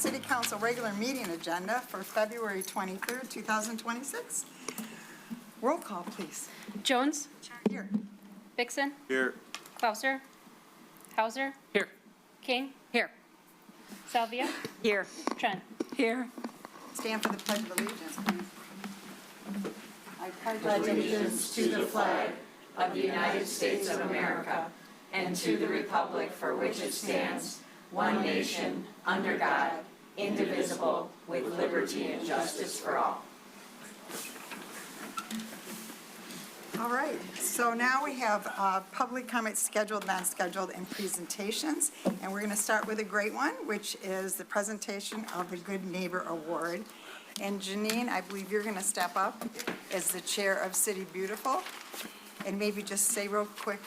City Council regular meeting agenda for February 23rd, 2026. Roll call, please. Jones? Here. Vixen? Here. Clauser? Hauser? Here. King? Here. Salvia? Here. Trent? Here. Stand for the Pledge of Allegiance, please. I pledge allegiance to the flag of the United States of America and to the republic for which it stands, one nation, under God, indivisible, with liberty and justice for all. All right, so now we have public comments scheduled, non-scheduled, and presentations. And we're going to start with a great one, which is the presentation of the Good Neighbor Award. And Janine, I believe you're going to step up as the chair of City Beautiful. And maybe just say real quick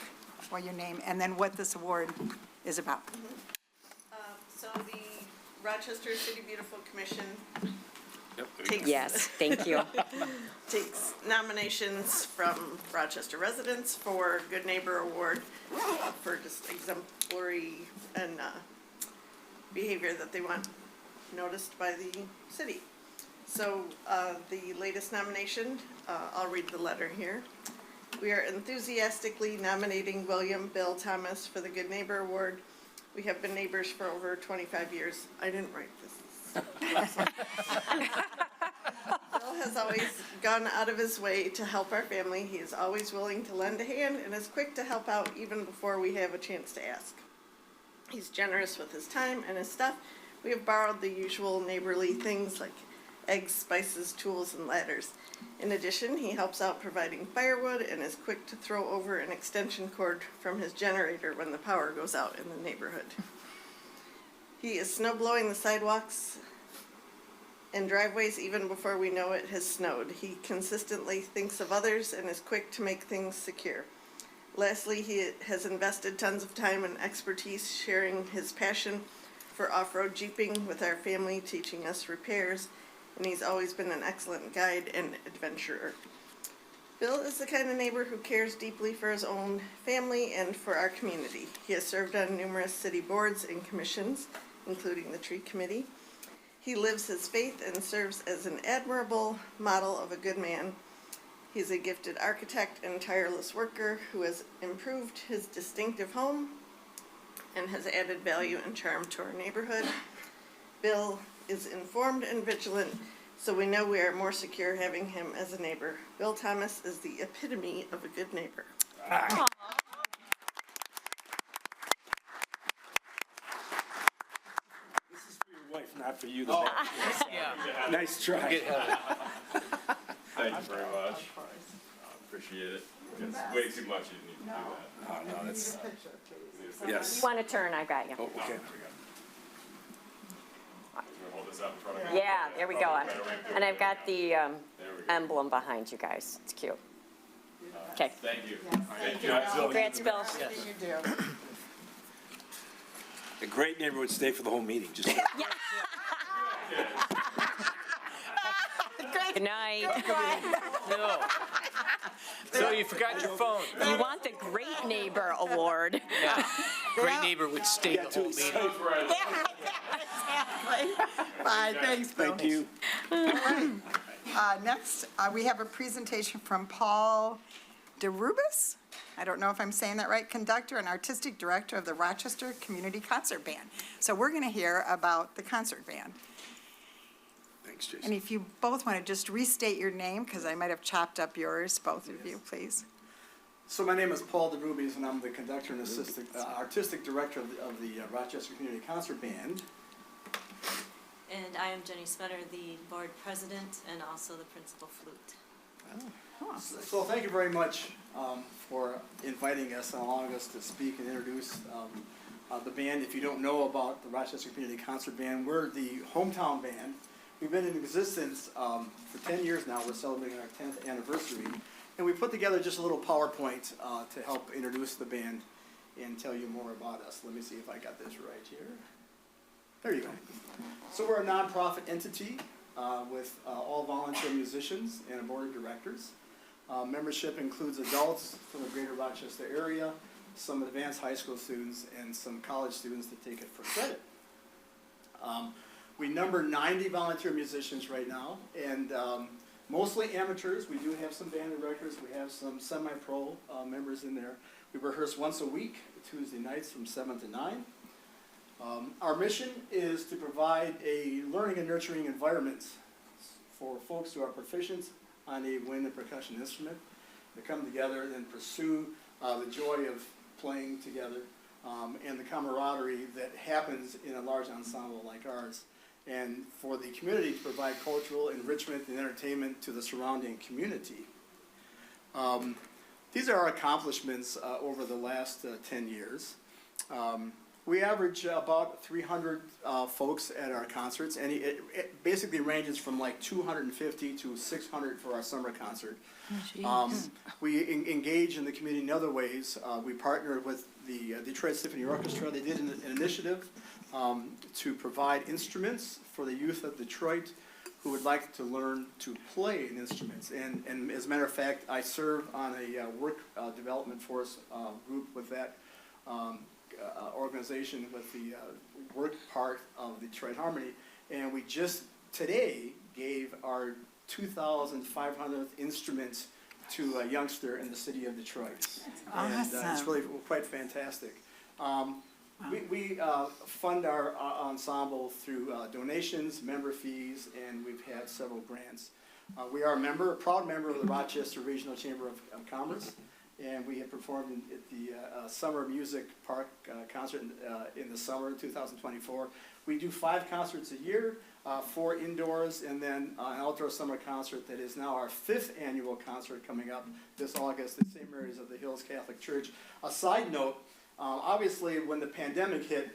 what your name and then what this award is about. So the Rochester City Beautiful Commission Yes, thank you. takes nominations from Rochester residents for Good Neighbor Award for just exemplary and behavior that they want noticed by the city. So the latest nomination, I'll read the letter here. We are enthusiastically nominating William Bill Thomas for the Good Neighbor Award. We have been neighbors for over 25 years. I didn't write this. Bill has always gone out of his way to help our family. He is always willing to lend a hand and is quick to help out even before we have a chance to ask. He's generous with his time and his stuff. We have borrowed the usual neighborly things like eggs, spices, tools, and ladders. In addition, he helps out providing firewood and is quick to throw over an extension cord from his generator when the power goes out in the neighborhood. He is snow blowing the sidewalks and driveways even before we know it has snowed. He consistently thinks of others and is quick to make things secure. Lastly, he has invested tons of time and expertise sharing his passion for off-road jeeping with our family, teaching us repairs, and he's always been an excellent guide and adventurer. Bill is the kind of neighbor who cares deeply for his own family and for our community. He has served on numerous city boards and commissions, including the Tree Committee. He lives his faith and serves as an admirable model of a good man. He's a gifted architect and tireless worker who has improved his distinctive home and has added value and charm to our neighborhood. Bill is informed and vigilant, so we know we are more secure having him as a neighbor. Bill Thomas is the epitome of a good neighbor. This is for your wife, not for you. Yeah. Nice try. Thank you very much. Appreciate it. It's way too much. You didn't even do that. Oh, no, that's, You yes. want to turn? I got you. Oh, okay. Hold this up in front of me. Yeah, there we go. And I've got the emblem behind you guys. It's cute. Okay. Thank you. Thank you. Congrats, Bill. Everything you do. A great neighbor would stay for the whole meeting. Just Good night. No. So you forgot your phone. You want the Great Neighbor Award. Yeah. Great neighbor would stay the whole meeting. Bye, thanks, Bill. Thank you. Next, we have a presentation from Paul DeRubis. I don't know if I'm saying that right, conductor and artistic director of the Rochester Community Concert Band. So we're going to hear about the concert band. Thanks, Jason. And if you both want to just restate your name, because I might have chopped up yours, both of you, please. So my name is Paul DeRubis, and I'm the conductor and artistic director of the Rochester Community Concert Band. And I am Jenny Smetter, the board president and also the principal flute. So thank you very much for inviting us and allowing us to speak and introduce the band. If you don't know about the Rochester Community Concert Band, we're the hometown band. We've been in existence for 10 years now. We're celebrating our 10th anniversary. And we put together just a little PowerPoint to help introduce the band and tell you more about us. Let me see if I got this right here. There you go. So we're a nonprofit entity with all volunteer musicians and a board of directors. Membership includes adults from the greater Rochester area, some advanced high school students, and some college students that take it for credit. We number 90 volunteer musicians right now, and mostly amateurs. We do have some band directors. We have some semi-pro members in there. We rehearse once a week, Tuesday nights from 7 to 9. Our mission is to provide a learning and nurturing environment for folks who are proficient on a wind and percussion instrument to come together and pursue the joy of playing together and the camaraderie that happens in a large ensemble like ours, and for the community to provide cultural enrichment and entertainment to the surrounding community. These are our accomplishments over the last 10 years. We average about 300 folks at our concerts, and it basically ranges from like 250 to 600 for our summer concert. We engage in the community in other ways. We partner with the Detroit Symphony Orchestra. They did an initiative to provide instruments for the youth of Detroit who would like to learn to play an instrument. And as a matter of fact, I serve on a work development force group with that organization with the work part of Detroit Harmony, and we just today gave our 2,500th instrument to a youngster in the city of Detroit. And it's really quite fantastic. We fund our ensemble through donations, member fees, and we've had several grants. We are a proud member of the Rochester Regional Chamber of Commerce, and we have performed at the Summer Music Park concert in the summer of 2024. We do 5 concerts a year, 4 indoors, and then an outdoor summer concert that is now our 5th annual concert coming up this August at St. Mary's of the Hills Catholic Church. A side note, obviously when the pandemic hit,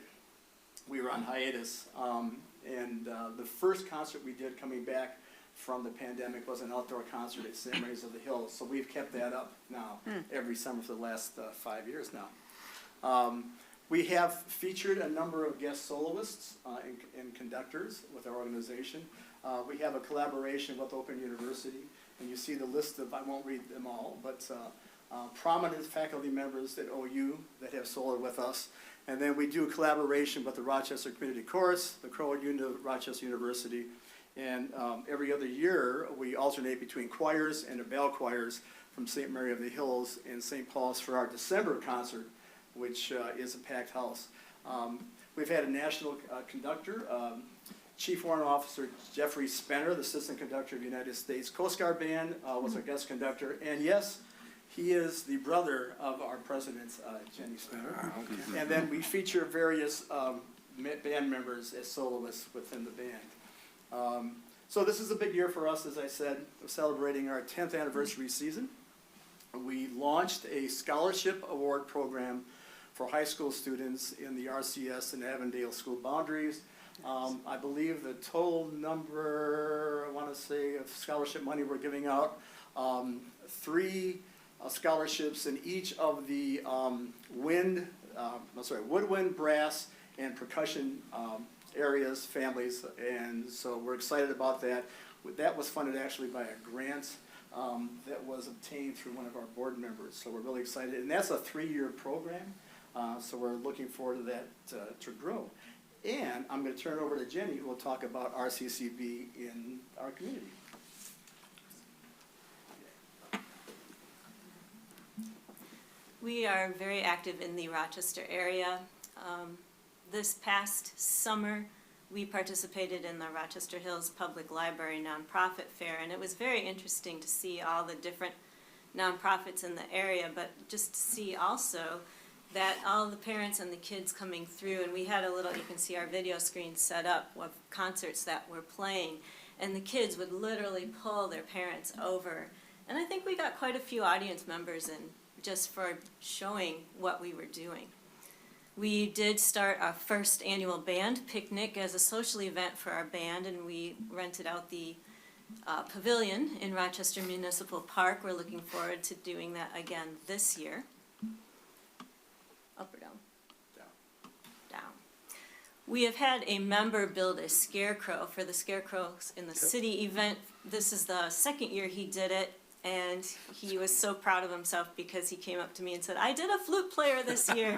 we were on hiatus, and the first concert we did coming back from the pandemic was an outdoor concert at St. Mary's of the Hills. So we've kept that up now every summer for the last 5 years now. We have featured a number of guest soloists and conductors with our organization. We have a collaboration with Open University, and you see the list of, I won't read them all, but prominent faculty members at OU that have soloed with us. And then we do a collaboration with the Rochester Community Chorus, the Choral Unit of Rochester University, and every other year we alternate between choirs and the bell choirs from St. Mary of the Hills and St. Paul's for our December concert, which is a packed house. We've had a national conductor, Chief Warrant Officer Jeffrey Spenner, the Assistant Conductor of the United States Coast Guard Band, was our guest conductor. And yes, he is the brother of our president, Jenny Spenner. And then we feature various band members as soloists within the band. So this is a big year for us, as I said. We're celebrating our 10th anniversary season. We launched a scholarship award program for high school students in the RCS and Avondale school boundaries. I believe the total number, I want to say, of scholarship money we're giving out, 3 scholarships in each of the woodwind, brass, and percussion areas, families, and so we're excited about that. That was funded actually by a grant that was obtained through one of our board members, so we're really excited. And that's a 3-year program, so we're looking forward to that to grow. And I'm going to turn it over to Jenny, who will talk about RCCB in our community. We are very active in the Rochester area. This past summer, we participated in the Rochester Hills Public Library Nonprofit Fair, and it was very interesting to see all the different nonprofits in the area, but just to see also that all the parents and the kids coming through, and we had a little, you can see our video screen set up of concerts that were playing, and the kids would literally pull their parents over. And I think we got quite a few audience members in just for showing what we were doing. We did start our first annual band picnic as a social event for our band, and we rented out the pavilion in Rochester Municipal Park. We're looking forward to doing that again this year. Up or down? Down. Down. We have had a member build a scarecrow for the Scarecrows in the City event. This is the second year he did it. And he was so proud of himself because he came up to me and said, I did a flute player this year.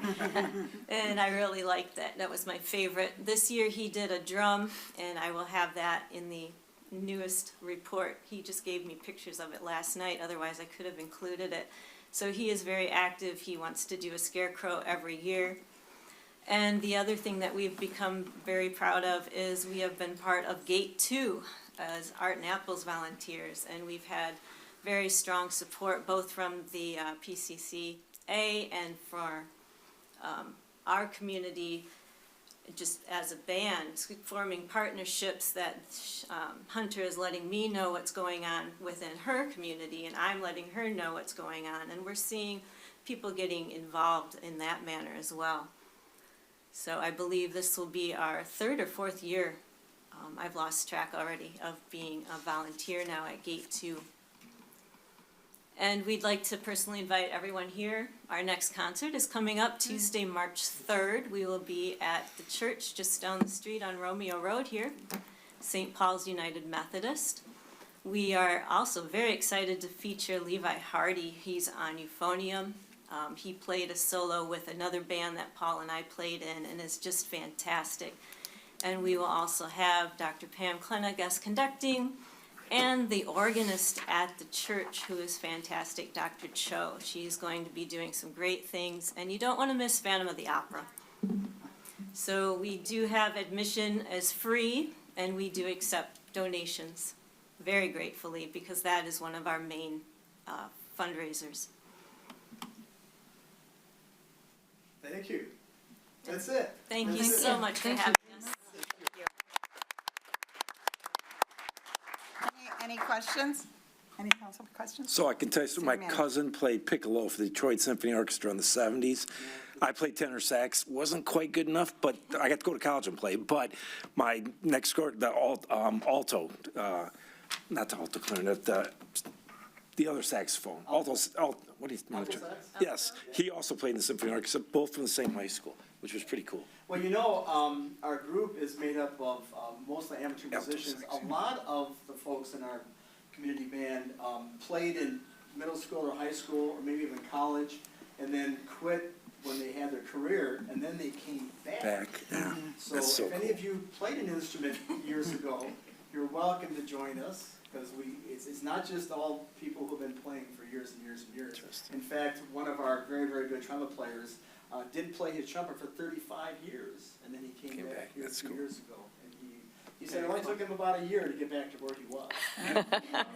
And I really liked that. That was my favorite. This year he did a drum, and I will have that in the newest report. He just gave me pictures of it last night, otherwise I could have included it. So he is very active. He wants to do a scarecrow every year. And the other thing that we've become very proud of is we have been part of Gate 2 as Art and Apples volunteers, and we've had very strong support both from the PCCA and for our community just as a band, forming partnerships that Hunter is letting me know what's going on within her community, and I'm letting her know what's going on, and we're seeing people getting involved in that manner as well. So I believe this will be our third or fourth year, I've lost track already, of being a volunteer now at Gate 2. And we'd like to personally invite everyone here. Our next concert is coming up Tuesday, March 3rd. We will be at the church just down the street on Romeo Road here, St. Paul's United Methodist. We are also very excited to feature Levi Hardy. He's on euphonium. He played a solo with another band that Paul and I played in, and is just fantastic. And we will also have Dr. Pam Klena guest conducting, and the organist at the church, who is fantastic, Dr. Cho. She's going to be doing some great things, and you don't want to miss Phantom of the Opera. So we do have admission as free, and we do accept donations very gratefully, because that is one of our main fundraisers. Thank you. That's it. Thank you That's it. so much for having us. Any questions? Any council questions? So I can tell you, so my Sam. cousin played piccolo for the Detroit Symphony Orchestra in the 70s. I played tenor sax, wasn't quite good enough, but I got to go to college and play. But my next door, the alto, not the alto clarinet, the other saxophone, what do you? Alto sax? Yes, he also played in the symphony orchestra, both from the same high school, which was pretty cool. Well, you know, our group is made up of mostly amateur musicians. A lot of the folks in our community band played in middle school or high school, or maybe even college, and then quit when they had their career, and then they came back. Yeah. So That's so if any cool. of you played an instrument years ago, you're welcome to join us, because it's not just all people who've been playing for years and years and years. Interesting. In fact, one of our very, very good trumpet players did play his trumpet for 35 years, and then he came back here a That's few cool. years ago. And he said it only took him about a year to get back to where he was.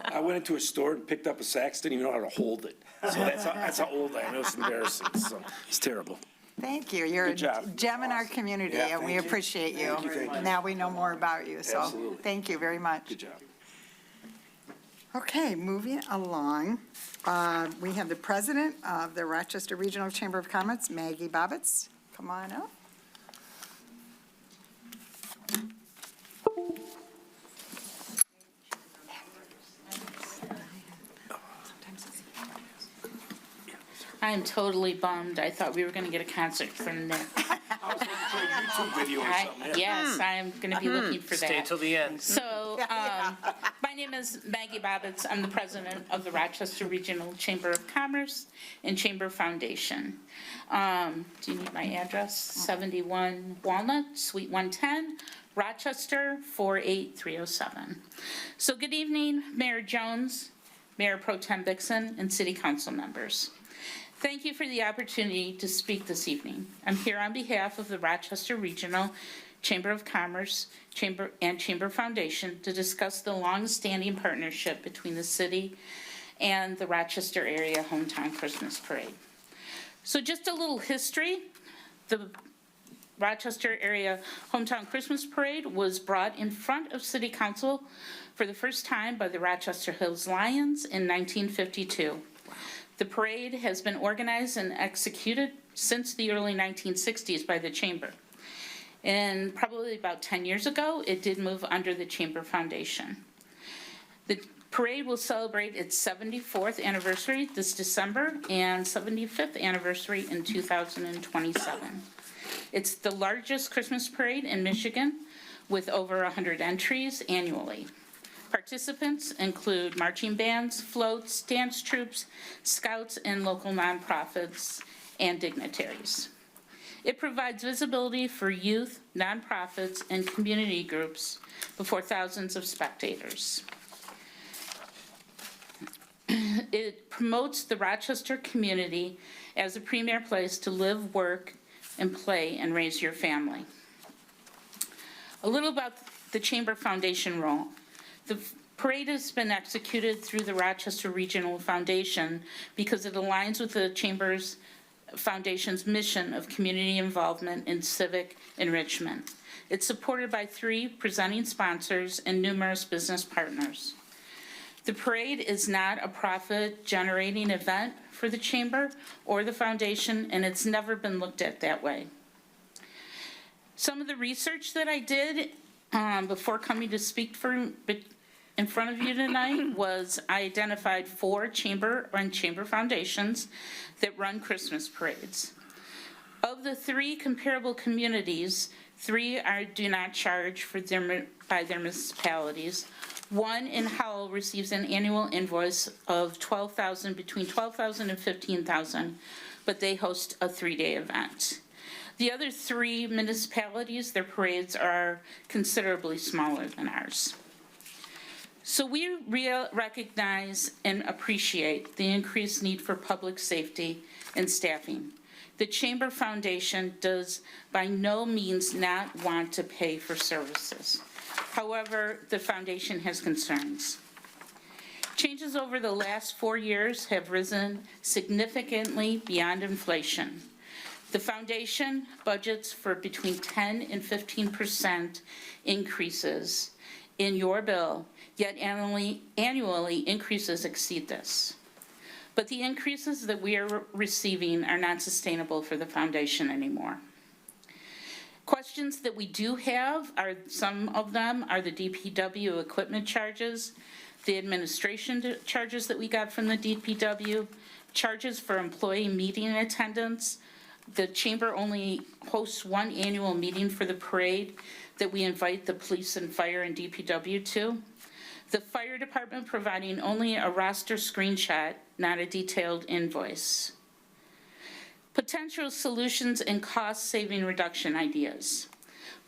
I went into a store and picked up a sax, didn't even know how to hold it. So that's how old I am. It was embarrassing, so it's terrible. Thank you. You're a Good job. gem in our community, Yeah, and we thank you. appreciate you. Thank you very much. Now we know more about you, so Absolutely. thank you very much. Good job. Okay, moving along, we have the president of the Rochester Regional Chamber of Commerce, Maggie Bobbitz. Come on up. I'm totally bummed. I thought we were gonna get a concert from Nick. I was looking for a YouTube video or something. Yes, I'm gonna be looking for that. Stay till the end. So, my name is Maggie Bobbitz. I'm the president of the Rochester Regional Chamber of Commerce and Chamber Foundation. Do you need my address? 71 Walnut, Suite 110, Rochester, 48307. So good evening, Mayor Jones, Mayor Pro Tem Bixson, and City Council members. Thank you for the opportunity to speak this evening. I'm here on behalf of the Rochester Regional Chamber of Commerce Chamber Foundation to discuss the long-standing partnership between the city and the Rochester area Hometown Christmas Parade. So just a little history. The Rochester area Hometown Christmas Parade was brought in front of City Council for the first time by the Rochester Hills Lions in 1952. The parade has been organized and executed since the early 1960s by the Chamber. And probably about 10 years ago, it did move under the Chamber Foundation. The parade will celebrate its 74th anniversary this December and 75th anniversary in 2027. It's the largest Christmas parade in Michigan with over 100 entries annually. Participants include marching bands, floats, dance troupes, scouts, and local nonprofits and dignitaries. It provides visibility for youth, nonprofits, and community groups before thousands of spectators. It promotes the Rochester community as a premier place to live, work, and play and raise your family. A little about the Chamber Foundation role. The parade has been executed through the Rochester Regional Foundation because it aligns with the Chamber's Foundation's mission of community involvement and civic enrichment. It's supported by 3 presenting sponsors and numerous business partners. The parade is not a profit-generating event for the Chamber or the Foundation, and it's never been looked at that way. Some of the research that I did before coming to speak in front of you tonight was I identified 4 chamber foundations that run Christmas parades. Of the 3 comparable communities, 3 do not charge by their municipalities. 1 in Howell receives an annual invoice of between $12,000 and $15,000, but they host a 3-day event. The other 3 municipalities, their parades are considerably smaller than ours. So we recognize and appreciate the increased need for public safety and staffing. The Chamber Foundation does by no means not want to pay for services. However, the foundation has concerns. Changes over the last 4 years have risen significantly beyond inflation. The foundation budgets for between 10 and 15% increases in your bill, yet annually increases exceed this. But the increases that we are receiving are not sustainable for the foundation anymore. Questions that we do have some of them are the DPW equipment charges, the administration charges that we got from the DPW, charges for employee meeting attendance. The Chamber only hosts 1 annual meeting for the parade that we invite the police and fire and DPW to. The fire department providing only a roster screenshot, not a detailed invoice. Potential solutions and cost-saving reduction ideas.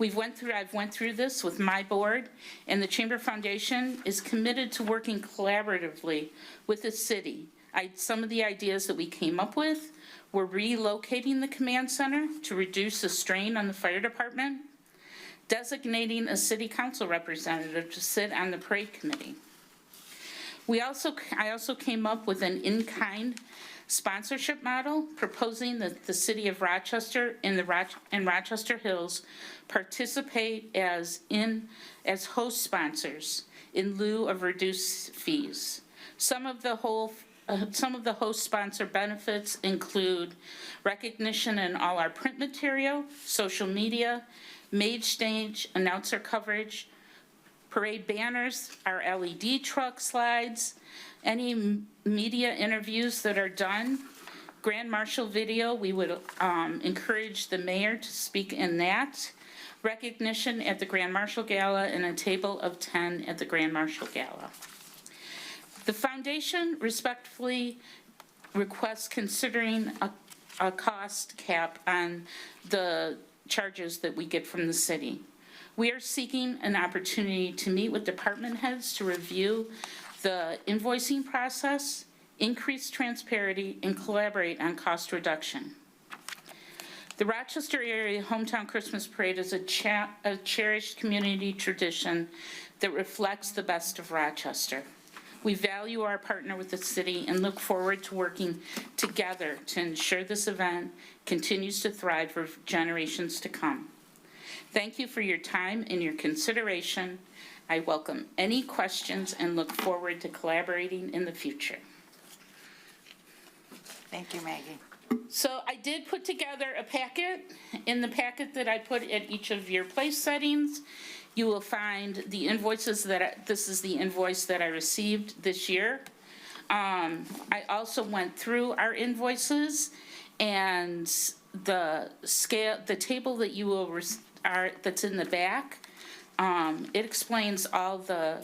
I've went through this with my board, and the Chamber Foundation is committed to working collaboratively with the city. Some of the ideas that we came up with were relocating the command center to reduce the strain on the fire department, designating a city council representative to sit on the parade committee. I also came up with an in-kind sponsorship model, proposing that the city of Rochester and Rochester Hills participate as host sponsors in lieu of reduced fees. Some of the host sponsor benefits include recognition in all our print material, social media, main stage, announcer coverage, parade banners, our LED truck slides, any media interviews that are done, Grand Marshal video, we would encourage the mayor to speak in that, recognition at the Grand Marshal Gala, and a table of 10 at the Grand Marshal Gala. The foundation respectfully requests considering a cost cap on the charges that we get from the city. We are seeking an opportunity to meet with department heads to review the invoicing process, increase transparency, and collaborate on cost reduction. The Rochester area Hometown Christmas Parade is a cherished community tradition that reflects the best of Rochester. We value our partner with the city and look forward to working together to ensure this event continues to thrive for generations to come. Thank you for your time and your consideration. I welcome any questions and look forward to collaborating in the future. Thank you, Maggie. So I did put together a packet. In the packet that I put at each of your place settings, you will find the invoices this is the invoice that I received this year. I also went through our invoices and the table that you will that's in the back. It explains all the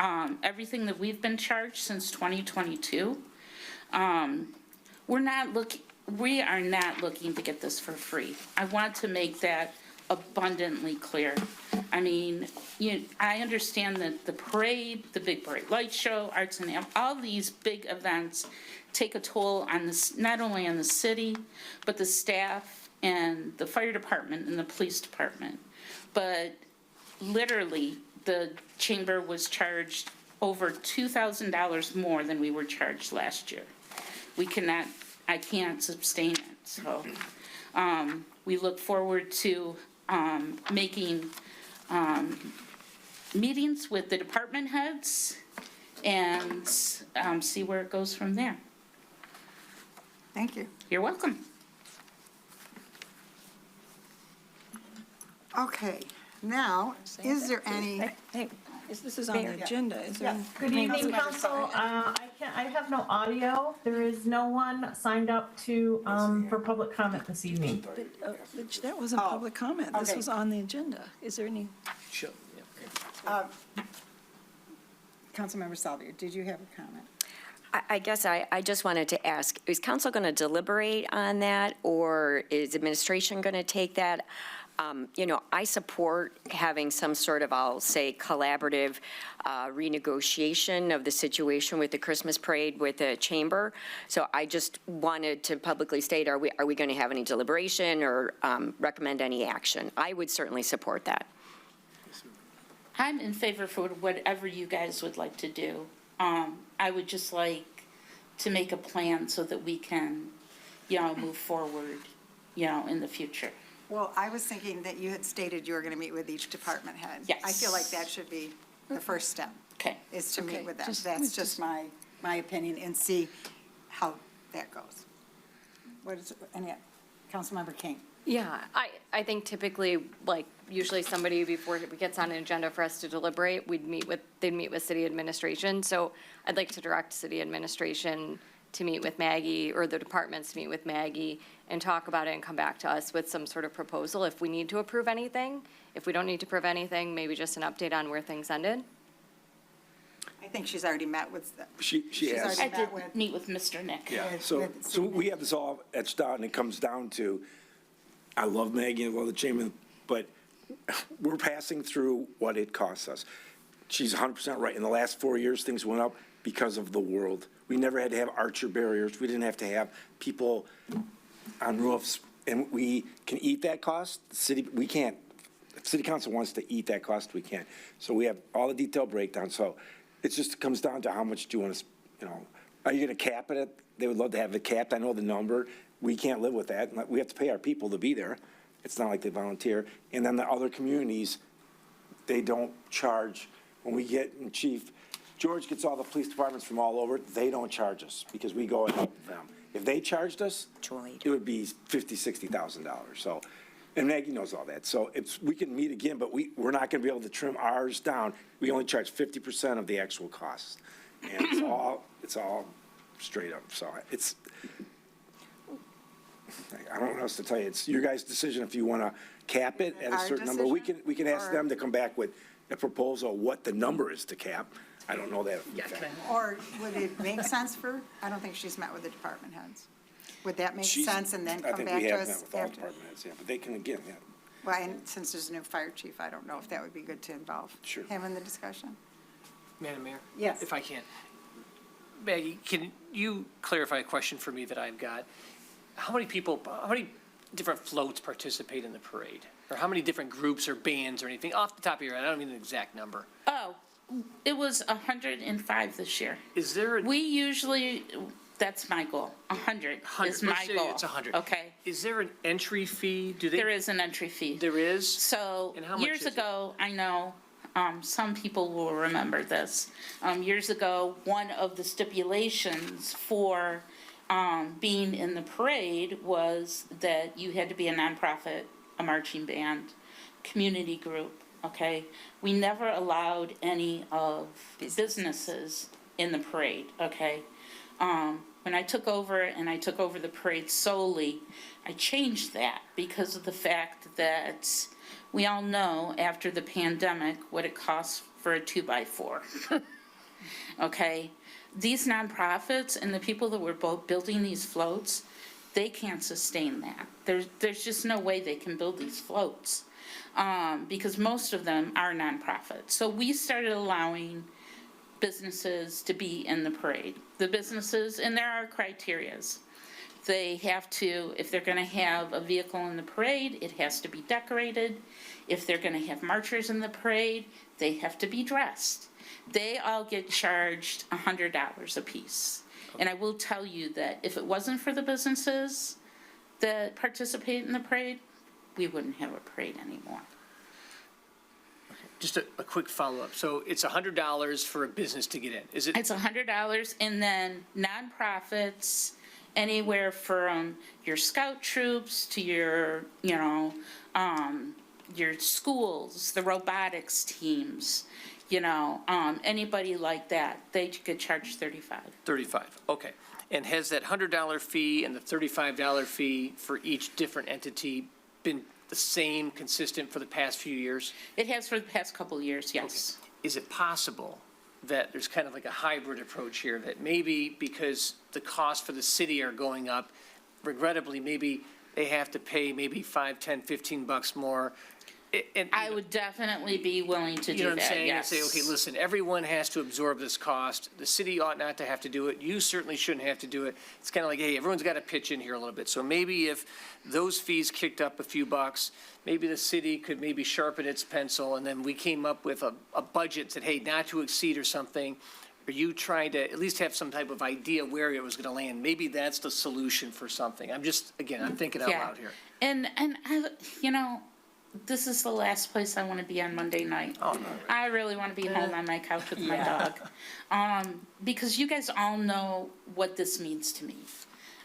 everything that we've been charged since 2022. We are not looking to get this for free. I want to make that abundantly clear. I mean, I understand that the parade, the big parade light show, arts and all these big events take a toll on this, not only on the city, but the staff and the fire department and the police department. But literally, the chamber was charged over $2,000 more than we were charged last year. I can't sustain it, so, we look forward to, making, meetings with the department heads and, see where it goes from there. Thank you. You're welcome. Okay, now, is there any, Hey, This is on the agenda, is there? good evening, council. I have no audio. There is no one signed up to, for public comment this evening. That wasn't Oh, public comment, this okay. was on the agenda. Is there any? Sure, yeah. Councilmember Salvia, did you have a comment? I guess I just wanted to ask, is council going to deliberate on that, or is administration going to take that? I support having some sort of, I'll say, collaborative renegotiation of the situation with the Christmas parade with the chamber. So I just wanted to publicly state, are we going to have any deliberation or recommend any action? I would certainly support that. I'm in favor for whatever you guys would like to do. I would just like to make a plan so that we can, move forward, in the future. Well, I was thinking that you had stated you were going to meet with each department head. Yes. I feel like that should be the first step, Okay. is to meet Okay, with them. just- That's just my opinion, and see how that goes. What is, Councilmember King? Yeah, I think typically, like, usually somebody, before it gets on an agenda for us to deliberate, they'd meet with city administration. So I'd like to direct city administration to meet with Maggie, or the departments to meet with Maggie, and talk about it and come back to us with some sort of proposal if we need to approve anything. If we don't need to approve anything, maybe just an update on where things ended. I think she's already met with, She has. I did meet with Mr. Nick. Yeah, with so we have this all etched out, and it comes down to, I love Maggie and I love the chamber, but we're passing through what it costs us. She's 100% right. In the last 4 years, things went up because of the world. We never had to have archer barriers. We didn't have to have people on roofs, and we can eat that cost. The city, we can't. If city council wants to eat that cost, we can't. So we have all the detailed breakdown. So it just comes down to how much do you want to, are you going to cap it? They would love to have it capped. I know the number. We can't live with that. We have to pay our people to be there. It's not like they volunteer. And then the other communities, they don't charge. When we get, and Chief George gets all the police departments from all over, they don't charge us because we go and help them. If they charged us, it would be $50,000, $60,000. So, and Maggie knows all that. So we can meet again, but we're not going to be able to trim ours down. We only charge 50% of the actual costs. And it's all straight up. So I don't know what else to tell you. It's your guys' decision if you want to cap it at a Our certain number. We decision? can ask Or- them to come back with a proposal, what the number is to cap. I don't know that. or would it make sense for, I don't think she's met with the department heads. Would that make sense, and then I come think back we to have met us with all after? department heads, yeah, but they can again, yeah. Well, and since there's a new fire chief, I don't know if that would be good to involve Sure. him in the discussion. Madam Mayor? Yes. If I can. Maggie, can you clarify a question for me that I've got? How many different floats participate in the parade? Or how many different groups or bands or anything? Off the top of your head, I don't mean an exact number. Oh, it was 105 this year. Is there a? We usually, that's my goal, 100 is my Let's say goal. it's 100. Okay? Is there an entry fee? There is an entry fee. There is? So, And how much years is it? ago, I know, some people will remember this. Years ago, one of the stipulations for, being in the parade was that you had to be a nonprofit, a marching band, community group, okay? We never allowed any of businesses in the parade, okay? When I took over the parade solely, I changed that because of the fact that we all know after the pandemic what it costs for a 2x4. Okay? These nonprofits and the people that were both building these floats, they can't sustain that. There's just no way they can build these floats, because most of them are nonprofits. So we started allowing businesses to be in the parade. The businesses, and there are criterias. They have to, if they're gonna have a vehicle in the parade, it has to be decorated. If they're gonna have marchers in the parade, they have to be dressed. They all get charged $100 a piece. And I will tell you that if it wasn't for the businesses that participate in the parade, we wouldn't have a parade anymore. Just a quick follow-up. So it's $100 for a business to get in, is it? It's $100, and then nonprofits, anywhere from your scout troops to your, your schools, the robotics teams, anybody like that, they could charge $35. $35, okay. And has that $100 fee and the $35 fee for each different entity been the same, consistent for the past few years? It has for the past couple of years, yes. Is it possible that there's kind of like a hybrid approach here, that maybe because the costs for the city are going up, regrettably, maybe they have to pay maybe $5, $10, $15 more? And I would definitely be willing to you do know what I'm that, saying? yes. And say, okay, listen, everyone has to absorb this cost. The city ought not to have to do it. You certainly shouldn't have to do it. It's kind of like, hey, everyone's got to pitch in here a little bit. So maybe if those fees kicked up a few bucks, maybe the city could maybe sharpen its pencil, and then we came up with a budget, said, hey, not to exceed or something. Are you trying to at least have some type of idea where it was going to land? Maybe that's the solution for something. I'm just, again, I'm thinking out Yeah. loud here. And I, this is the last place I want to be on Monday night. Oh, no. I really want to be home on my couch with my dog. Because you guys all know what this means to me.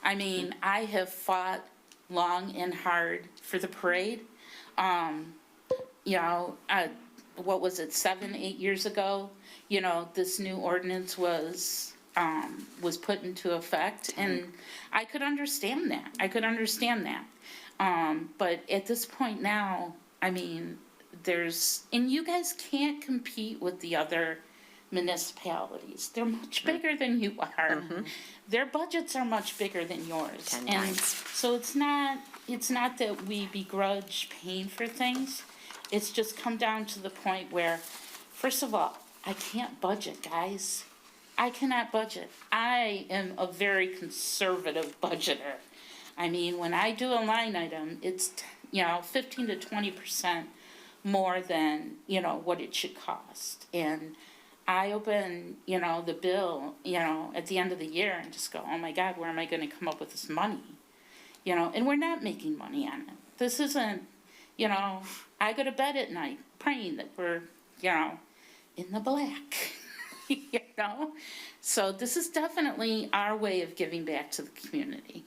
I mean, I have fought long and hard for the parade. What was it, 7, 8 years ago? This new ordinance was put into effect, and I could understand that. But at this point now, I mean, and you guys can't compete with the other municipalities. They're much bigger than you are. Their budgets are much bigger than yours. 10 And times. so it's not that we begrudge paying for things. It's just come down to the point where, first of all, I can't budget, guys. I cannot budget. I am a very conservative budgeter. I mean, when I do a line item, it's, 15 to 20% more than, what it should cost. And I open, the bill, at the end of the year and just go, oh my God, where am I going to come up with this money? And we're not making money on it. This isn't, I go to bed at night praying that we're, in the black, So this is definitely our way of giving back to the community.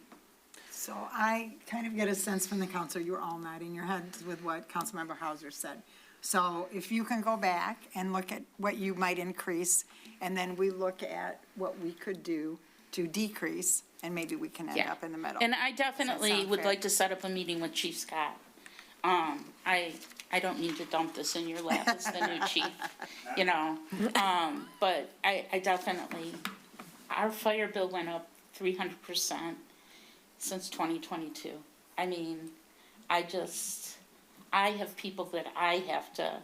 So I kind of get a sense from the council, you were all nodding your heads with what Councilmember Hauser said. So if you can go back and look at what you might increase, and then we look at what we could do to decrease, and maybe we can end up in the middle. And I definitely sound would fair? like to set up a meeting with Chief Scott. I don't need to dump this in your lap as the new chief, but I definitely, our fire bill went up 300% since 2022. I mean, I have people that I have to,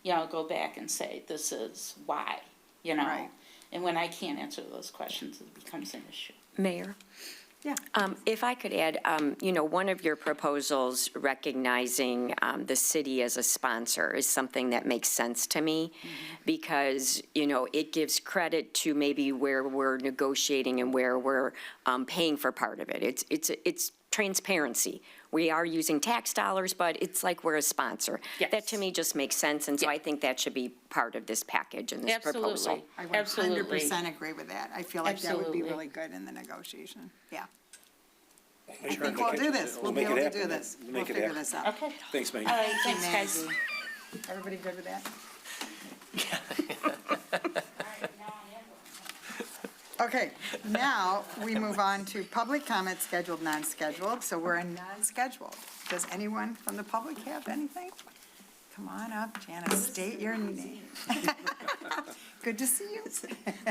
go back and say, this is why, Right. And when I can't answer those questions, it becomes an issue. Mayor? Yeah. If I could add, one of your proposals recognizing the city as a sponsor is something that makes sense to me, because, it gives credit to maybe where we're negotiating and where we're paying for part of it. It's transparency. We are using tax dollars, but it's like we're a sponsor. Yes. That to me just makes sense, and so I think that should be part of this package and this proposal. Absolutely, I absolutely. 100% agree with that. I feel like that would be Absolutely. really good in the negotiation. Yeah. I Sure. think we'll do this. We'll be make able it to do happen. this. We'll We'll make it figure happen. this out. Okay, Thanks, Maggie. all right, thanks, guys. Maggie. Everybody good with that? Okay, now we move on to public comment, scheduled, non-scheduled. So we're in non-scheduled. Does anyone from the public have anything? Come on up, Janice, state your name. Good to see you.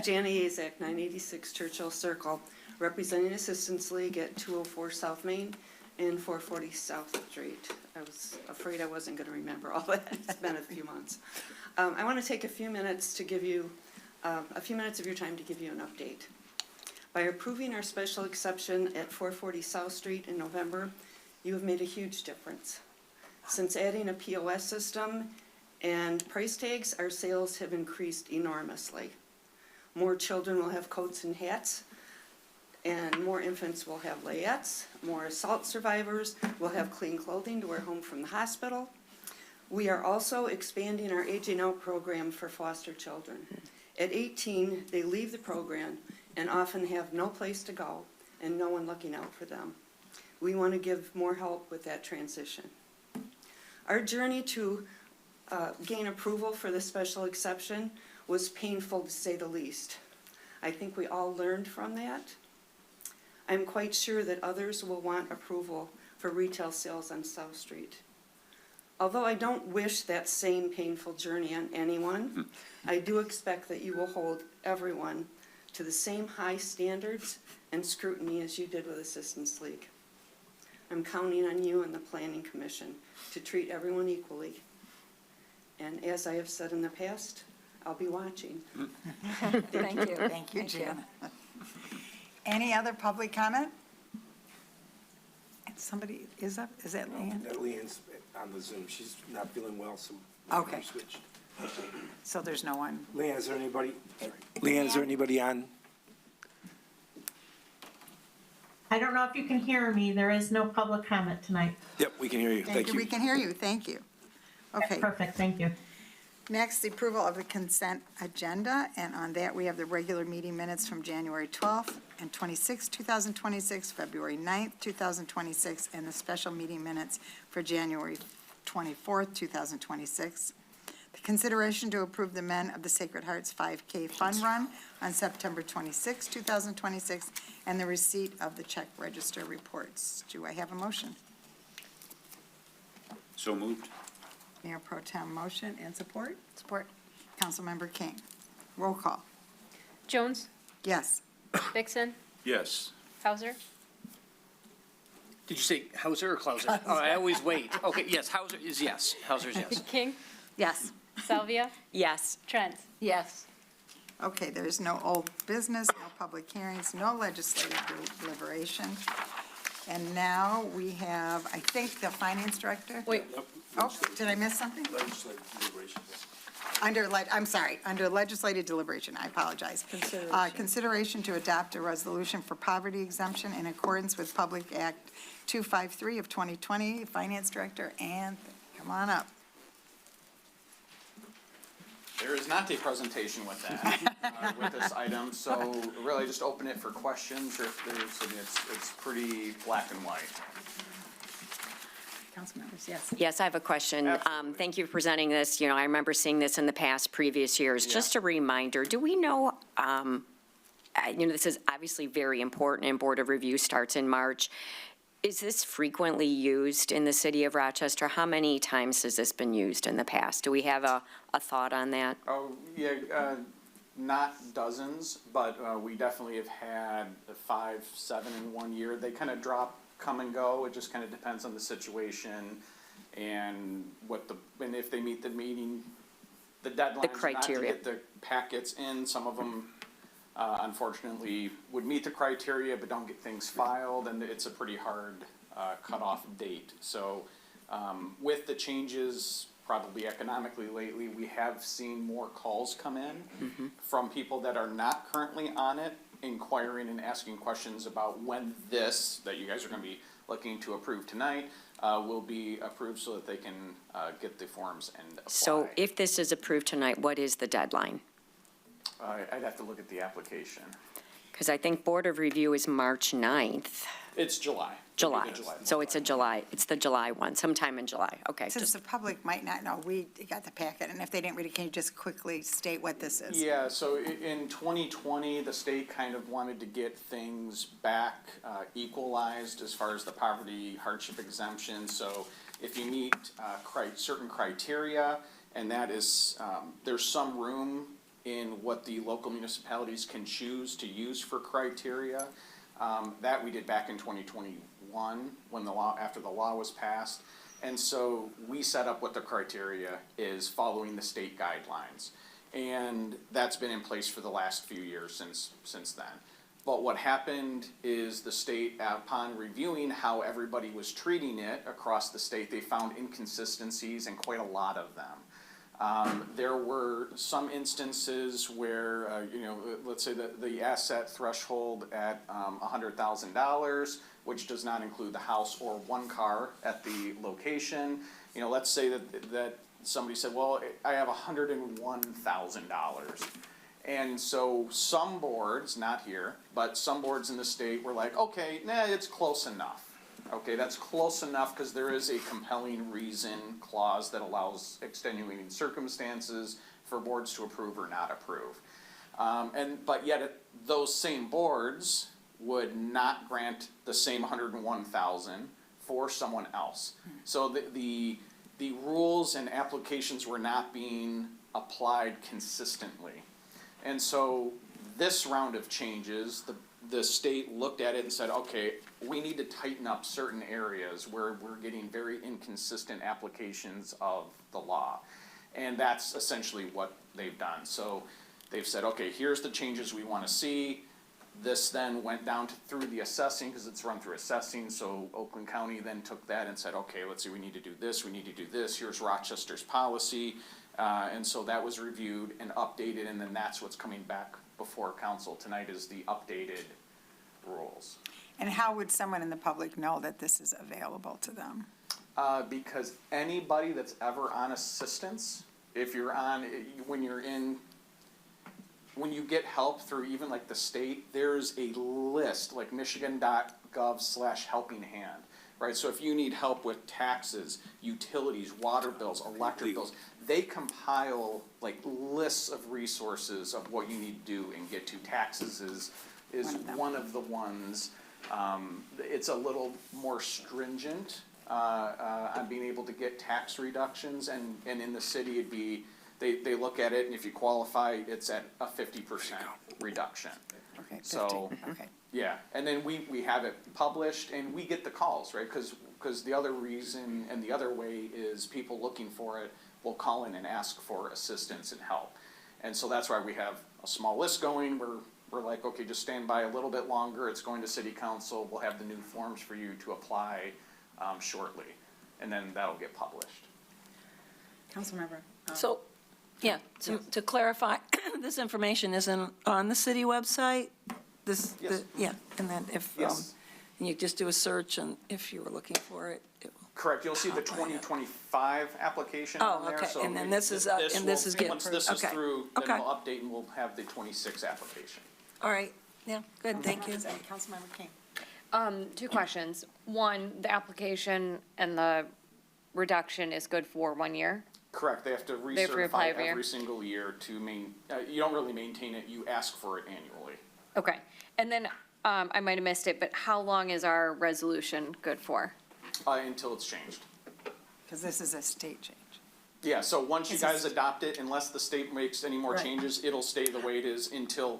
Janie Azak, 986 Churchill Circle, representing Assistance League at 204 South Main and 440 South Street. I was afraid I wasn't going to remember all that. It's been a few months. I want to take a few minutes to give you, a few minutes of your time to give you an update. By approving our special exception at 440 South Street in November, you have made a huge difference. Since adding a POS system and price tags, our sales have increased enormously. More children will have coats and hats, and more infants will have layettes. More assault survivors will have clean clothing to wear home from the hospital. We are also expanding our aging out program for foster children. At 18, they leave the program and often have no place to go and no one looking out for them. We want to give more help with that transition. Our journey to gain approval for the special exception was painful, to say the least. I think we all learned from that. I'm quite sure that others will want approval for retail sales on South Street. Although I don't wish that same painful journey on anyone, I do expect that you will hold everyone to the same high standards and scrutiny as you did with Assistance League. I'm counting on you and the Planning Commission to treat everyone equally. And as I have said in the past, I'll be watching. Thank you. Thank you, Jana. Any other public comment? And somebody is up, is that Leanne? Leanne's on the Zoom. She's not feeling well, so. Okay. we switched. So there's no one. Leanne, is there anybody? Leanne, is there anybody on? I don't know if you can hear me. There is no public comment tonight. Yep, we can hear you. Thank you. We can hear you, thank you. Okay. Perfect, thank you. Next, the approval of the consent agenda, and on that, we have the regular meeting minutes from January 12th and 26th, 2026, February 9th, 2026, and the special meeting minutes for January 24th, 2026. The consideration to approve the Men of the Sacred Hearts 5K Fun Run on September 26, 2026, and the receipt of the check register reports. Do I have a motion? So moved. Mayor Pro Tem motion and support? Support. Councilmember King. Roll call. Jones, Yes. Vixen, Yes. Hauser, Did you say Hauser or Clauser? Oh, I always wait. Okay, yes, Hauser is yes. Hauser's yes. King, Yes. Salvia, Yes. Trent. Yes. Okay, there's no old business, no public hearings, no legislative deliberation. And now we have, I think, the finance director. Wait, Oh, did I miss something? Legislative deliberations. Under legislative deliberation, I apologize. Consideration to adopt a resolution for poverty exemption in accordance with Public Act 253 of 2020. Finance Director, and come on up. There is not a presentation with that, with this item, so really just open it for questions, or if there's, I mean, it's pretty black and white. Council members, yes. Yes, I have a question. Absolutely. Thank you for presenting this. You know, I remember seeing this in the past, previous years. Just a reminder, do we know, this is obviously very important, and Board of Review starts in March. Is this frequently used in the city of Rochester? How many times has this been used in the past? Do we have a thought on that? Oh, yeah, not dozens, but we definitely have had 5, 7 in 1 year. They kind of drop, come and go. It just kind of depends on the situation and and if they meet the deadlines. criteria. Not to get the packets in. Some of them, unfortunately, would meet the criteria but don't get things filed, and it's a pretty hard cutoff date. So with the changes, probably economically lately, we have seen more calls come in from people that are not currently on it, inquiring and asking questions about when this, that you guys are going to be looking to approve tonight, will be approved so that they can get the forms and apply. So if this is approved tonight, what is the deadline? I'd have to look at the application. Because I think Board of Review is March 9th. It's July. July. It'll be the So it's the July one, sometime in July. Okay. Since the public might not know, we got the packet, and if they didn't read it, can you just quickly state what this is? Yeah, so in 2020, the state kind of wanted to get things back equalized as far as the poverty hardship exemption. So if you meet certain criteria, and that is, there's some room in what the local municipalities can choose to use for criteria. That we did back in 2021, when after the law was passed. And so we set up what the criteria is following the state guidelines. And that's been in place for the last few years since then. But what happened is the state, upon reviewing how everybody was treating it across the state, they found inconsistencies, and quite a lot of them. There were some instances where, let's say the asset threshold at $100,000, which does not include the house or one car at the location. Let's say that somebody said, well, I have $101,000. And so some boards, not here, but some boards in the state were like, okay, it's close enough. Okay, that's close enough because there is a compelling reason clause that allows extenuating circumstances for boards to approve or not approve. But yet those same boards would not grant the same 101,000 for someone else. So the rules and applications were not being applied consistently. And so this round of changes, the state looked at it and said, okay, we need to tighten up certain areas where we're getting very inconsistent applications of the law. And that's essentially what they've done. So they've said, okay, here's the changes we want to see. This then went down through the assessing, because it's run through assessing, so Oakland County then took that and said, okay, let's see, we need to do this, we need to do this, here's Rochester's policy. And so that was reviewed and updated, and then that's what's coming back before council tonight is the updated rules. And how would someone in the public know that this is available to them? Because anybody that's ever on assistance, if you're on, when you get help through even like the state, there's a list, like michigan.gov/helping hand, right? So if you need help with taxes, utilities, water bills, electric bills, they compile like lists of resources of what you need to do and get to. Taxes is one of the ones. It's a little more stringent on being able to get tax reductions, and in the city it'd be, they look at it, and if you qualify, it's at a 50% reduction. Okay, 50, So, okay. yeah, and then we have it published, and we get the calls, right? Because the other reason and the other way is people looking for it will call in and ask for assistance and help. And so that's why we have a small list going. We're like, okay, just stand by a little bit longer. It's going to city council. We'll have the new forms for you to apply shortly, and then that'll get published. Councilmember. So, yeah, to clarify, this information isn't on the city website? Yes. Yeah, and then if, Yes. and you just do a search, and if you were looking for it, it will. Correct, you'll see the 2025 application on there. okay, so and then this is, and this is getting Once this is okay. through, then Okay. we'll update and we'll have the 26 application. All right, yeah, good, thank you. Councilmember King. 2 questions. One, the application and the reduction is good for 1 year? Correct, they have to They have to reapply recertify every year? every single year to you don't really maintain it, you ask for it annually. Okay. And then, I might have missed it, but how long is our resolution good for? Until it's changed. Because this is a state change. Yeah, so once you guys adopt it, unless the state makes any more Right. changes, it'll stay the way it is until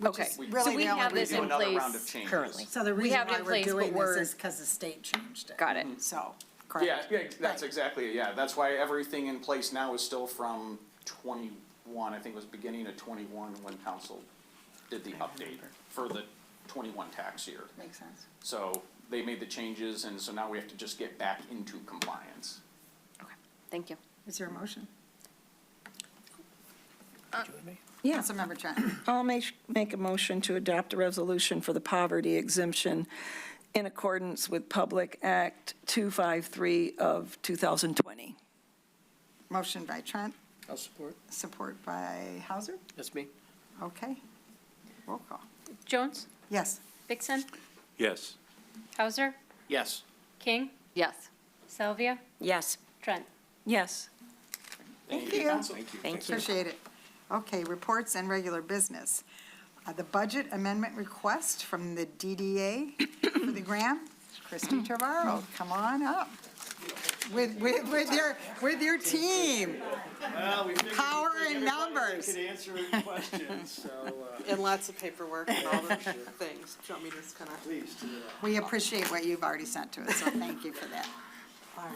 Okay. we really So we the only have this do in another round of place changes. currently? So the We reason have it why in we're place, but doing this we're- is because the state changed it. Got it. So, correct. Yeah, that's exactly it, yeah. That's why everything in place now is still from 21, I think it was beginning of 21 when council did the update for the 21 tax year. Makes sense. So they made the changes, and so now we have to just get back into compliance. Okay. Thank you. Is there a motion? Yeah. Councilmember Trent. I'll make a motion to adopt a resolution for the poverty exemption in accordance with Public Act 253 of 2020. Motion by Trent, I'll support. support by Hauser. That's me. Okay. Roll call. Jones? Yes. Vixen? Yes. Hauser? Yes. King? Yes. Salvia? Yes, Trent? Yes. Thank you. Council. thank you. Appreciate it. Okay, reports and regular business. The budget amendment request from the DDA for the grant. Christy Trevorrow, come on up. with your team. Well, we figured Power we'd in bring everybody numbers. that could answer questions, so, And lots of paperwork and all those things. Do you want me to just kind of? please, do that. We appreciate what you've already sent to us, so thank you for that. All right.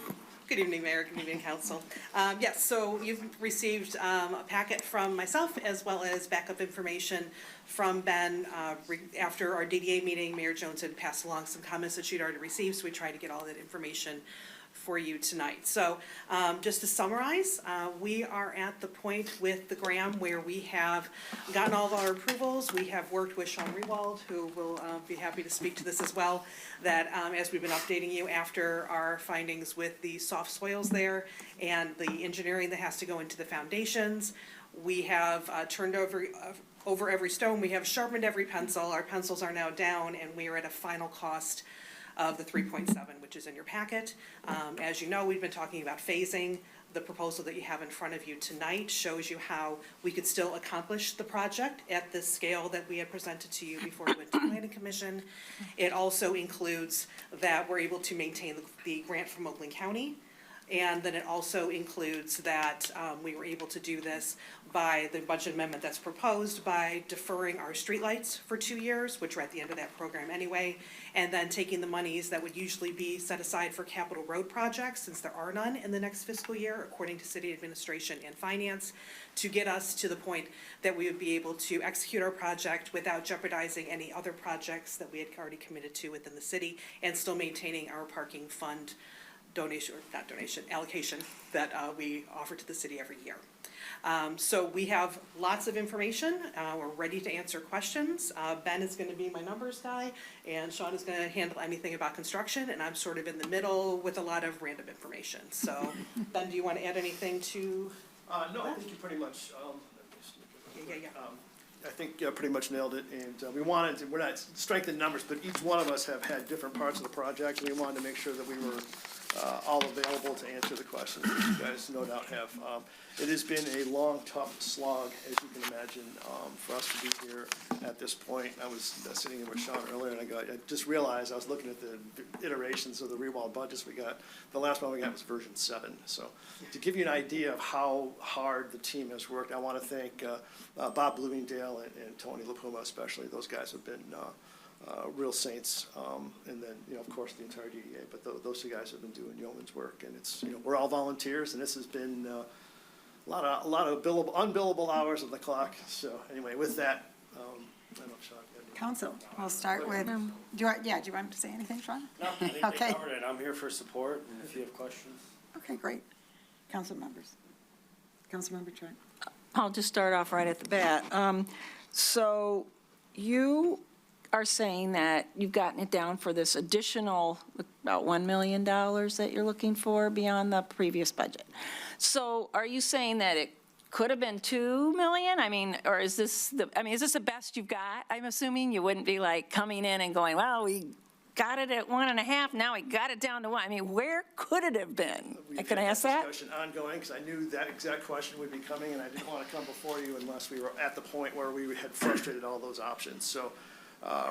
Good evening, Mayor, good evening, Council. Yes, so you've received a packet from myself as well as backup information from Ben. After our DDA meeting, Mayor Jones had passed along some comments that she'd already received, so we tried to get all that information for you tonight. So just to summarize, we are at the point with the Graham where we have gotten all of our approvals. We have worked with Sean Rewald, who will be happy to speak to this as well, that as we've been updating you after our findings with the soft soils there and the engineering that has to go into the foundations, we have turned over every stone. We have sharpened every pencil. Our pencils are now down, and we are at a final cost of the 3.7, which is in your packet. As you know, we've been talking about phasing. The proposal that you have in front of you tonight shows you how we could still accomplish the project at the scale that we had presented to you before we went to Planning Commission. It also includes that we're able to maintain the grant from Oakland County. And then it also includes that we were able to do this by the budget amendment that's proposed by deferring our streetlights for 2 years, which are at the end of that program anyway, and then taking the monies that would usually be set aside for capital road projects, since there are none in the next fiscal year, according to city administration and finance, to get us to the point that we would be able to execute our project without jeopardizing any other projects that we had already committed to within the city, and still maintaining our parking fund allocation that we offer to the city every year. So we have lots of information. We're ready to answer questions. Ben is going to be my numbers guy, and Sean is going to handle anything about construction, and I'm sort of in the middle with a lot of random information. So, Ben, do you want to add anything to? No, I think you pretty much, Yeah. I think you pretty much nailed it, and we're not strengthening numbers, but each one of us have had different parts of the project, and we wanted to make sure that we were all available to answer the questions that you guys no doubt have. It has been a long, tough slog, as you can imagine, for us to be here at this point. I was sitting in with Sean earlier, and I just realized, I was looking at the iterations of the Rewald budgets we got. The last one we got was version 7. So to give you an idea of how hard the team has worked, I want to thank Bob Bloomingdale and Tony LaPuma especially. Those guys have been real saints, and then, of course, the entire DDA, but those two guys have been doing yeoman's work, and it's, we're all volunteers, and this has been a lot of unbillable hours on the clock. So anyway, with that, I don't know if Sean. Council, we'll start with, do you want to say anything, Sean? No, I think Okay. they covered it. I'm here for support, and if you have questions. Okay, great. Council members. Councilmember Choi. I'll just start off right at the bat. So you are saying that you've gotten it down for this additional, about $1 million that you're looking for beyond the previous budget. So are you saying that it could have been 2 million? I mean, or is this is this the best you've got? I'm assuming you wouldn't be like coming in and going, well, we got it at 1.5, now we got it down to 1. I mean, where could it have been? Can I ask that? Discussion ongoing, because I knew that exact question would be coming, and I didn't want to come before you unless we were at the point where we had frustrated all those options. So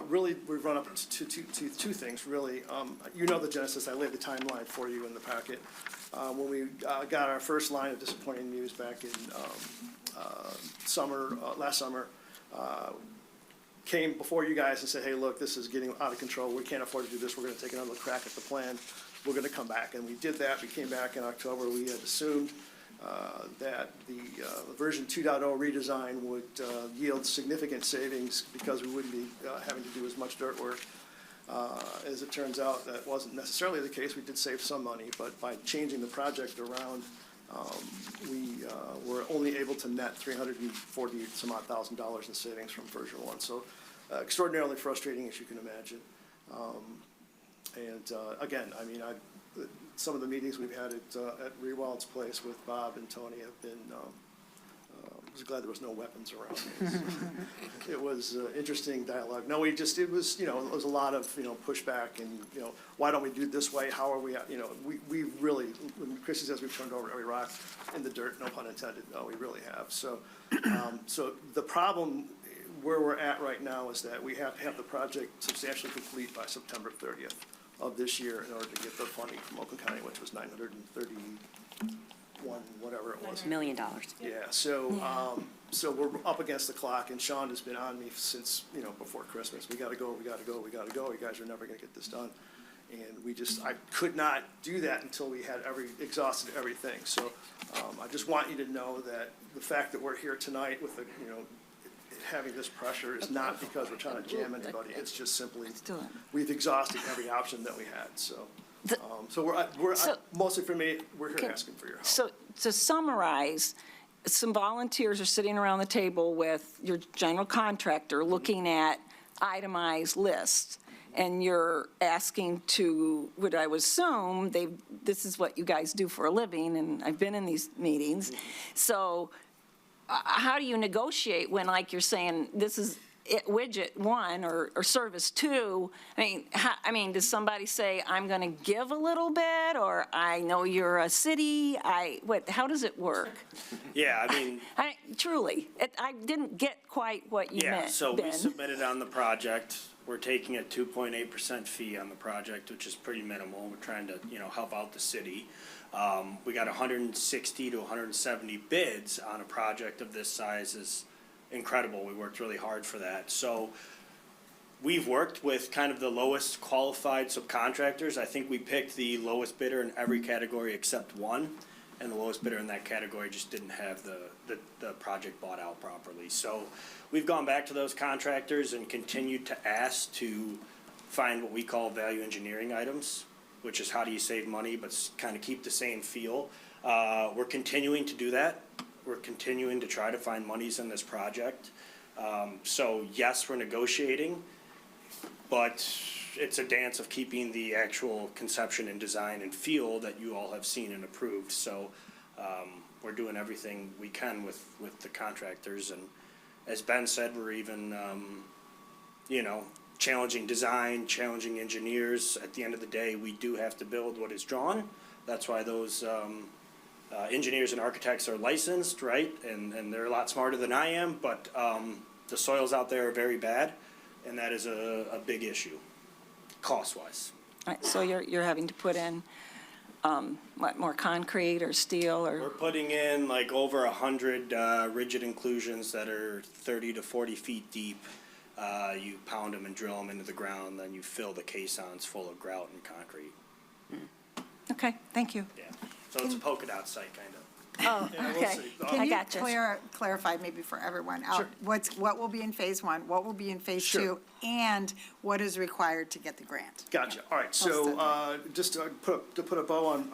really, we've run up to two things, really. You know the genesis. I laid the timeline for you in the packet. When we got our first line of disappointing news back in last summer, came before you guys and said, hey, look, this is getting out of control. We can't afford to do this. We're going to take another crack at the plan. We're going to come back. And we did that. We came back in October. We had assumed that the version 2.0 redesign would yield significant savings because we wouldn't be having to do as much dirt work. As it turns out, that wasn't necessarily the case. We did save some money, but by changing the project around, we were only able to net $340,000 in savings from version 1. So extraordinarily frustrating, as you can imagine. Again, I mean, some of the meetings we've had at Rewald's place with Bob and Tony have been, I was glad there was no weapons around. It was interesting dialogue. No, it was, it was a lot of, pushback and, why don't we do it this way? How are we, we really, when Chrissy says we've turned over every rock in the dirt, no pun intended, no, we really have. So, so the problem where we're at right now is that we have to have the project substantially complete by September 30th. of this year in order to get the funding from Oakland County, which was $931, whatever it was. $1 million. Yeah, so, so we're up against the clock, and Sean has been on me since, before Christmas. We gotta go, we gotta go, we gotta go. You guys are never gonna get this done. And I could not do that until we had exhausted everything. So, I just want you to know that the fact that we're here tonight with having this pressure is not because we're trying to jam anybody. It's just simply, we've exhausted every option that we had, so. Mostly for me, we're here asking for your help. So to summarize, some volunteers are sitting around the table with your general contractor looking at itemized lists. And you're asking to, what I would assume, this is what you guys do for a living, and I've been in these meetings. So how do you negotiate when, like you're saying, this is widget 1 or service 2? I mean, does somebody say, I'm going to give a little bit, or I know you're a city? How does it work? Yeah, I mean. Truly, I didn't get quite what you meant, Yeah, so we Ben. submitted on the project. We're taking a 2.8% fee on the project, which is pretty minimal. We're trying to, help out the city. We got 160 to 170 bids on a project of this size is incredible. We worked really hard for that. So we've worked with kind of the lowest qualified subcontractors. I think we picked the lowest bidder in every category except one, and the lowest bidder in that category just didn't have the project bought out properly. So we've gone back to those contractors and continued to ask to find what we call value engineering items, which is how do you save money but kind of keep the same feel. We're continuing to do that. We're continuing to try to find monies in this project. So yes, we're negotiating, but it's a dance of keeping the actual conception and design and feel that you all have seen and approved. So we're doing everything we can with the contractors. And as Ben said, we're even, challenging design, challenging engineers. At the end of the day, we do have to build what is drawn. That's why those engineers and architects are licensed, right? And they're a lot smarter than I am, but the soils out there are very bad, and that is a big issue, cost-wise. Right, so you're having to put in, more concrete or steel or? We're putting in like over 100 rigid inclusions that are 30 to 40 feet deep. You pound them and drill them into the ground, then you fill the caissons full of grout and concrete. Okay, thank you. Yeah, so it's a polka dot site, kind of. Oh, Yeah, we'll okay. see. Can you gotcha. clarify maybe for everyone? Sure. What will be in phase 1, what will be in phase 2, Sure. and what is required to get the grant? Gotcha. All right, so just to put a bow on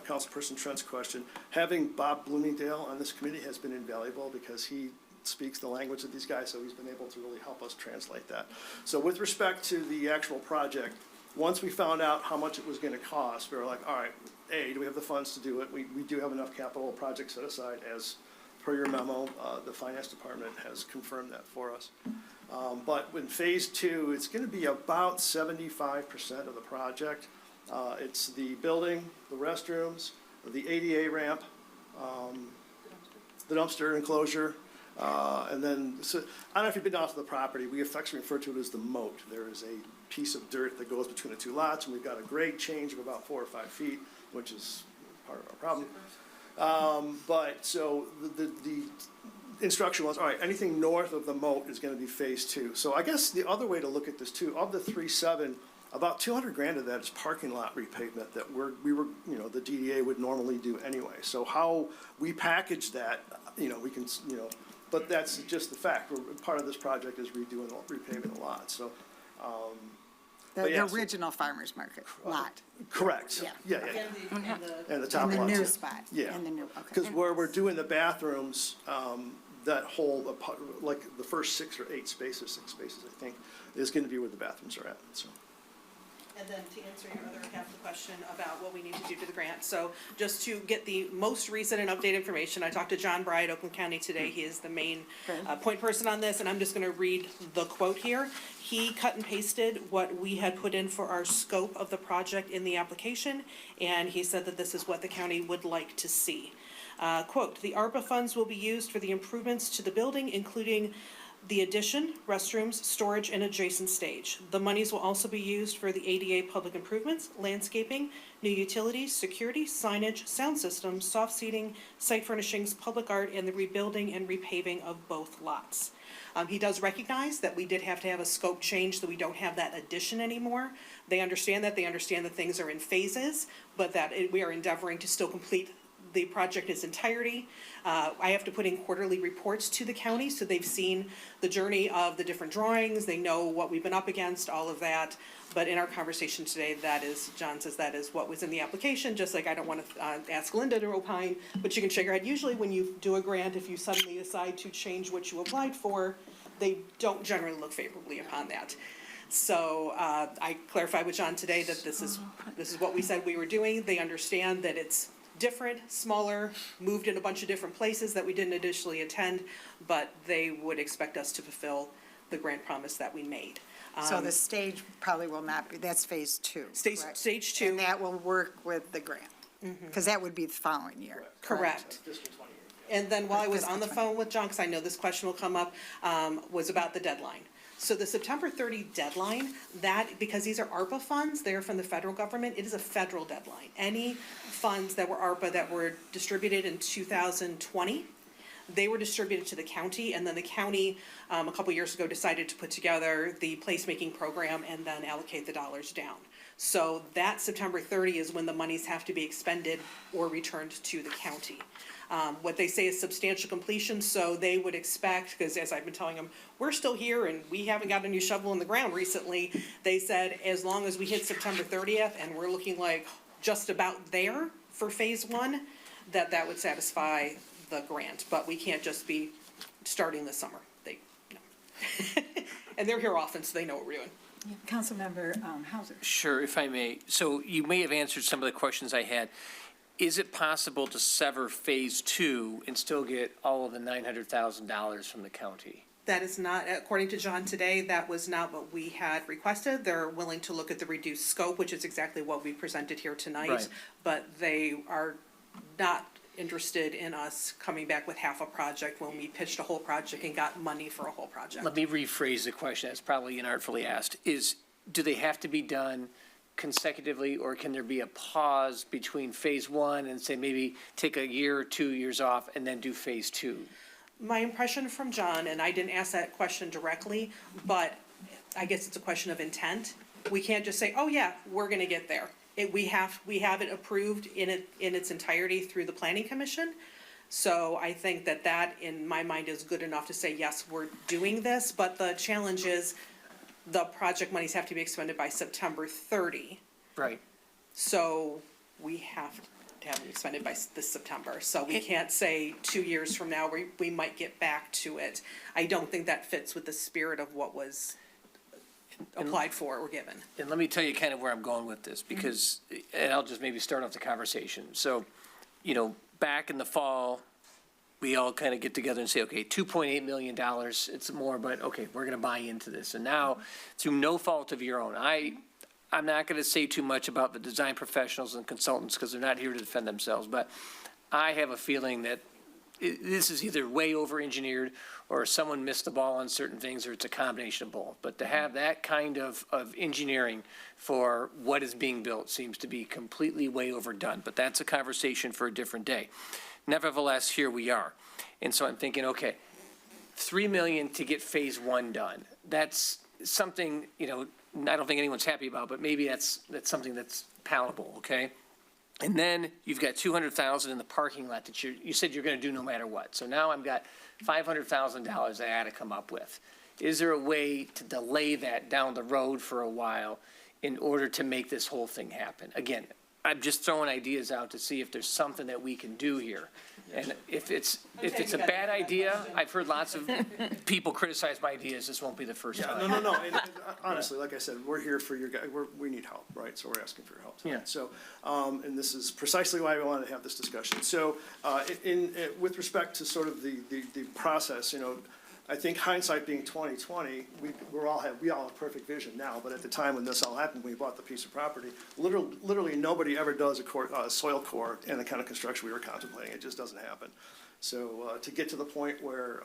Councilperson Trent's question, having Bob Bloomingdale on this committee has been invaluable because he speaks the language of these guys, so he's been able to really help us translate that. So with respect to the actual project, once we found out how much it was going to cost, we were like, all right, do we have the funds to do it? We do have enough capital projects set aside as per your memo. The finance department has confirmed that for us. But in phase 2, it's going to be about 75% of the project. It's the building, the restrooms, the ADA ramp, the dumpster enclosure, and then, so, I don't know if you've been down to the property, we affectionately refer to it as the moat. There is a piece of dirt that goes between the two lots, and we've got a grade change of about 4 or 5 feet, which is part of our problem. But, so, the instruction was, all right, anything north of the moat is gonna be phase 2. So I guess the other way to look at this too, of the 3.7, about 200 grand of that is parking lot repavement that we were, the DDA would normally do anyway. So how we package that, we can, but that's just the fact. Part of this project is repaving the lot, so. The original farmer's market lot. Correct. Yeah. And the top lot. In the new too. spot. Yeah. In the new, okay. Because where we're doing the bathrooms, that whole, like the first 6 or 8 spaces, 6 spaces, I think, is going to be where the bathrooms are at, so. And then to answer your other half of the question about what we need to do to the grant, so just to get the most recent and updated information, I talked to John Bride, Oakland County today. He is the main point person on this, and I'm just gonna read the quote here. He cut and pasted what we had put in for our scope of the project in the application, and he said that this is what the county would like to see. Quote, "The ARPA funds will be used for the improvements to the building, including the addition, restrooms, storage, and adjacent stage. The monies will also be used for the ADA public improvements, landscaping, new utilities, security, signage, sound systems, soft seating, site furnishings, public art, and the rebuilding and repaving of both lots. He does recognize that we did have to have a scope change, so we don't have that addition anymore. They understand that things are in phases, but that we are endeavoring to still complete the project in its entirety. I have to put in quarterly reports to the county, so they've seen the journey of the different drawings, they know what we've been up against, all of that. But in our conversation today, that is, John says that is what was in the application, just like I don't want to ask Linda to opine, but you can shake your head. Usually when you do a grant, if you suddenly decide to change what you applied for, they don't generally look favorably upon that. So I clarified with John today that this is what we said we were doing. They understand that it's different, smaller, moved in a bunch of different places that we didn't initially intend, but they would expect us to fulfill the grant promise that we made. So the stage probably will not be, that's phase two. correct? Stage two. And that will work with the grant, because that would be the following year. Correct. And then while I was on the phone with John, because I know this question will come up, was about the deadline. So the September 30 deadline, because these are ARPA funds, they're from the federal government, it is a federal deadline. Any funds that were ARPA that were distributed in 2020, they were distributed to the county, and then the county, a couple years ago, decided to put together the placemaking program and then allocate the dollars down. So that September 30 is when the monies have to be expended or returned to the county. What they say is substantial completion, so they would expect, because as I've been telling them, we're still here and we haven't got a new shovel in the ground recently. They said as long as we hit September 30th and we're looking like just about there for phase one, that would satisfy the grant, but we can't just be starting this summer. No. And they're here often, so they know what we're doing. Councilmember Hauser. Sure, if I may. So you may have answered some of the questions I had. Is it possible to sever phase two and still get all of the $900,000 from the county? That is not, according to John today, that was not what we had requested. They're willing to look at the reduced scope, which is exactly what we presented here tonight. Right. But they are not interested in us coming back with half a project when we pitched a whole project and got money for a whole project. Let me rephrase the question. That's probably inartfully asked. Do they have to be done consecutively, or can there be a pause between phase one and say maybe take a year or 2 years off and then do phase two? My impression from John, and I didn't ask that question directly, but I guess it's a question of intent. We can't just say, oh yeah, we're gonna get there. We have it approved in its entirety through the planning commission. So I think that in my mind is good enough to say, yes, we're doing this, but the challenge is the project monies have to be expended by September 30. Right. So we have to have them expended by this September. So we can't say 2 years from now, we might get back to it. I don't think that fits with the spirit of what was applied for or given. And let me tell you kind of where I'm going with this, because, and I'll just maybe start off the conversation. So, back in the fall, we all kind of get together and say, okay, $2.8 million, it's more, but okay, we're going to buy into this. And now, through no fault of your own, I'm not going to say too much about the design professionals and consultants because they're not here to defend themselves, but I have a feeling that this is either way over-engineered or someone missed the ball on certain things, or it's a combination of both. But to have that kind of engineering for what is being built seems to be completely way overdone. But that's a conversation for a different day. Nevertheless, here we are. And so I'm thinking, okay, $3 million to get phase one done. That's something, I don't think anyone's happy about, but maybe that's something that's palatable, okay? And then you've got $200,000 in the parking lot that you said you're going to do no matter what. So now I've got $500,000 I had to come up with. Is there a way to delay that down the road for a while in order to make this whole thing happen? Again, I'm just throwing ideas out to see if there's something that we can do here. And if it's a bad idea, I've heard lots of people criticize my ideas. This won't be the first time. No. And honestly, like I said, we're here for your guys. We need help, right? So we're asking for your help tonight. Yeah. So, and this is precisely why we wanted to have this discussion. So, with respect to sort of the process, I think hindsight being 20/20, we all have perfect vision now. But at the time when this all happened, when we bought the piece of property, literally nobody ever does a soil core and the kind of construction we were contemplating. It just doesn't happen. So to get to the point where,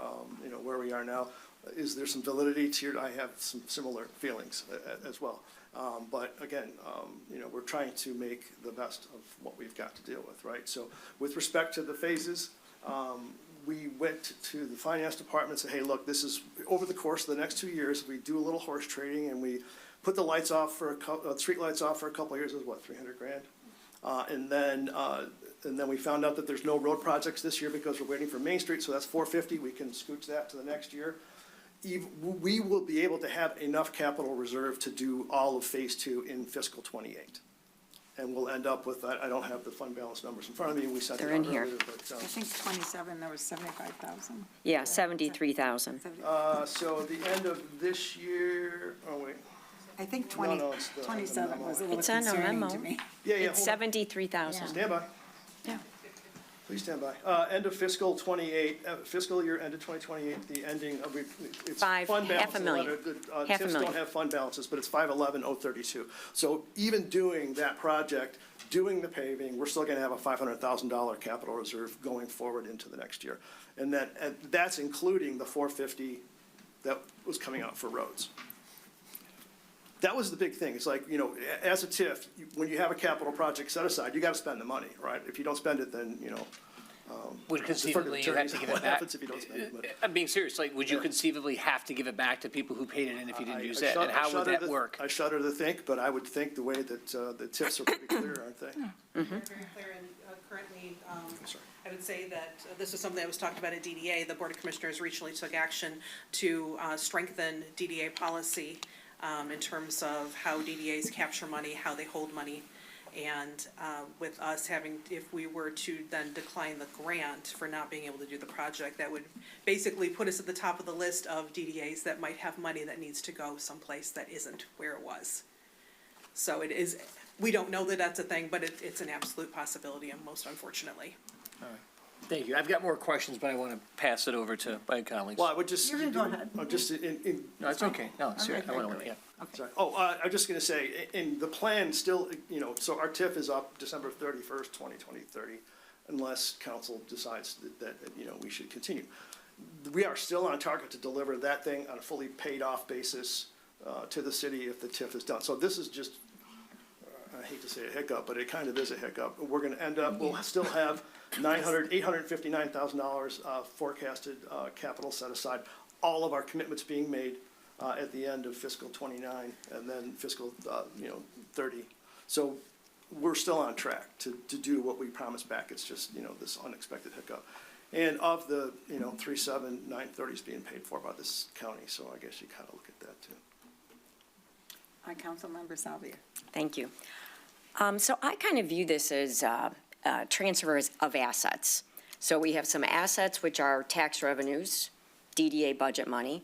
where we are now, is there some validity to your, I have some similar feelings as well. But again, we're trying to make the best of what we've got to deal with, right? So with respect to the phases, we went to the finance department and said, hey, look, this is over the course of the next 2 years, we do a little horse trading and we put the lights off for street lights off for a couple of years, is what, 300 grand? And then we found out that there's no road projects this year because we're waiting for Main Street, so that's 450, we can scooch that to the next year. We will be able to have enough capital reserve to do all of phase 2 in fiscal '28. And we'll end up with, I don't have the fund balance numbers in front of me, we sent it out They're in here. earlier, but, I think 27, there was 75,000. Yeah, 73,000. so at the end of this year, oh wait. I think No, it's the 27 was a little It's on a concerning memo. to me. Yeah, It's hold on. 73,000. Stand by. Yeah. Please stand by. End of fiscal '28, fiscal year ended 2028, the ending of, it's fund balance. Half a million. Half a TIFs million. don't have fund balances, but it's 511,032. So even doing that project, doing the paving, we're still gonna have a $500,000 capital reserve going forward into the next year. And that's including the 450 that was coming out for roads. That was the big thing. It's like, as a TIF, when you have a capital project set aside, you got to spend the money, right? If you don't spend it, then, Would conceivably you have to give it what back? happens if you don't spend it. But I'm being serious, like, would you conceivably have to give it back to people who paid it in if you didn't use that? And how would that work? I shudder to think, but I would think the way that the TIFs are pretty clear, aren't they? Very clear, and currently, I would say that this is something that was talked about at DDA. The Board of Commissioners recently took action to strengthen DDA policy in terms of how DDAs capture money, how they hold money. And with us having, if we were to then decline the grant for not being able to do the project, that would basically put us at the top of the list of DDAs that might have money that needs to go someplace that isn't where it was. So it is, we don't know that that's a thing, but it's an absolute possibility, and most unfortunately. All right. Thank you. I've got more questions, but I want to pass it over to my colleagues. Well, I would just. You can go ahead. Just No, it's okay. No, it's serious. I want to, yeah. Sorry. I'm just gonna say, in the plan still, so our TIF is up December 31st, 2030, unless council decides that, we should continue. We are still on target to deliver that thing on a fully paid off basis, to the city if the TIF is done. So this is just, I hate to say a hiccup, but it kind of is a hiccup. We're gonna end up, we'll still have $859,000 forecasted capital set aside. All of our commitments being made at the end of fiscal '29 and then fiscal 30. So we're still on track to do what we promised back. It's just, this unexpected hiccup. And of the, 37930 is being paid for by this county. So I guess you kind of look at that too. Councilmember Salvia. Thank you. So I kind of view this as transfers of assets. So we have some assets which are tax revenues, DDA budget money,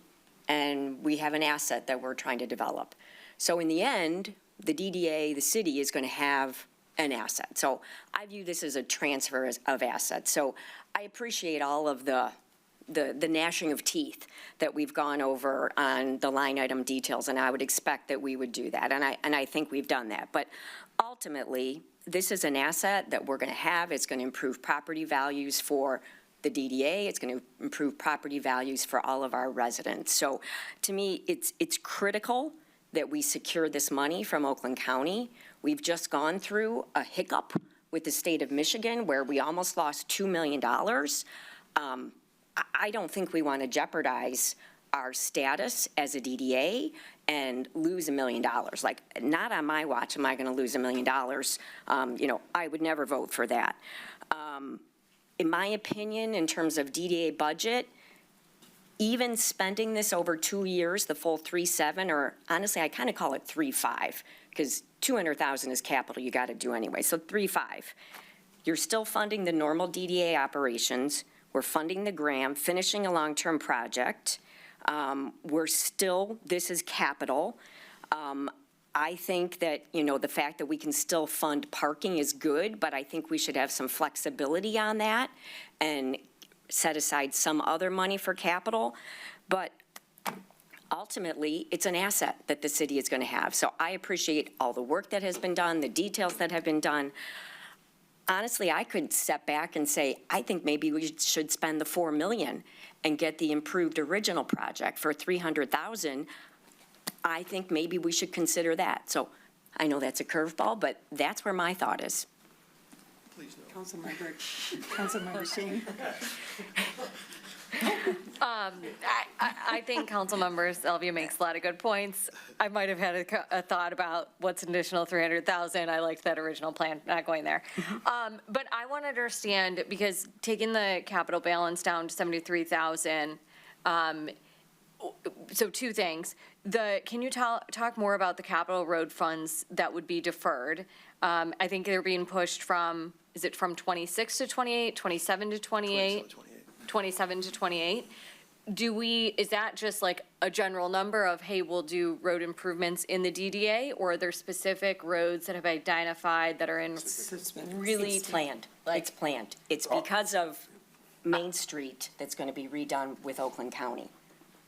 and we have an asset that we're trying to develop. So in the end, the DDA, the city, is going to have an asset. So I view this as a transfer of assets. So I appreciate all of the gnashing of teeth that we've gone over on the line item details, and I would expect that we would do that, and I think we've done that. But ultimately, this is an asset that we're going to have. It's going to improve property values for the DDA. It's going to improve property values for all of our residents. So to me, it's critical that we secure this money from Oakland County. We've just gone through a hiccup with the state of Michigan where we almost lost $2 million. I don't think we want to jeopardize our status as a DDA and lose $1 million. Like, not on my watch am I going to lose $1 million. I would never vote for that. In my opinion, in terms of DDA budget, even spending this over 2 years, the full 3.7, or honestly, I kind of call it 3.5, because 200,000 is capital you got to do anyway. So 3.5. You're still funding the normal DDA operations. We're funding the grant, finishing a long-term project. This is capital. I think that, the fact that we can still fund parking is good, but I think we should have some flexibility on that and set aside some other money for capital. But ultimately, it's an asset that the city is going to have. So I appreciate all the work that has been done, the details that have been done. honestly, I could step back and say, I think maybe we should spend the 4 million and get the improved original project for 300,000. I think maybe we should consider that. So I know that's a curveball, but that's where my thought is. Councilmember Sheen. I think Councilmember Sylvia makes a lot of good points. I might have had a thought about what's an additional 300,000. I liked that original plan, not going there. But I want to understand, because taking the capital balance down to 73,000, so two things. Can you talk more about the capital road funds that would be deferred? I think they're being pushed from, is it from 26 to 28, 27 to 28? 27 to 28. Is that just like a general number of, hey, we'll do road improvements in the DDA, or are there specific roads that have identified that are in really? It's planned. It's planned. It's because of Main Street that's going to be redone with Oakland County.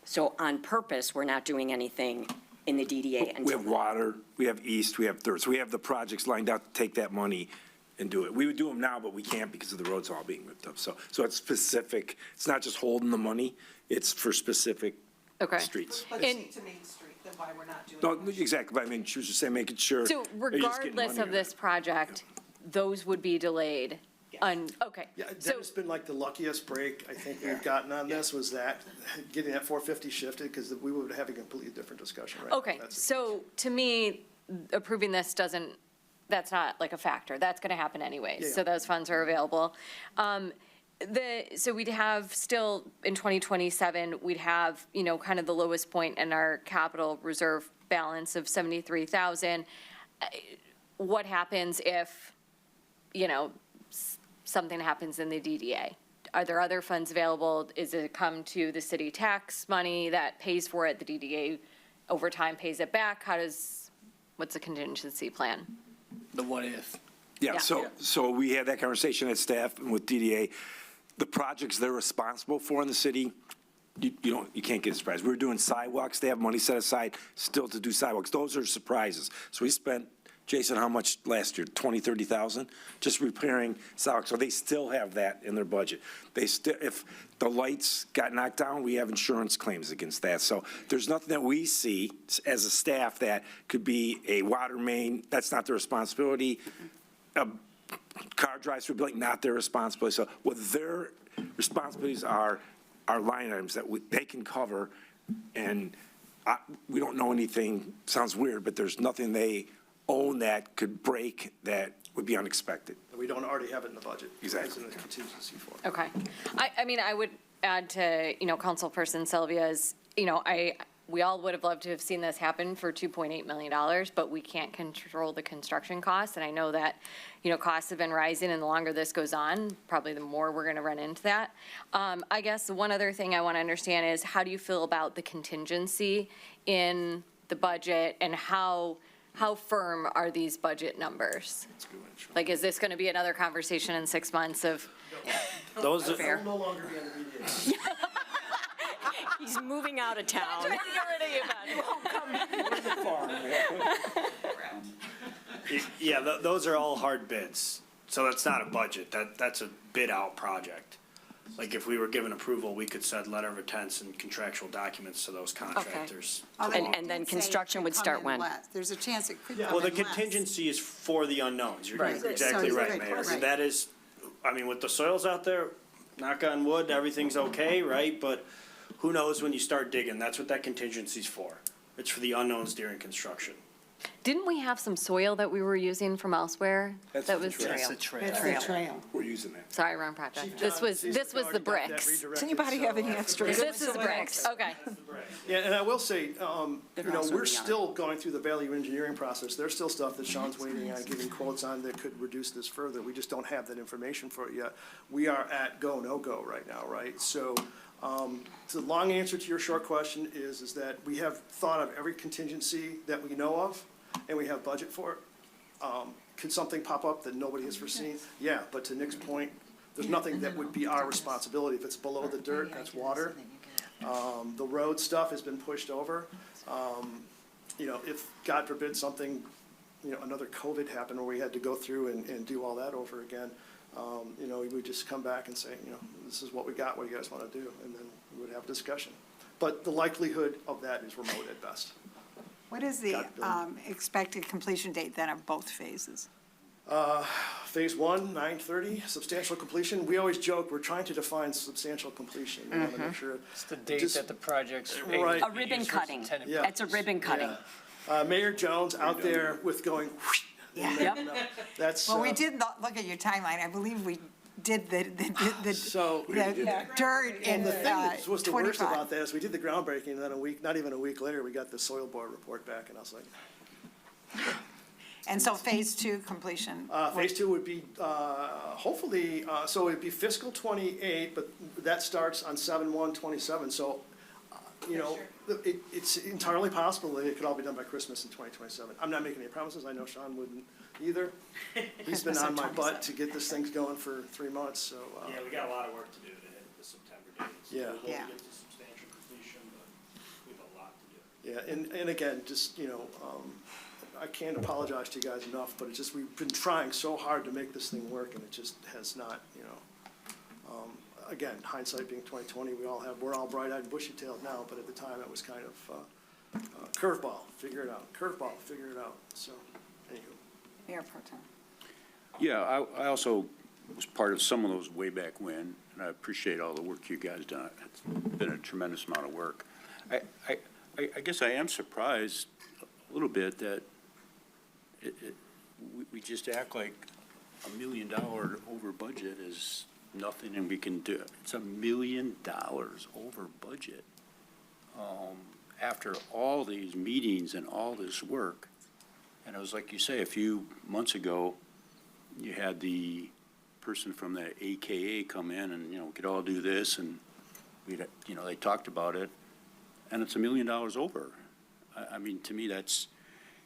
So on purpose, we're not doing anything in the DDA until. We have water, we have east, we have third. So we have the projects lined out to take that money and do it. We would do them now, but we can't because of the roads all being ripped up. So it's specific. It's not just holding the money. It's for specific streets. Let's speak to Main Street, then why we're not doing No, exactly. But I mean, she was just saying, making sure. So regardless of this project, those would be delayed? Okay. Yeah, that has been like the luckiest break I think we've gotten on this, was that, getting that 450 shifted, because we would have a completely different discussion right now. Okay, so to me, approving this that's not like a factor. That's going to happen anyways. So those funds are available. So we'd have still, in 2027, we'd have, kind of the lowest point in our capital reserve balance of 73,000. What happens if, something happens in the DDA? Are there other funds available? Is it come to the city tax money that pays for it? The DDA over time pays it back? What's the contingency plan? The what if. Yeah, so we had that conversation at staff and with DDA. The projects they're responsible for in the city, you can't get a surprise. We were doing sidewalks. They have money set aside still to do sidewalks. Those are surprises. So we spent, Jason, how much last year? 20, 30,000? Just repairing sidewalks. So they still have that in their budget. If the lights got knocked down, we have insurance claims against that. So there's nothing that we see as a staff that could be a water main. That's not their responsibility. A car drives through a building, not their responsibility. So what their responsibilities are line items that they can cover. And we don't know anything, sounds weird, but there's nothing they own that could break that would be unexpected. We don't already have it in the budget. Exactly. It's in a contingency for it. Okay. I mean, I would add to, Councilperson Sylvia's, we all would have loved to have seen this happen for $2.8 million, but we can't control the construction costs. And I know that, costs have been rising, and the longer this goes on, probably the more we're going to run into that. I guess one other thing I want to understand is, how do you feel about the contingency in the budget, and how firm are these budget numbers? Like, is this going to be another conversation in 6 months of Those are fair? No longer be on the media. He's moving out of town. Yeah, those are all hard bids. So that's not a budget. That's a bid out project. Like, if we were given approval, we could send letter of intents and contractual documents to those contractors. And then construction would start when? There's a chance it could come in Well, the less. contingency is for the unknowns. You're Right. exactly So- right, Mayor. right. That is, with the soils out there, knock on wood, everything's okay, right? But who knows when you start digging? That's what that contingency's for. It's for the unknowns during construction. Didn't we have some soil that we were using from elsewhere? That's That the was trail. That's the trail. That's the trail. We're using that. Sorry, wrong project. Chief This John was sees the already got that bricks. redirected, Does anybody have any so, extras? This is the bricks. Okay. Yeah, and I will say, They're also we're beyond. still going through the value engineering process. There's still stuff that Sean's waiting on, giving quotes on that could reduce this further. We just don't have that information for it yet. We are at go, no-go right now, right? So, the long answer to your short question is that we have thought of every contingency that we know of, and we have budget for it. Could something pop up that nobody has foreseen? Yeah, but to Nick's point, there's nothing that would be our responsibility. If it's below the dirt, that's water. The road stuff has been pushed over. If, God forbid, something another COVID happened where we had to go through and do all that over again, we would just come back and say, this is what we got, what do you guys want to do? And then we would have a discussion. But the likelihood of that is remote at best. What is the expected completion date then of both phases? Phase 1, 9/30, substantial completion. We always joke, we're trying to define substantial completion. We want to make sure. It's the date that the project's. Right. A ribbon cutting. Yeah. It's a ribbon cutting. Yeah. Mayor Jones out there with going, whoosh, and then, that's. Well, we did look at your timeline. I believe we did the dirt in And the thing that was the worst 25. about that is we did the groundbreaking, and then not even a week later, we got the soil board report back, and I was like. And so phase 2 completion? Phase 2 would be, hopefully, so it'd be fiscal '28, but that starts on 7/1/27. So, it's entirely possible that it could all be done by Christmas in 2027. I'm not making any promises. I know Sean wouldn't either. He's been on my butt to get this thing going for 3 months, so. Yeah, we got a lot of work to do to hit the September dates. Yeah. We'll get to substantial completion, but we have a lot to do. Yeah, and again, just, I can't apologize to you guys enough, but it's just, we've been trying so hard to make this thing work, and it just has not, again, hindsight being 20/20, we're all bright-eyed and bushy-tailed now, but at the time, it was kind of curveball, figure it out, curveball, figure it out, so, anywho. Mayor Pro Tem. Yeah, I also was part of some of those way back when, and I appreciate all the work you guys done. It's been a tremendous amount of work. I guess I am surprised a little bit that we just act like $1 million over budget is nothing and we can do it. It's $1 million over budget. After all these meetings and all this work, and it was like you say, a few months ago, you had the person from the AKA come in and, we could all do this, and they talked about it, and it's $1 million over. I mean, to me, that's,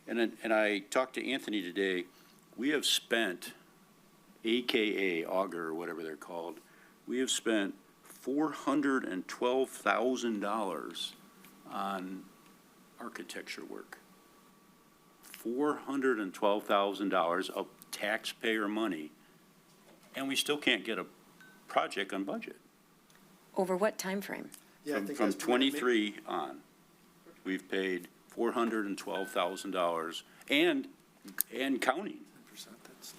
and I talked to Anthony today. We have spent, AKA, Augur, or whatever they're called, we have spent $412,000 on architecture work. $412,000 of taxpayer money, and we still can't get a project on budget. Over what time frame? Yeah, From 23 on, we've paid $412,000 and counting.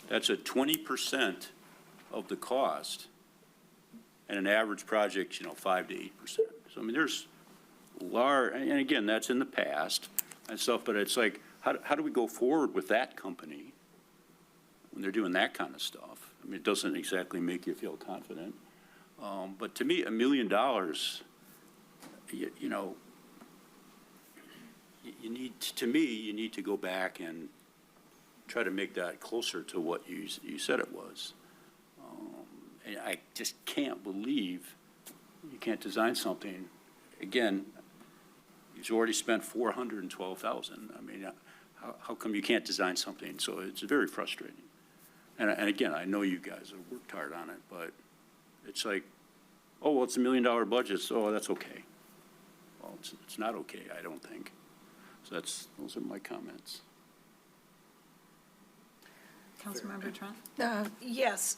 That's a 20% of the cost, and an average project, 5 to 8%. So I mean, there's large, and again, that's in the past and stuff, but it's like, how do we go forward with that company when they're doing that kind of stuff? I mean, it doesn't exactly make you feel confident. But to me, $1 million, you need to go back and try to make that closer to what you said it was. And I just can't believe you can't design something. Again, you've already spent $412,000. I mean, how come you can't design something? So it's very frustrating. And again, I know you guys have worked hard on it, but it's like, oh, well, it's $1 million budget, so that's okay. Well, it's not okay, I don't think. So those are my comments. Councilmember Trent? Yes.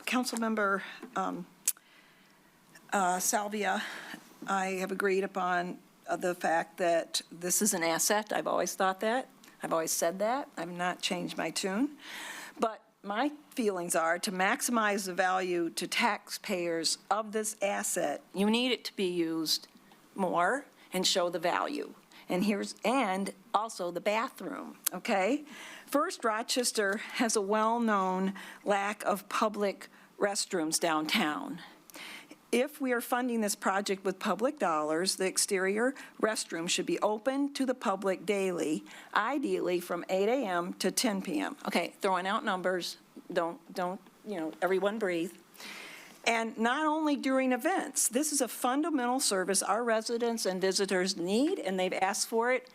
Councilmember Salvia, I have agreed upon the fact that this is an asset. I've always thought that. I've always said that. I've not changed my tune. But my feelings are to maximize the value to taxpayers of this asset, you need it to be used more and show the value. And also the bathroom, okay? First, Rochester has a well-known lack of public restrooms downtown. If we are funding this project with public dollars, the exterior restroom should be open to the public daily, ideally from 8 a.m. to 10 p.m. Okay, throwing out numbers, don't, everyone breathe. And not only during events. This is a fundamental service our residents and visitors need, and they've asked for it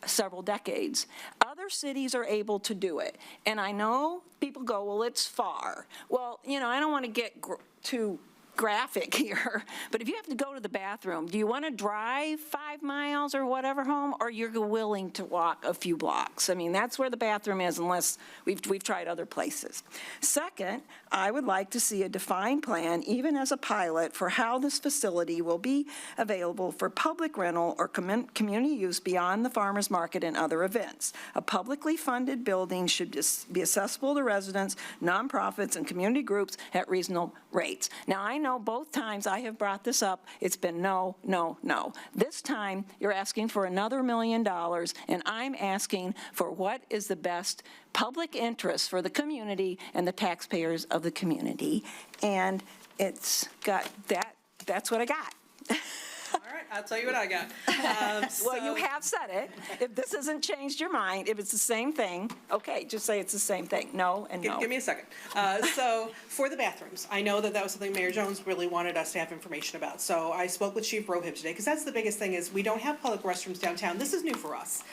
several decades. Other cities are able to do it. And I know people go, well, it's far. Well, I don't want to get too graphic here, but if you have to go to the bathroom, do you want to drive 5 miles or whatever home, or you're willing to walk a few blocks? I mean, that's where the bathroom is, unless we've tried other places. Second, I would like to see a defined plan, even as a pilot, for how this facility will be available for public rental or community use beyond the farmers market and other events. A publicly funded building should be accessible to residents, nonprofits, and community groups at reasonable rates. Now, I know both times I have brought this up, it's been no, no, no. This time, you're asking for another $1 million, and I'm asking for what is the best public interest for the community and the taxpayers of the community. And it's got that, that's what I got. All right, I'll tell you what I got. Well, you have said it. If this hasn't changed your mind, if it's the same thing, okay, just say it's the same thing. No and no. Give me a second. So for the bathrooms, I know that was something Mayor Jones really wanted us to have information about. So I spoke with Chief Brohib today, because that's the biggest thing is we don't have public restrooms downtown. This is new for us.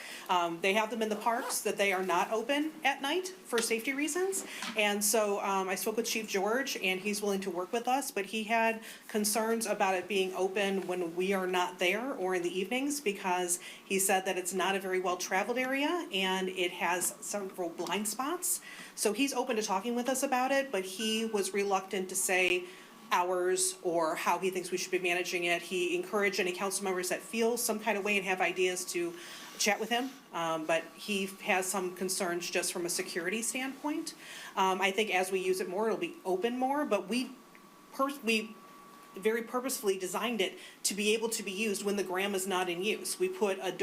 They have them in the parks, that they are not open at night for safety reasons. And so I spoke with Chief George, and he's willing to work with us, but he had concerns about it being open when we are not there or in the evenings, because he said that it's not a very well-traveled area and it has several blind spots. So he's open to talking with us about it, but he was reluctant to say hours or how he thinks we should be managing it. He encouraged any council members that feel some kind of way and have ideas to chat with him, but he has some concerns just from a security standpoint. I think as we use it more, it'll be open more, but we very purposefully designed it to be able to be used when the gram is not in use. We put a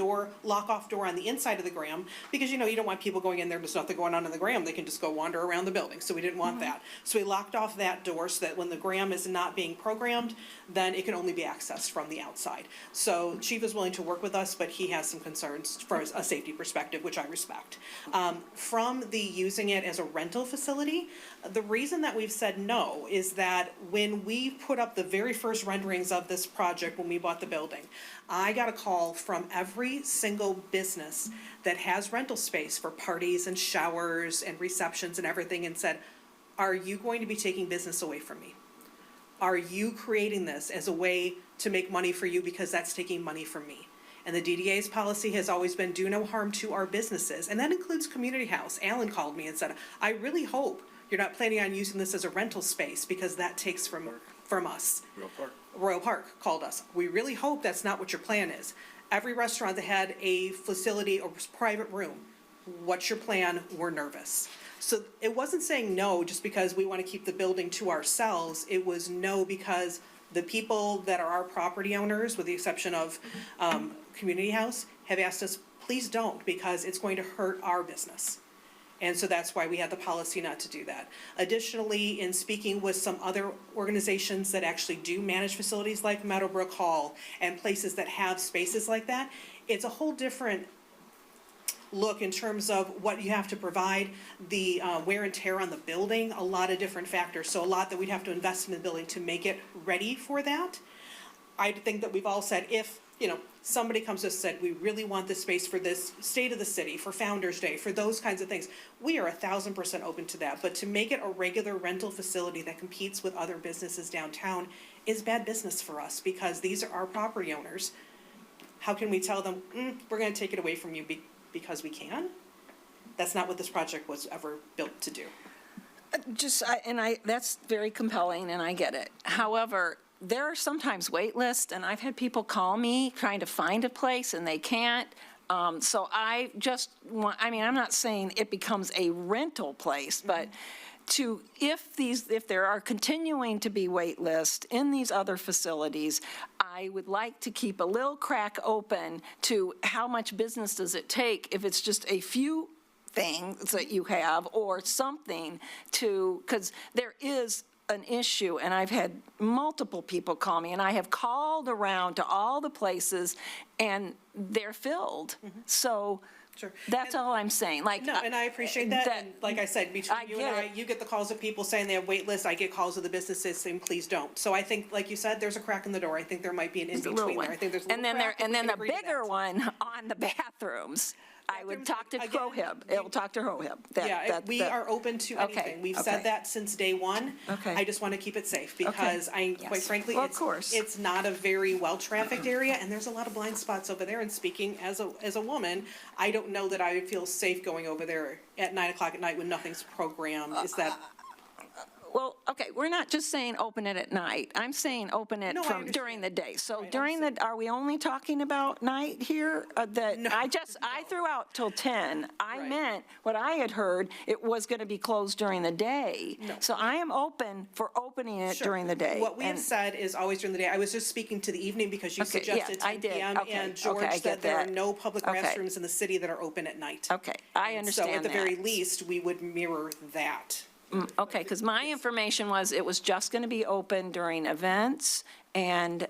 lock-off door on the inside of the gram, because you don't want people going in there, there's nothing going on in the gram, they can just go wander around the building, so we didn't want that. So we locked off that door so that when the gram is not being programmed, then it can only be accessed from the outside. So Chief is willing to work with us, but he has some concerns from a safety perspective, which I respect. From the using it as a rental facility, the reason that we've said no is that when we put up the very first renderings of this project when we bought the building, I got a call from every single business that has rental space for parties and showers and receptions and everything, and said, are you going to be taking business away from me? Are you creating this as a way to make money for you, because that's taking money from me? And the DDA's policy has always been do no harm to our businesses, and that includes Community House. Alan called me and said, I really hope you're not planning on using this as a rental space, because that takes from us. Royal Park called us. We really hope that's not what your plan is. Every restaurant that had a facility or private room, what's your plan? We're nervous. So it wasn't saying no just because we want to keep the building to ourselves. It was no because the people that are our property owners, with the exception of Community House, have asked us, please don't, because it's going to hurt our business. And so that's why we had the policy not to do that. Additionally, in speaking with some other organizations that actually do manage facilities like Meadowbrook Hall and places that have spaces like that, it's a whole different look in terms of what you have to provide, the wear and tear on the building, a lot of different factors. So a lot that we'd have to invest in the building to make it ready for that. I think that we've all said, if somebody comes to us and said, we really want this space for this State of the City, for Founder's Day, for those kinds of things, we are 1,000% open to that. But to make it a regular rental facility that competes with other businesses downtown is bad business for us, because these are our property owners. How can we tell them, we're going to take it away from you because we can? That's not what this project was ever built to do. That's very compelling, and I get it. However, there are sometimes wait lists, and I've had people call me trying to find a place and they can't. So I just want, I'm not saying it becomes a rental place, but if there are continuing to be wait lists in these other facilities, I would like to keep a little crack open to how much business does it take if it's just a few things that you have or something because there is an issue, and I've had multiple people call me, and I have called around to all the places, and they're filled. So that's all I'm saying. And I appreciate that. And like I said, between you and I, you get the calls of people saying they have wait lists. I get calls of the businesses saying, please don't. So I think, like you said, there's a crack in the door. I think there might be an in-between there. I think there's a little crack, and then the bigger one on the bathrooms. I would talk to Again, Hoheb. It'll talk to Hoheb. Yeah, we are open to Okay, anything. We've okay. said that since day one. Okay. I just want to keep it safe because quite Yes. frankly, Well, of course. it's not a very well-trafficked area and there's a lot of blind spots over there. And speaking as a woman, I don't know that I would feel safe going over there at 9 o'clock at night when nothing's programmed. Is that? Well, okay, we're not just saying open it at night. I'm saying open it No, I from understand. during the day. So Right, during the, are we only talking about night here? I threw out till 10. I meant, what I had heard, it was going to be closed during the day. No. So I am open for opening it Sure. during the day. What we have And- said is always during the day. I was just speaking to the evening because you Okay, yeah, suggested I 10 did. PM. Okay, And okay, George I said get there are that. no public Okay. restrooms in the city that are open at night. Okay, I understand So at the that. very least, we would mirror that. Okay, because my information was it was just going to be open during events and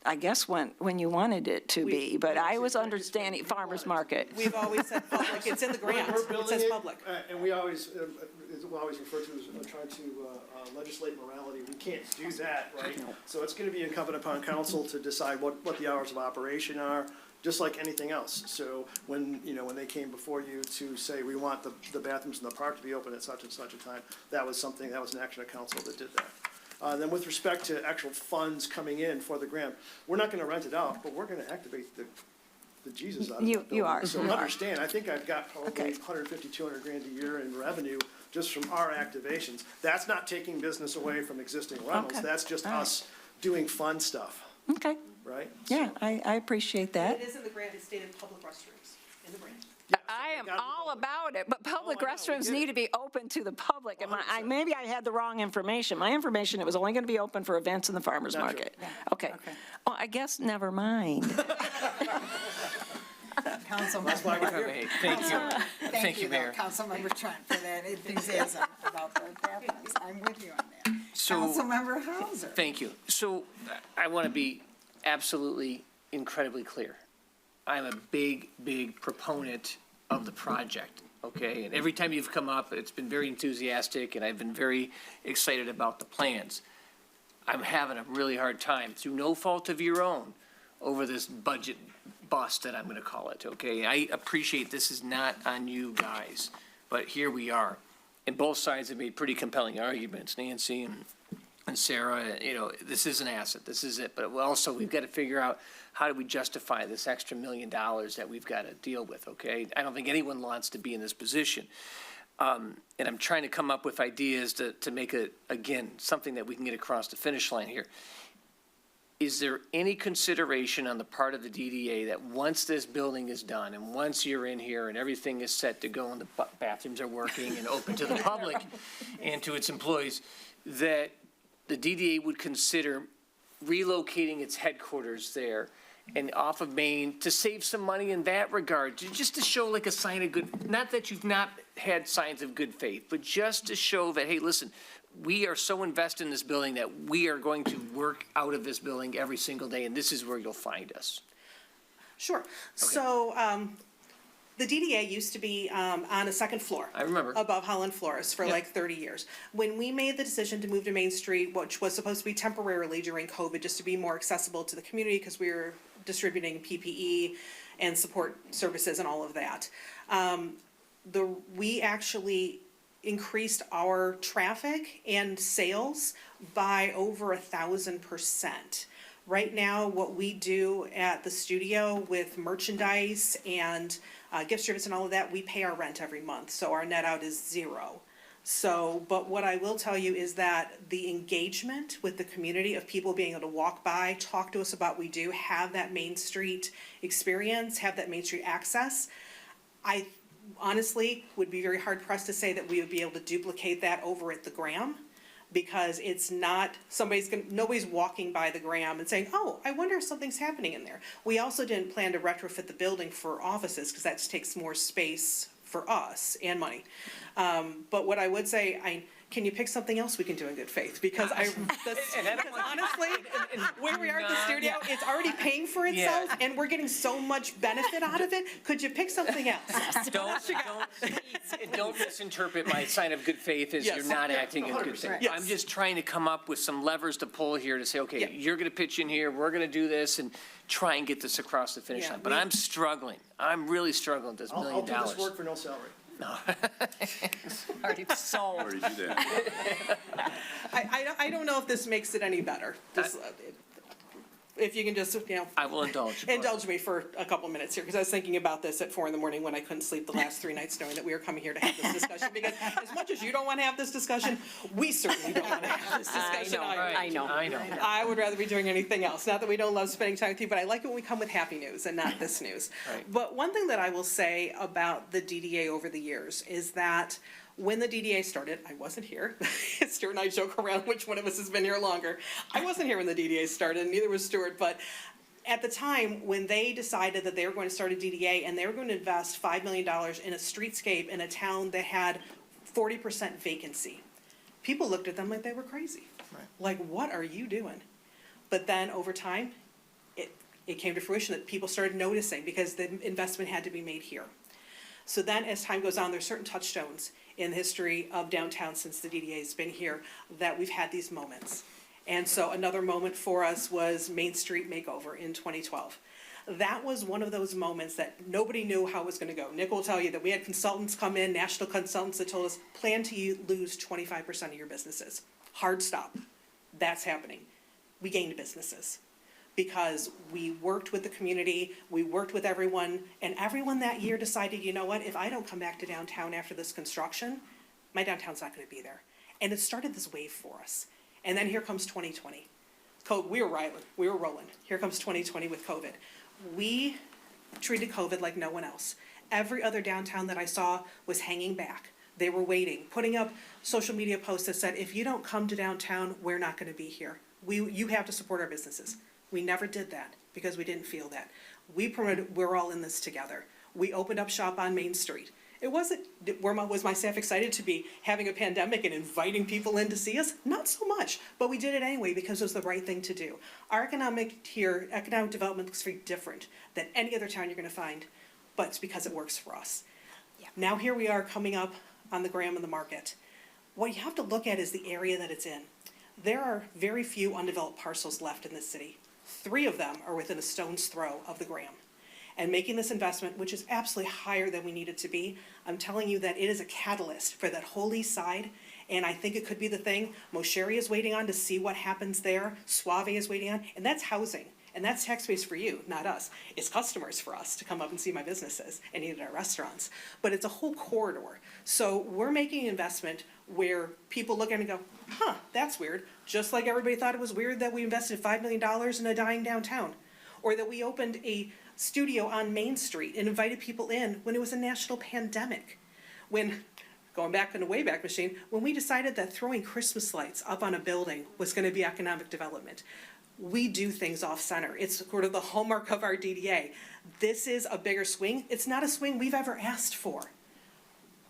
I guess when you wanted it to be, but I was understanding farmer's market. We've always said public. It's in the grant. We're It building says public. and we always, it's always referred to as trying to legislate morality. We can't do that, right? So it's gonna be incumbent upon council to decide what the hours of operation are, just like anything else. So when they came before you to say, we want the bathrooms in the park to be open at such and such a time, that was an action of council that did that. Then with respect to actual funds coming in for the grant, we're not gonna rent it out, but we're gonna activate the Jesus out of that building. You are. So you are. understand, I think I've got probably Okay. 150, 200 grand a year in revenue just from our activations. That's not taking business away from existing rentals, Okay. that's just All right. us doing fun stuff, Okay, right? yeah, I appreciate that. It is in the grant. It stated public restrooms in the grant. I am all about it, but public Oh, I know, we restrooms get need it. to be open to the public. And 100%. maybe I had the wrong information. My information, it was only going to be open for events in the farmer's Not true. market. Okay. Well, I guess never mind. Councilmember. That's why we're here. Thank you. Thank you, Mayor. Councilmember Trent, for that enthusiasm about the bathrooms. I'm with you on that. So- Councilmember Hauser. Thank you. So I want to be absolutely incredibly clear. I'm a big, big proponent of the project, okay? And every time you've come up, it's been very enthusiastic, and I've been very excited about the plans. I'm having a really hard time, through no fault of your own, over this budget bust that I'm going to call it, okay? I appreciate this is not on you guys, but here we are. And both sides have made pretty compelling arguments, Nancy and Sarah, this is an asset, this is it. But also, we've got to figure out, how do we justify this extra $1 million that we've got to deal with, okay? I don't think anyone wants to be in this position. And I'm trying to come up with ideas to make it, again, something that we can get across the finish line here. Is there any consideration on the part of the DDA that once this building is done and once you're in here and everything is set to go and the bathrooms are working and open to the public and to its employees, that the DDA would consider relocating its headquarters there and off of Main to save some money in that regard, just to show like a sign of good, not that you've not had signs of good faith, but just to show that, hey, listen, we are so invested in this building that we are going to work out of this building every single day, and this is where you'll find us. Sure. So, the DDA used to be on a second floor. I remember. Above Holland Flores for like 30 years. When we made the decision to move to Main Street, which was supposed to be temporarily during COVID, just to be more accessible to the community, because we were distributing PPE and support services and all of that, we actually increased our traffic and sales by over 1,000%. Right now, what we do at the studio with merchandise and gift service and all of that, we pay our rent every month, so our net out is zero. So, but what I will tell you is that the engagement with the community of people being able to walk by, talk to us about what we do, have that Main Street experience, have that Main Street access, I honestly would be very hard pressed to say that we would be able to duplicate that over at the Graham, because it's not, nobody's walking by the Graham and saying, oh, I wonder if something's happening in there. We also didn't plan to retrofit the building for offices, because that takes more space for us and money. But what I would say, can you pick something else we can do in good faith? Because honestly, where we are at the studio, it's already paying for itself, and we're getting so much benefit out of it. Could you pick something else? Don't misinterpret my sign of good faith as Yes. you're not acting in good faith. Yes. I'm just trying to come up with some levers to pull here to say, okay, Yeah. you're gonna pitch in here, we're gonna do this, and try and get this across the finish Yeah, line. But I'm struggling. I'm really struggling with this $1 I'll million. do this work for no salary. Already sold. Already do that. I don't know if this makes it any better. If you can just, I will indulge. indulge me for a couple minutes here, because I was thinking about this at 4 a.m. when I couldn't sleep the last 3 nights, knowing that we were coming here to have this discussion. Because as much as you don't want to have this discussion, we certainly don't want to have this discussion either. I know. I would rather be doing anything else. Not that we don't love spending time with you, but I like it when we come with happy news and not this news. Right. But one thing that I will say about the DDA over the years is that when the DDA started, I wasn't here. Stuart and I joke around which one of us has been here longer. I wasn't here when the DDA started, and neither was Stuart, but at the time, when they decided that they were going to start a DDA and they were going to invest $5 million in a streetscape in a town that had 40% vacancy, people looked at them like they were crazy. Right. Like, what are you doing? But then over time, it came to fruition that people started noticing because the investment had to be made here. So then, as time goes on, there's certain touchstones in the history of downtown since the DDA has been here that we've had these moments. And so another moment for us was Main Street Makeover in 2012. That was one of those moments that nobody knew how it was going to go. Nick will tell you that we had consultants come in, national consultants that told us, plan to lose 25% of your businesses. Hard stop. That's happening. We gained businesses, because we worked with the community, we worked with everyone, and everyone that year decided, you know what, if I don't come back to downtown after this construction, my downtown's not gonna be there. And it started this wave for us. And then here comes 2020. We were rolling. Here comes 2020 with COVID. We treated COVID like no one else. Every other downtown that I saw was hanging back. They were waiting, putting up social media posts that said, if you don't come to downtown, we're not gonna be here. You have to support our businesses. We never did that because we didn't feel that. We promoted, we're all in this together. We opened up shop on Main Street. It wasn't, was my staff excited to be having a pandemic and inviting people in to see us? Not so much, but we did it anyway because it was the right thing to do. Our economic development looks very different than any other town you're gonna find, but it's because it works for us. Yeah. Now here we are coming up on the Graham and the Market. What you have to look at is the area that it's in. There are very few undeveloped parcels left in this city. 3 of them are within a stone's throw of the Graham. And making this investment, which is absolutely higher than we need it to be, I'm telling you that it is a catalyst for that whole east side, and I think it could be the thing. Mosheri is waiting on to see what happens there. Suave is waiting on, and that's housing. And that's tax base for you, not us. It's customers for us to come up and see my businesses and eat at our restaurants. But it's a whole corridor. So we're making an investment where people look at it and go, huh, that's weird. Just like everybody thought it was weird that we invested $5 million in a dying downtown. Or that we opened a studio on Main Street and invited people in when it was a national pandemic. When, going back in the Wayback Machine, when we decided that throwing Christmas lights up on a building was gonna be economic development. We do things off-center. It's sort of the hallmark of our DDA. This is a bigger swing. It's not a swing we've ever asked for.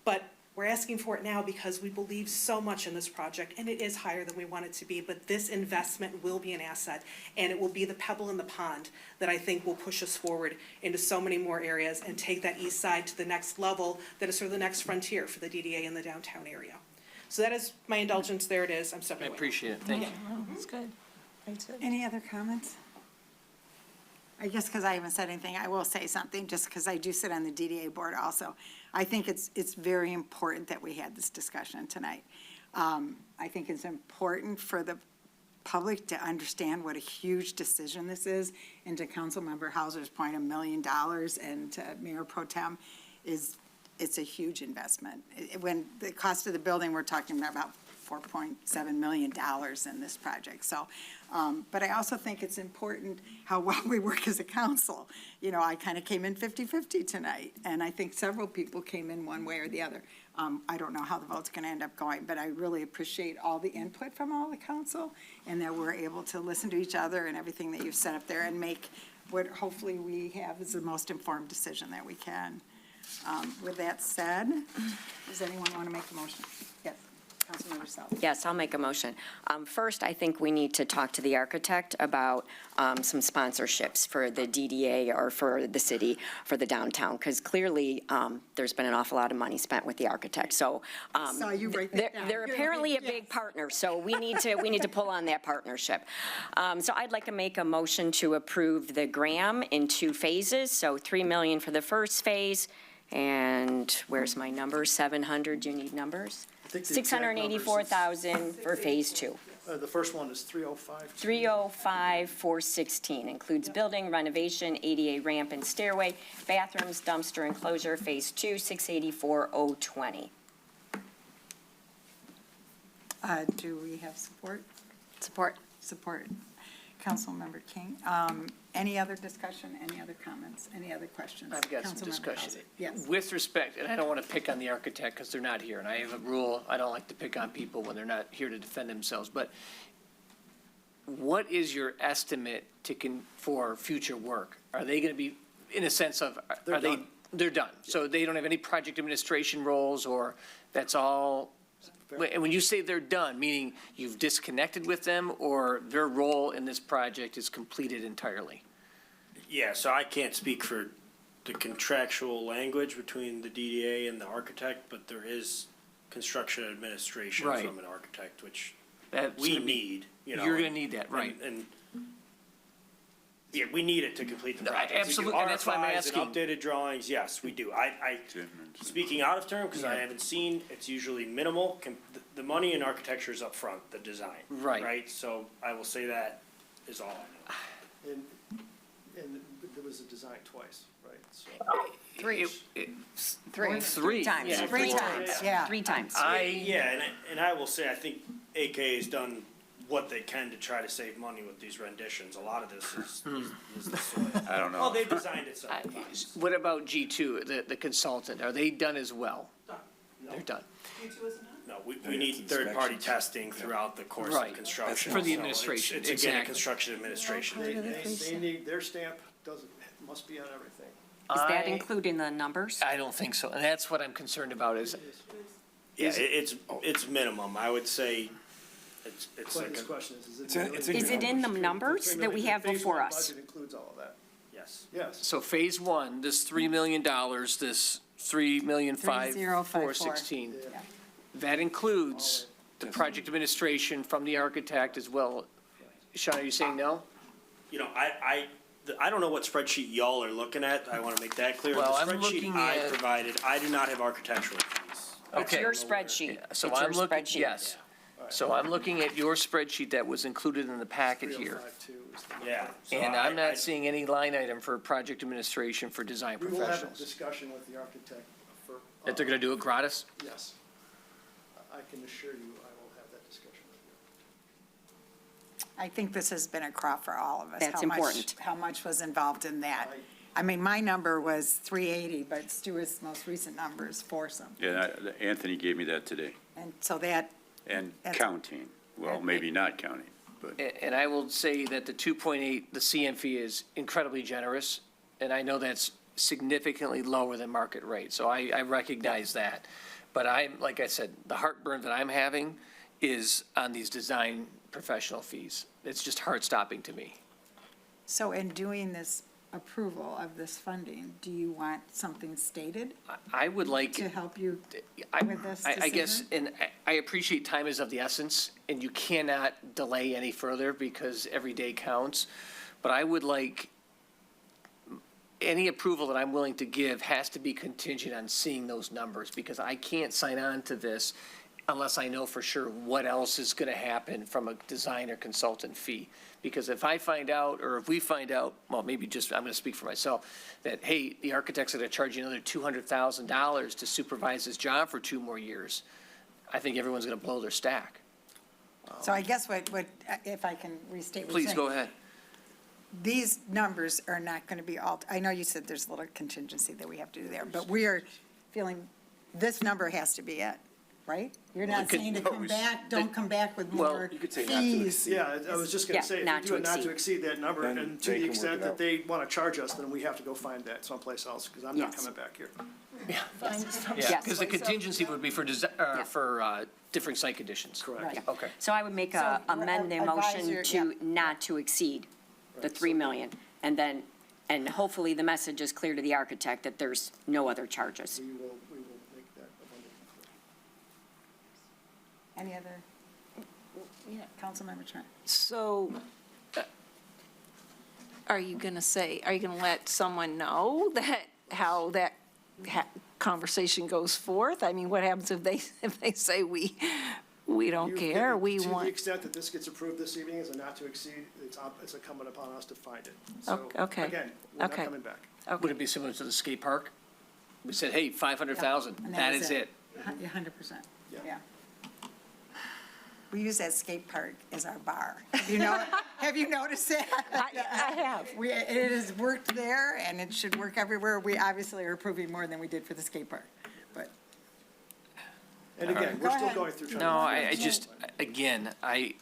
But we're asking for it now because we believe so much in this project, and it is higher than we want it to be, but this investment will be an asset, and it will be the pebble in the pond that I think will push us forward into so many more areas and take that east side to the next level that is sort of the next frontier for the DDA in the downtown area. So that is my indulgence. There it is. I'm stepping I away. appreciate it. Thank you. That's good. Any other comments? I guess because I haven't said anything, I will say something, just because I do sit on the DDA board also. I think it's very important that we had this discussion tonight. I think it's important for the public to understand what a huge decision this is, and to Councilmember Hauser's point, $1 million, and to Mayor Pro Tem, it's a huge investment. When the cost of the building, we're talking about $4.7 million in this project. So, but I also think it's important how well we work as a council. You know, I kind of came in 50-50 tonight, and I think several people came in one way or the other. I don't know how the vote's going to end up going, but I really appreciate all the input from all the council, and that we're able to listen to each other and everything that you've set up there and make what hopefully we have is the most informed decision that we can. With that said, does anyone want to make a motion? Yes. Councilmember South. Yes, I'll make a motion. First, I think we need to talk to the architect about some sponsorships for the DDA or for the city, for the downtown, because clearly there's been an awful lot of money spent with the architect. So Saw you write that down. they're apparently a big partner, so we need to pull on that partnership. So I'd like to make a motion to approve the Graham in 2 phases, so $3 million for the first phase, and where's my number? 700, do you need numbers? I think the exact numbers is- $684,000 for phase 2. The first one is 305. 305,416, includes building renovation, ADA ramp and stairway, bathrooms, dumpster enclosure, phase 2, 684,020. Do we have support? Support. Support. Councilmember King. Any other discussion, any other comments, any other questions? I've got some Councilmember discussion. Hauser. Yes. With respect, and I don't want to pick on the architect because they're not here, and I have a rule, I don't like to pick on people when they're not here to defend themselves, but what is your estimate for future work? Are they going to be, in a sense of, are they? done. They're done. So they don't have any project administration roles, or that's all? And when you say they're done, meaning you've disconnected with them, or their role in this project is completed entirely? Yeah, so I can't speak for the contractual language between the DDA and the architect, but there is construction administration Right. from an architect, which That's we gonna be- need, you know. You're going to need that, right? And, yeah, we need it to complete the No, project. We do absolutely, and that's why I'm RFIs and asking. Updated drawings, yes, we do. Speaking out of term, because I haven't seen, it's usually minimal. The money in architecture is up front, the design. Right. Right, so I will say that is all I know. And there was a design twice, right? So Three. Three. Three. times. Yeah. Three times, yeah. 3 times. Yeah, and I will say, I think AK has done what they can to try to save money with these renditions. A lot of this is the soil. I don't know. Well, they've designed it several times. What about G2, the consultant? Are they done as well? No. They're done. No, we need third-party testing throughout the course Right. of construction. For the So administration, It's again, exactly. a construction administration. they need, their stamp must be on everything. Is that including the numbers? I don't think so, and that's what I'm concerned about is, Yeah, it's minimum. I would say it's like Clayton's a, question is Is it in the numbers that we have before us? The budget includes all of that. yes. Yes. so phase 1, this $3 million, this $3,500,416. 3054. That includes the project administration from the architect as well. Sean, are you saying no? You know, I don't know what spreadsheet y'all are looking at. I want to make that clear. Well, The I'm spreadsheet looking I at- provided, I do not have architectural fees. It's Okay. your spreadsheet. So It's your I'm looking, spreadsheet. yes. So I'm looking at your spreadsheet that was included in the packet here. 3052 is the number. Yeah. so And I'm I- not seeing any line item for project administration for design We will have a professionals. discussion with the architect for. That they're going to do it gratis? Yes. I can assure you I will have that discussion with you. I think this has been a crop for all of us. That's how much- important. How much was involved in that? I mean, my number was 380, but Stuart's most recent number is foursome. Yeah, Anthony gave me that today, And so that, and That's- counting, well, maybe not counting, but. And I will say that the 2.8, the CM fee is incredibly generous, and I know that's significantly lower than market rate, so I recognize that. But like I said, the heartburn that I'm having is on these design professional fees. It's just heart-stopping to me. so in doing this approval of this funding, do you want something stated I would like. to help you I- with this I guess, decision? and I appreciate time is of the essence, and you cannot delay any further because every day counts. But I would like, any approval that I'm willing to give has to be contingent on seeing those numbers, because I can't sign on to this unless I know for sure what else is going to happen from a design or consultant fee. Because if I find out, or if we find out, well, maybe just, I'm going to speak for myself, that, hey, the architect's going to charge you another $200,000 to supervise this job for 2 more years, I think everyone's going to blow their stack. So I guess what, if I can restate what you're Please saying. go ahead. These numbers are not going to be I know you said there's a little contingency that we have to do there, but we are feeling this number has to be it. right? You're not could- saying to no, come we- back, don't come back with Well, more you could say not to fees. exceed. Yeah, I was just gonna Yeah, say, if not we to do it not to exceed. exceed that number, Then and to they the can work extent it that out. they wanna charge us, then we have to go find that someplace else, because I'm not Yes. coming back here. Yeah, Yes. because the contingency would be for, different site conditions. Correct. Yeah. Okay. So I would make a, So, amend the advise motion your- to not to exceed the 3 million. And then, and hopefully the message is clear to the architect that there's no other charges. We will make that abundant. Any other? Yeah, Councilmember Trent. So are you going to let someone know that, how that conversation goes forth? I mean, what happens if they say we don't care, we To the want? extent that this gets approved this evening as a not to exceed, it's incumbent upon us to find it. So, Okay. again, we're not Okay. coming back. Would it be similar to the skate park? We said, hey, 500,000, And that is it. 100%, Yeah. yeah. We use that skate park as our bar. Have you noticed that? I have. It has worked there, and it should work everywhere. We obviously are approving more than we did for the skate park, but. And again, Go we're still ahead. going through. No, I just, again, I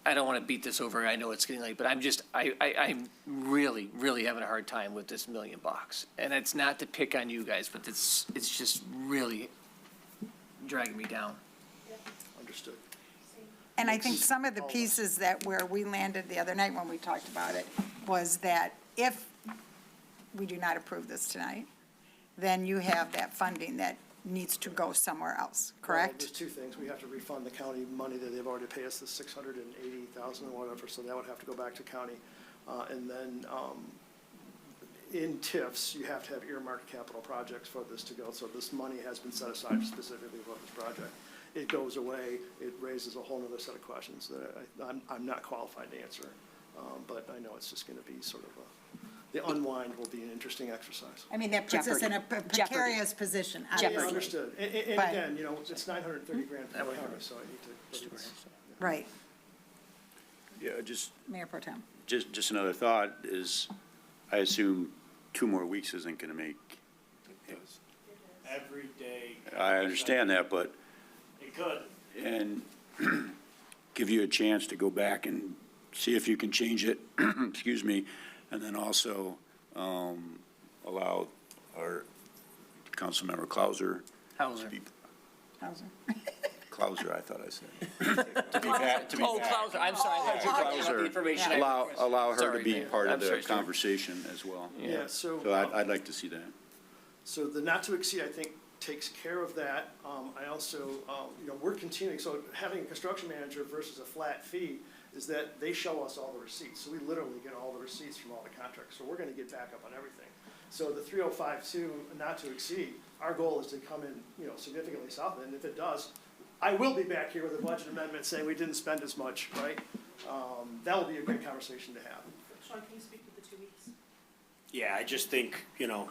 don't want to beat this over. I know it's getting late, but I'm really, really having a hard time with this $1 million. And it's not to pick on you guys, but it's just really dragging me down. Understood. And I think some of the pieces that where we landed the other night when we talked about it was that if we do not approve this tonight, then you have that funding that needs to go somewhere else, Well, correct? there's two things. We have to refund the county money that they've already paid us, the 680,000 or whatever, so that would have to go back to county. And then, in TIFs, you have to have earmarked capital projects for this to go, so this money has been set aside specifically for this project. It goes away, it raises a whole nother set of questions that I'm not qualified to answer. But I know it's just gonna be sort of the unwind will be an interesting exercise. I mean, that puts us in a precarious position, Yeah, obviously. understood. And But- again, you know, it's 930 grand for the county, so I need to. but it's- Right, Yeah, just, Mayor Pro Tem. just another thought is, I assume 2 more weeks isn't gonna make, Every day. I understand that, but, It could. and give you a chance to go back and see if you can change it, excuse me, and then also, allow our Councilmember Clauser. Hauser. Clauser, I thought I said. To be back. Oh, Clauser, I'm sorry. I thought you were talking about the information I Allow her to Sorry, be Mayor. part of I'm the sorry, sir. conversation as well. Yeah, so. So I'd like to see that. So the not to exceed, I think, takes care of that. I also, you know, we're continuing, so having a construction manager versus a flat fee is that they show us all the receipts. So we literally get all the receipts from all the contractors. So we're gonna get back up on everything. So the 3052, not to exceed, our goal is to come in, you know, significantly south of it. And if it does, I will be back here with a budget amendment saying we didn't spend as much, right? That will be a great conversation to have. Sean, can you speak to the 2 weeks? Yeah, I just think, you know,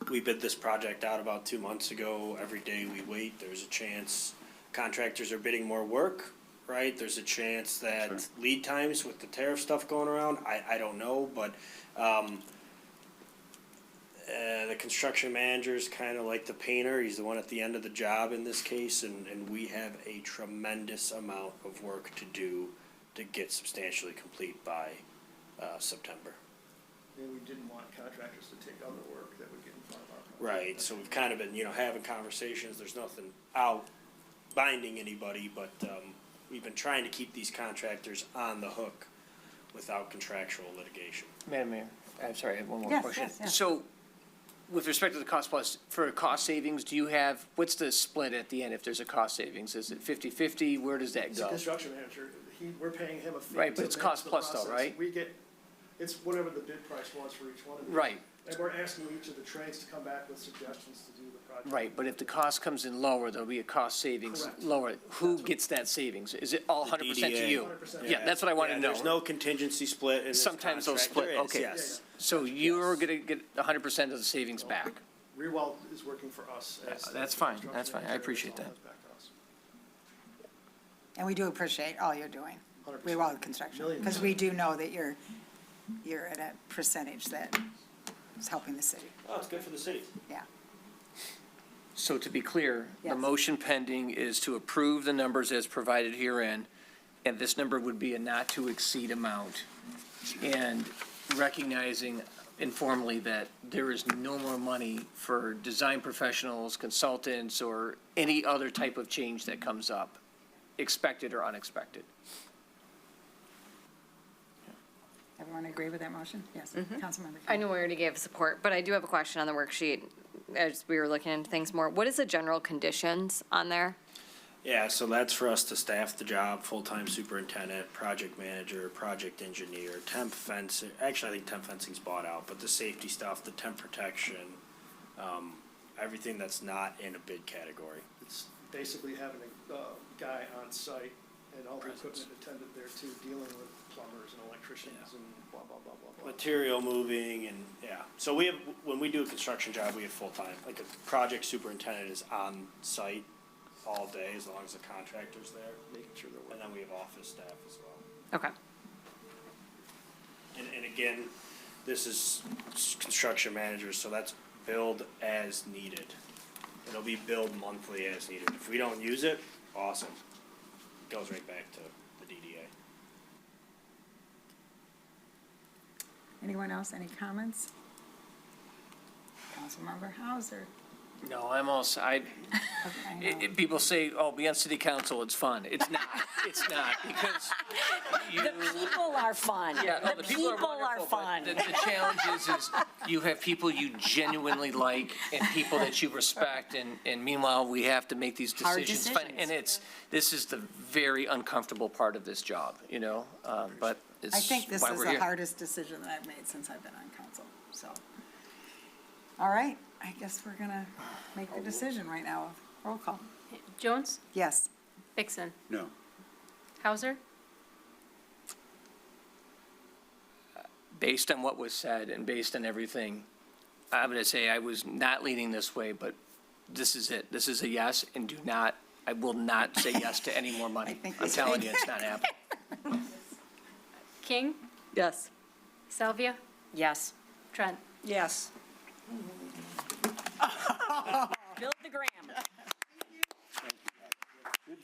we bid this project out about 2 months ago. Every day we wait, there's a chance contractors are bidding more work, right? There's a chance that lead times with the tariff stuff going around, I don't know, but, the construction manager's kind of like the painter. He's the one at the end of the job in this case, and we have a tremendous amount of work to do to get substantially complete by, September. And we didn't want contractors to take other work that would get in front of our. Right, so we've kind of been, you know, having conversations, there's nothing out binding anybody, but, we've been trying to keep these contractors on the hook without contractual litigation. Madam Mayor, I'm sorry, I have one more Yes, question. yes, yes. So, with respect to the cost plus, for cost savings, do you have, what's the split at the end if there's a cost savings? Is it 50/50? Where does that It's a go? construction manager, we're paying him a fee. Right, but to it's manage cost the plus though, process. right? We get, it's whatever the bid price was for each one of these. Right. And we're asking each of the trades to come back with suggestions to do the project. Right, but if the cost comes in lower, there'll be a cost savings Correct. lower. Who gets that savings? Is it all 100% to DDA. you? 100%. Yeah, that's what I want to know. There's no contingency split in this Sometimes they'll contract. split, There is, okay. yes. So you're gonna get 100% of the savings back? Rewald is working for us. as the That's fine, construction that's fine. I manager, appreciate it's all that. comes back to us. And we do appreciate all you're doing, 100%. Rewald Construction, because we do know that you're at a percentage that is helping the city, Oh, it's good for the city. yeah. So to be clear, the Yes. motion pending is to approve the numbers as provided herein, and this number would be a not-to-exceed amount. And recognizing informally that there is no more money for design professionals, consultants, or any other type of change that comes up, expected or unexpected. Everyone agree with that motion? Yes. Councilmember. I know we already gave support, but I do have a question on the worksheet as we were looking into things more. What is the general conditions on there? Yeah, so that's for us to staff the job, full-time superintendent, project manager, project engineer, temp fencing. Actually, I think temp fencing's bought out, but the safety stuff, the temp protection, everything that's not in a bid category. It's basically having a guy on site and all the equipment attendant there too, dealing with plumbers and electricians and blah, blah, blah, blah, blah. Material moving and, yeah. So we have, when we do a construction job, we have full-time, like a project superintendent is on site all day as long as the contractor's there. Making sure they're And working. then we have office staff as well. Okay. And again, this is construction managers, so that's billed as needed. It'll be billed monthly as needed. If we don't use it, awesome. Goes right back to the DDA. Anyone else, any comments? Councilmember Hauser. No, I'm also, people say, oh, be on city council, it's fun. It's not, because you. The people are fun. Yeah, no, The people are wonderful, but fun. The challenge is you have people you genuinely like and people that you respect, and meanwhile, we have to make these Hard decisions. decisions. And this is the very uncomfortable part of this job, but it's I think this why is we're the here. hardest decision that I've made since I've been on council, so. All right, I guess we're gonna make the decision right now. Roll call. Jones? Yes. Vixen? No. Hauser? Based on what was said and based on everything, I'm going to say I was not leaning this way, but this is it. This is a yes, and I will not say yes to any more money. I'm telling you, it's not happening. King? Yes. Salvia? Yes. Trent? Yes. Build the gram.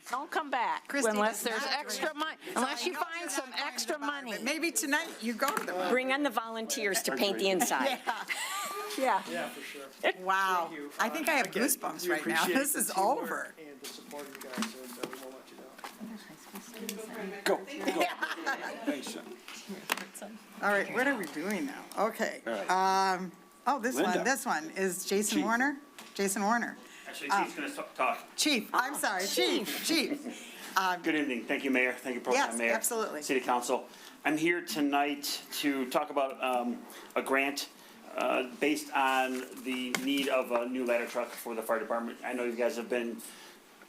Don't come back Christie unless does there's not extra drink. money, So unless I you know find you're some not going to extra the bar, money. but maybe tonight you go to the bar. Bring on the volunteers to paint the inside. Yeah. Yeah, for sure. Wow. Thank you. I think I have Again, goosebumps we right now. appreciate This the is teamwork over. And the support of you guys, and we won't let you down. Go. Thanks, Sean. All right, what are we doing now? Okay. Linda. This one is Jason Warner. Jason Warner. Actually, Chief's going to talk. Chief, I'm sorry, Chief. Good evening. Thank you, Mayor. Thank you, Pro Yes, Tem Mayor. absolutely. City Council. I'm here tonight to talk about a grant based on the need of a new ladder truck for the fire department. I know you guys have been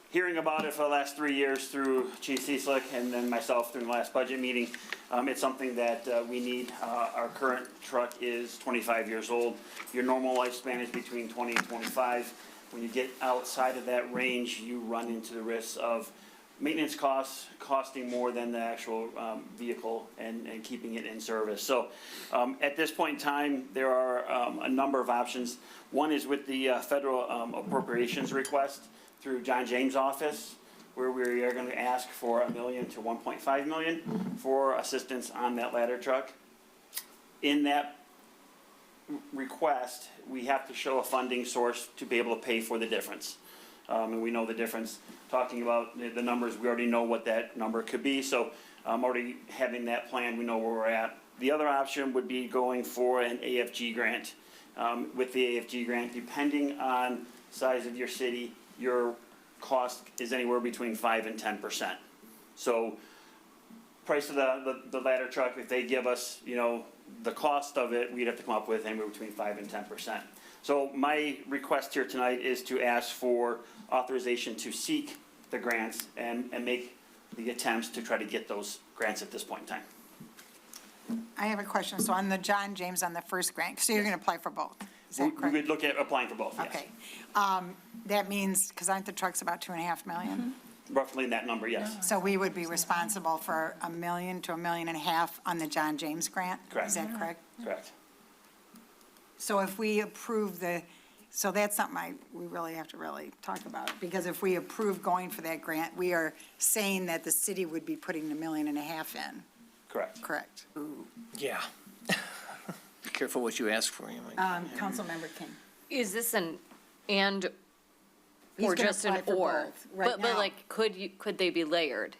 hearing about it for the last 3 years through Chief Cieslik and then myself during the last budget meeting. It's something that we need. Our current truck is 25 years old. Your normal lifespan is between 20 and 25. When you get outside of that range, you run into the risks of maintenance costs costing more than the actual vehicle and keeping it in service. So at this point in time, there are a number of options. One is with the federal appropriations request through John James' office, where we are going to ask for $1 million to $1.5 million for assistance on that ladder truck. In that request, we have to show a funding source to be able to pay for the difference. And we know the difference. Talking about the numbers, we already know what that number could be. So already having that plan, we know where we're at. The other option would be going for an AFG grant. With the AFG grant, depending on size of your city, your cost is anywhere between 5 and 10%. So price of the ladder truck, if they give us, the cost of it, we'd have to come up with anywhere between 5 and 10%. So my request here tonight is to ask for authorization to seek the grants and make the attempts to try to get those grants at this point in time. I have a question. So on the John James, on the first grant, so you're going to apply for both? Is that We correct? would look at applying for both, yes. Okay. That means, because aren't the trucks about 2.5 million? Roughly in that number, yes. So we would be responsible for $1 million to $1.5 million on the John James grant? Correct. Is that correct? Correct. So if we approve the So that's something we really have to really talk about, because if we approve going for that grant, we are saying that the city would be putting $1.5 million in. Correct. Correct. Yeah. Be careful what you ask for, you might. Councilmember King. Is this or He's gonna just an apply for or? both right But now. like, could they be layered?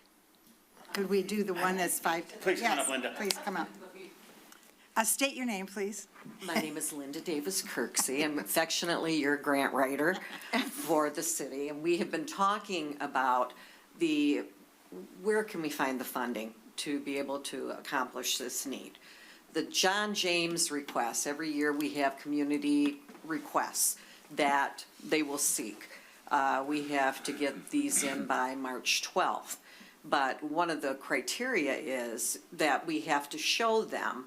Could we do the one that's 5? Please come Yes, up, Linda. Please come up. State your name, please. My name is Linda Davis Kirksey. I'm affectionately your grant writer for the city. And we have been talking about where can we find the funding to be able to accomplish this need? The John James requests, every year we have community requests that they will seek. We have to get these in by March 12th. But one of the criteria is that we have to show them,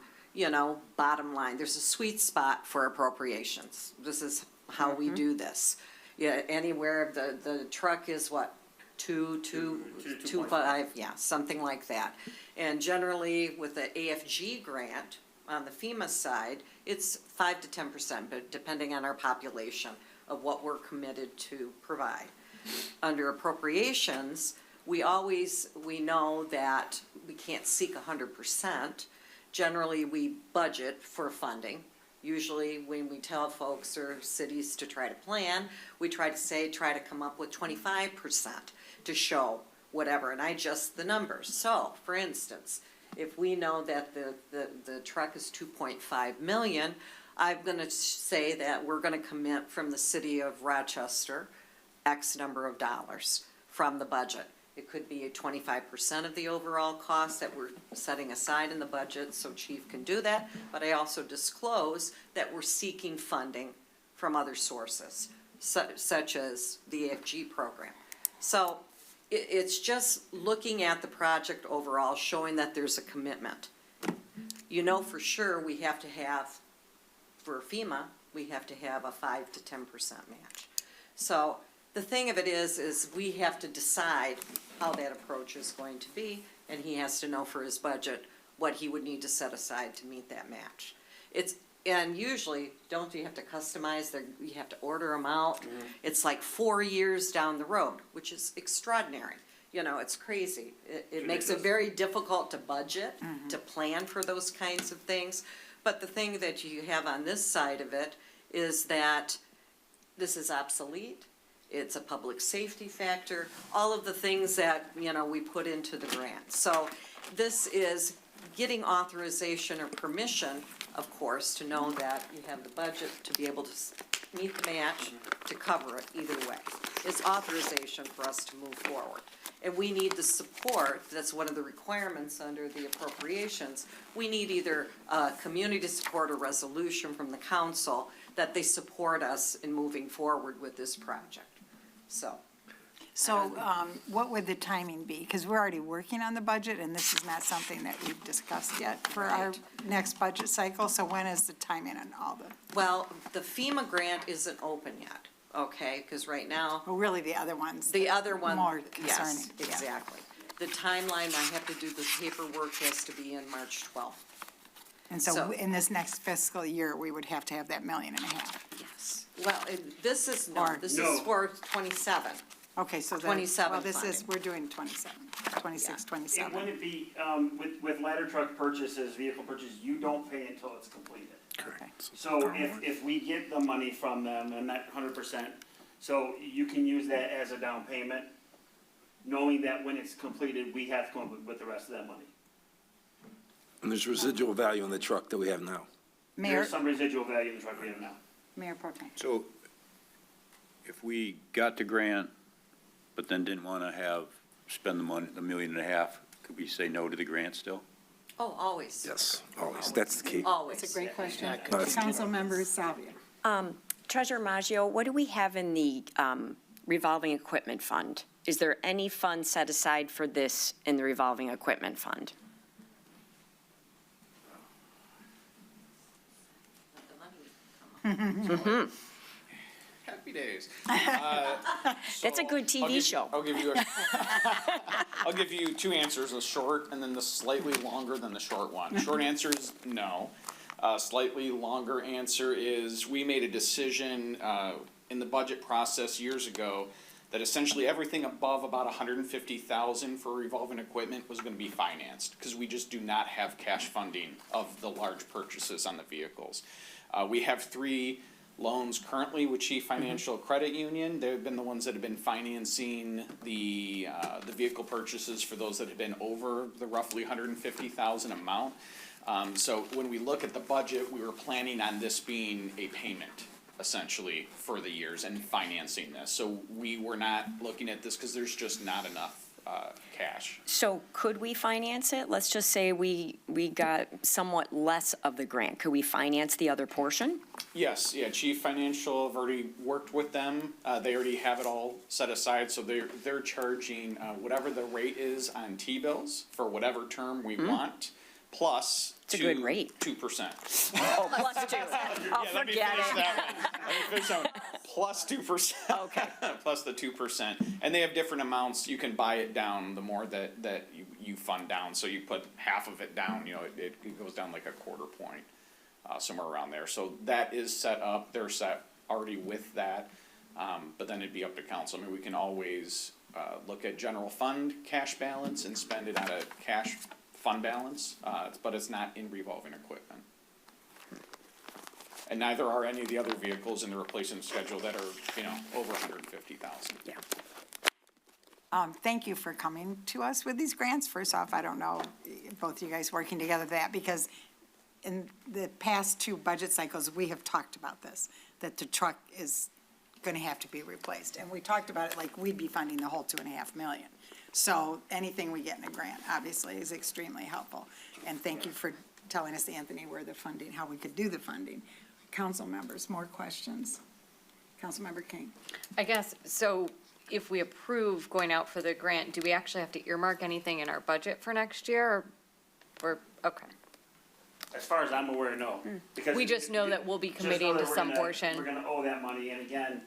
bottom line, there's a sweet spot for appropriations. This is how we do this. Yeah, anywhere, the truck is what, 2.5, yeah, something like that. And generally, with the AFG grant, on the FEMA side, it's 5 to 10%, but depending on our population of what we're committed to provide. Under appropriations, we know that we can't seek 100%. Generally, we budget for funding. Usually, when we tell folks or cities to try to plan, we try to come up with 25% to show whatever, and I adjust the numbers. So, for instance, if we know that the truck is 2.5 million, I'm gonna say that we're gonna commit from the city of Rochester X number of dollars from the budget. It could be 25% of the overall cost that we're setting aside in the budget, so Chief can do that. But I also disclose that we're seeking funding from other sources, such as the AFG program. So it's just looking at the project overall, showing that there's a commitment. For sure, we have to have, for FEMA, we have to have a 5 to 10% match. So the thing of it is we have to decide how that approach is going to be, and he has to know for his budget what he would need to set aside to meet that match. And usually, don't you have to customize, you have to order them out? It's like 4 years down the road, which is extraordinary. It's crazy. It makes it very difficult to budget, to plan for those kinds of things. But the thing that you have on this side of it is that this is obsolete. It's a public safety factor, all of the things that, we put into the grant. So this is getting authorization or permission, of course, to know that you have the budget to be able to meet the match, to cover it either way. It's authorization for us to move forward. And we need the support, that's one of the requirements under the appropriations. We need either community support or resolution from the council that they support us in moving forward with this project. So what would the timing be? Because we're already working on the budget, and this is not something that we've discussed yet for our next budget cycle. So when is the timing on all the? Well, the FEMA grant isn't open yet, okay? Because right now. Well, really, the other ones. The other one. More concerning. Yes, exactly. The timeline I have to do the paperwork has to be in March 12th. And so in this next fiscal year, we would have to have that $1.5 million. Yes. Well, this is No. for 27. Okay, so 27 well, this is, funding. we're doing 27, 26, It 27. wouldn't be, with ladder truck purchases, vehicle purchases, you don't pay until it's completed. Correct. So if we get the money from them and that 100%, so you can use that as a down payment, knowing that when it's completed, we have to come up with the rest of that money. And there's residual value in the truck that we have now. Mayor, There's some residual value in the truck we have now. Mayor Portman. So if we got the grant, but then didn't want to spend the money, the $1.5 million, could we say no to the grant still? Oh, always. Yes, always. That's the key. Always. That's a great question. No, that's- Councilmember Salvia. Treasurer Maggio, what do we have in the revolving equipment fund? Is there any fund set aside for this in the revolving equipment fund? Happy days. That's a good TV show. I'll give you two answers, a short and then the slightly longer than the short one. Short answer is no. Slightly longer answer is, we made a decision in the budget process years ago that essentially everything above about $150,000 for revolving equipment was gonna be financed, because we just do not have cash funding of the large purchases on the vehicles. We have 3 loans currently with Chief Financial Credit Union. They've been the ones that have been financing the vehicle purchases for those that have been over the roughly $150,000 amount. So when we look at the budget, we were planning on this being a payment, essentially, for the years and financing this. So we were not looking at this because there's just not enough cash. So could we finance it? Let's just say we got somewhat less of the grant. Could we finance the other portion? Yes, yeah, Chief Financial, I've already worked with them. They already have it all set aside, so they're charging whatever the rate is on T-bills for whatever term we want, plus It's a good rate. 2%. Oh, plus 2. Oh, Let me forget finish it. that one. Let me finish that one. Plus 2%. Okay. Plus the 2%. And they have different amounts. You can buy it down the more that you fund down. So you put half of it down, you know, it goes down like a quarter point, somewhere around there. So that is set up. They're set already with that. But then it'd be up to council. I mean, we can always look at general fund cash balance and spend it out of cash fund balance, but it's not in revolving equipment. And neither are any of the other vehicles in the replacement schedule that are, you know, over 150,000. Yeah. Thank you for coming to us with these grants. First off, I don't know, both you guys working together that, because in the past 2 budget cycles, we have talked about this, that the truck is gonna have to be replaced. And we talked about it like we'd be funding the whole $2.5 million. So anything we get in a grant, obviously, is extremely helpful. And thank you for telling us, Anthony, where the funding, how we could do the funding. Council members, more questions? Councilmember King. I guess, so if we approve going out for the grant, do we actually have to earmark anything in our budget for next year? Or, okay. As far as I'm aware, no. Because We just know that we'll be just know committing that to we're some gonna- portion. We're gonna owe that money, and again,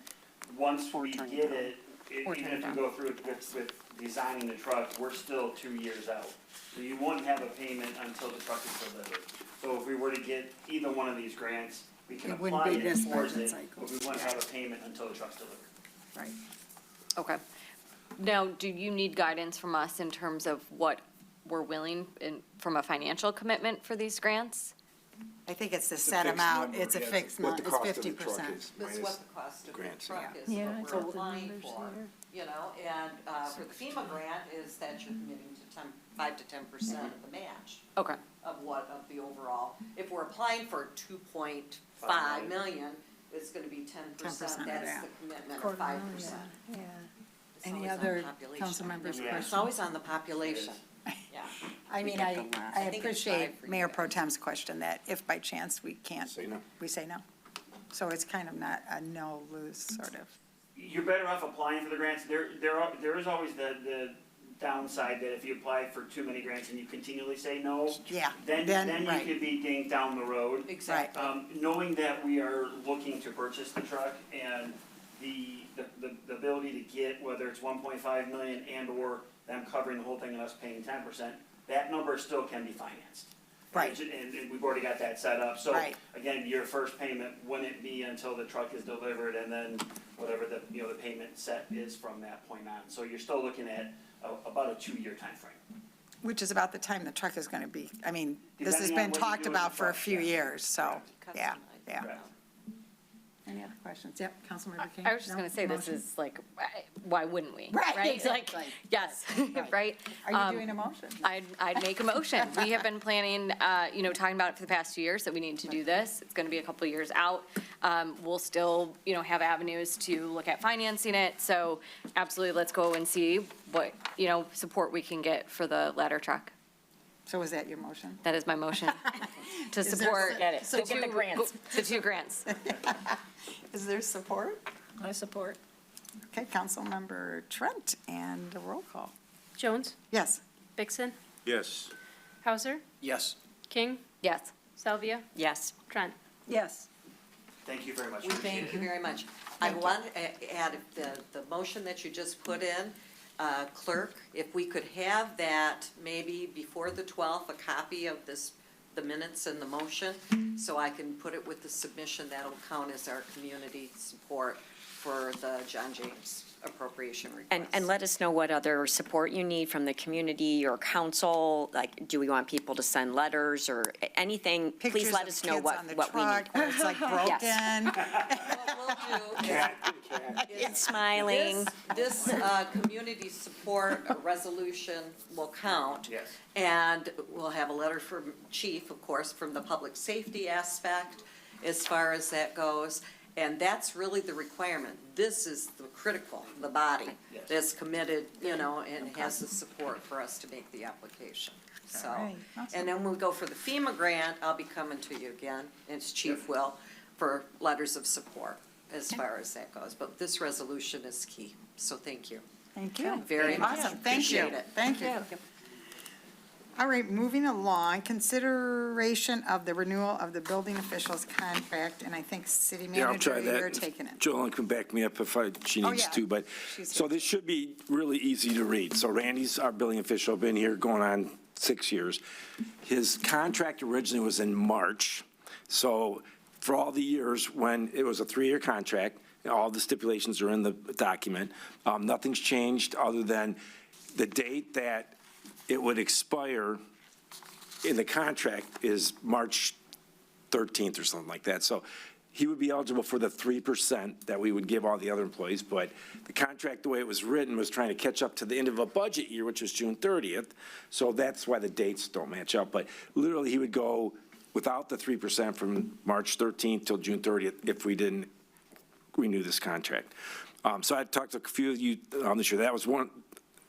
once we get it, even if you go through it with designing the truck, we're still 2 years out. So you won't have a payment until the truck is delivered. So if we were to get either one of these grants, we can It wouldn't apply be it this towards budget it, cycle. but we wouldn't have a payment until the truck's delivered. Right. Okay. Now, do you need guidance from us in terms of what we're willing from a financial commitment for these grants? I think it's the set amount, it's a fixed amount, it's 50%. That's what the cost of the grants. truck is, Yeah, what it's we're all the applying numbers for, there. you know, and, for the FEMA grant is that you're committing to 5 to 10% of the match Okay. of the overall. If we're applying for 2.5 million, it's gonna be 10%, of that's that. the commitment of 5%. Yeah. It's Any always on other population. council members' It's questions? always on the population, yeah. I mean, We I get the last. I think it's appreciate 5 for you Mayor guys. Pro Tem's question that if by chance we can't. Say no. We say no. So it's kind of not a no-lose sort of. You're better off applying for the grants. There is always the downside that if you apply for too many grants and you continually say no, Yeah, then you right. could be dinged down the road. Exactly. Knowing that we are looking to purchase the truck and the ability to get, whether it's 1.5 million and or them covering the whole thing and us paying 10%, that number still can be financed. Right. And we've already got that set up. So Right. again, your first payment wouldn't be until the truck is delivered, and then whatever the payment set is from that point on. So you're still looking at about a 2-year timeframe. Which is about the time the truck is going to be, I mean, this has Depending on been what you talked do with about the for a truck, few yeah. years, so, yeah, Customized. yeah. Correct. Any other questions? Yep, Councilmember King. I was just No? gonna say, this Motion? is like, why wouldn't we? Right, Like, exactly. yes, Right. right? Are you doing a motion? I'd make a motion. We have been planning, talking about it for the past 2 years that we need to do this. It's gonna be a couple of years out. We'll still, have avenues to look at financing it. So absolutely, let's go and see what, support we can get for the ladder truck. So is that your motion? That is my motion to Is there support. su- Get it. the Support the two- grants. The 2 grants. Is there support? I support. Okay, Councilmember Trent, and a roll call. Jones, Yes. Vixen, Yes. Hauser, Yes. King, Yes. Salvia, Yes. Trent. Yes. Thank you very much. We thank you very much. I want to add, the motion that you just put in, clerk, if we could have that maybe before the 12th, a copy of this the minutes and the motion, so I can put it with the submission. That'll count as our community support for the John James appropriation request. And let us know what other support you need from the community or council, like, do we want people to send letters or anything? Please Pictures let of us know kids what on the we need. truck where it's like broken. It's smiling. This community support resolution will count. Yes. And we'll have a letter from chief, of course, from the public safety aspect as far as that goes. And that's really the requirement. This is the critical, the body that's committed, you know, and has the support for us to make the application. So, right. Awesome. and then when we go for the FEMA grant, I'll be coming to you again, and Chief will, for letters of support as far as that goes. But this resolution is key, so thank you. Thank you. Very much. Awesome, thank you. Appreciate it. Thank you. All right, moving along, consideration of the renewal of the building officials contract, and I think city Yeah, I'll try manager, that. you're taking it. Joellen can back me up if she Oh, needs yeah. to, but, She's so here. this should be really easy to read. So Randy's our billing official, been here going on 6 years. His contract originally was in March, so for all the years when it was a 3-year contract, all the stipulations are in the document, nothing's changed other than the date that it would expire in the contract is March 13th or something like that. So he would be eligible for the 3% that we would give all the other employees, but the contract, the way it was written, was trying to catch up to the end of a budget year, which was June 30th. So that's why the dates don't match up. But literally, he would go without the 3% from March 13th till June 30th if we didn't renew this contract. So I talked to a few of you this year. That was one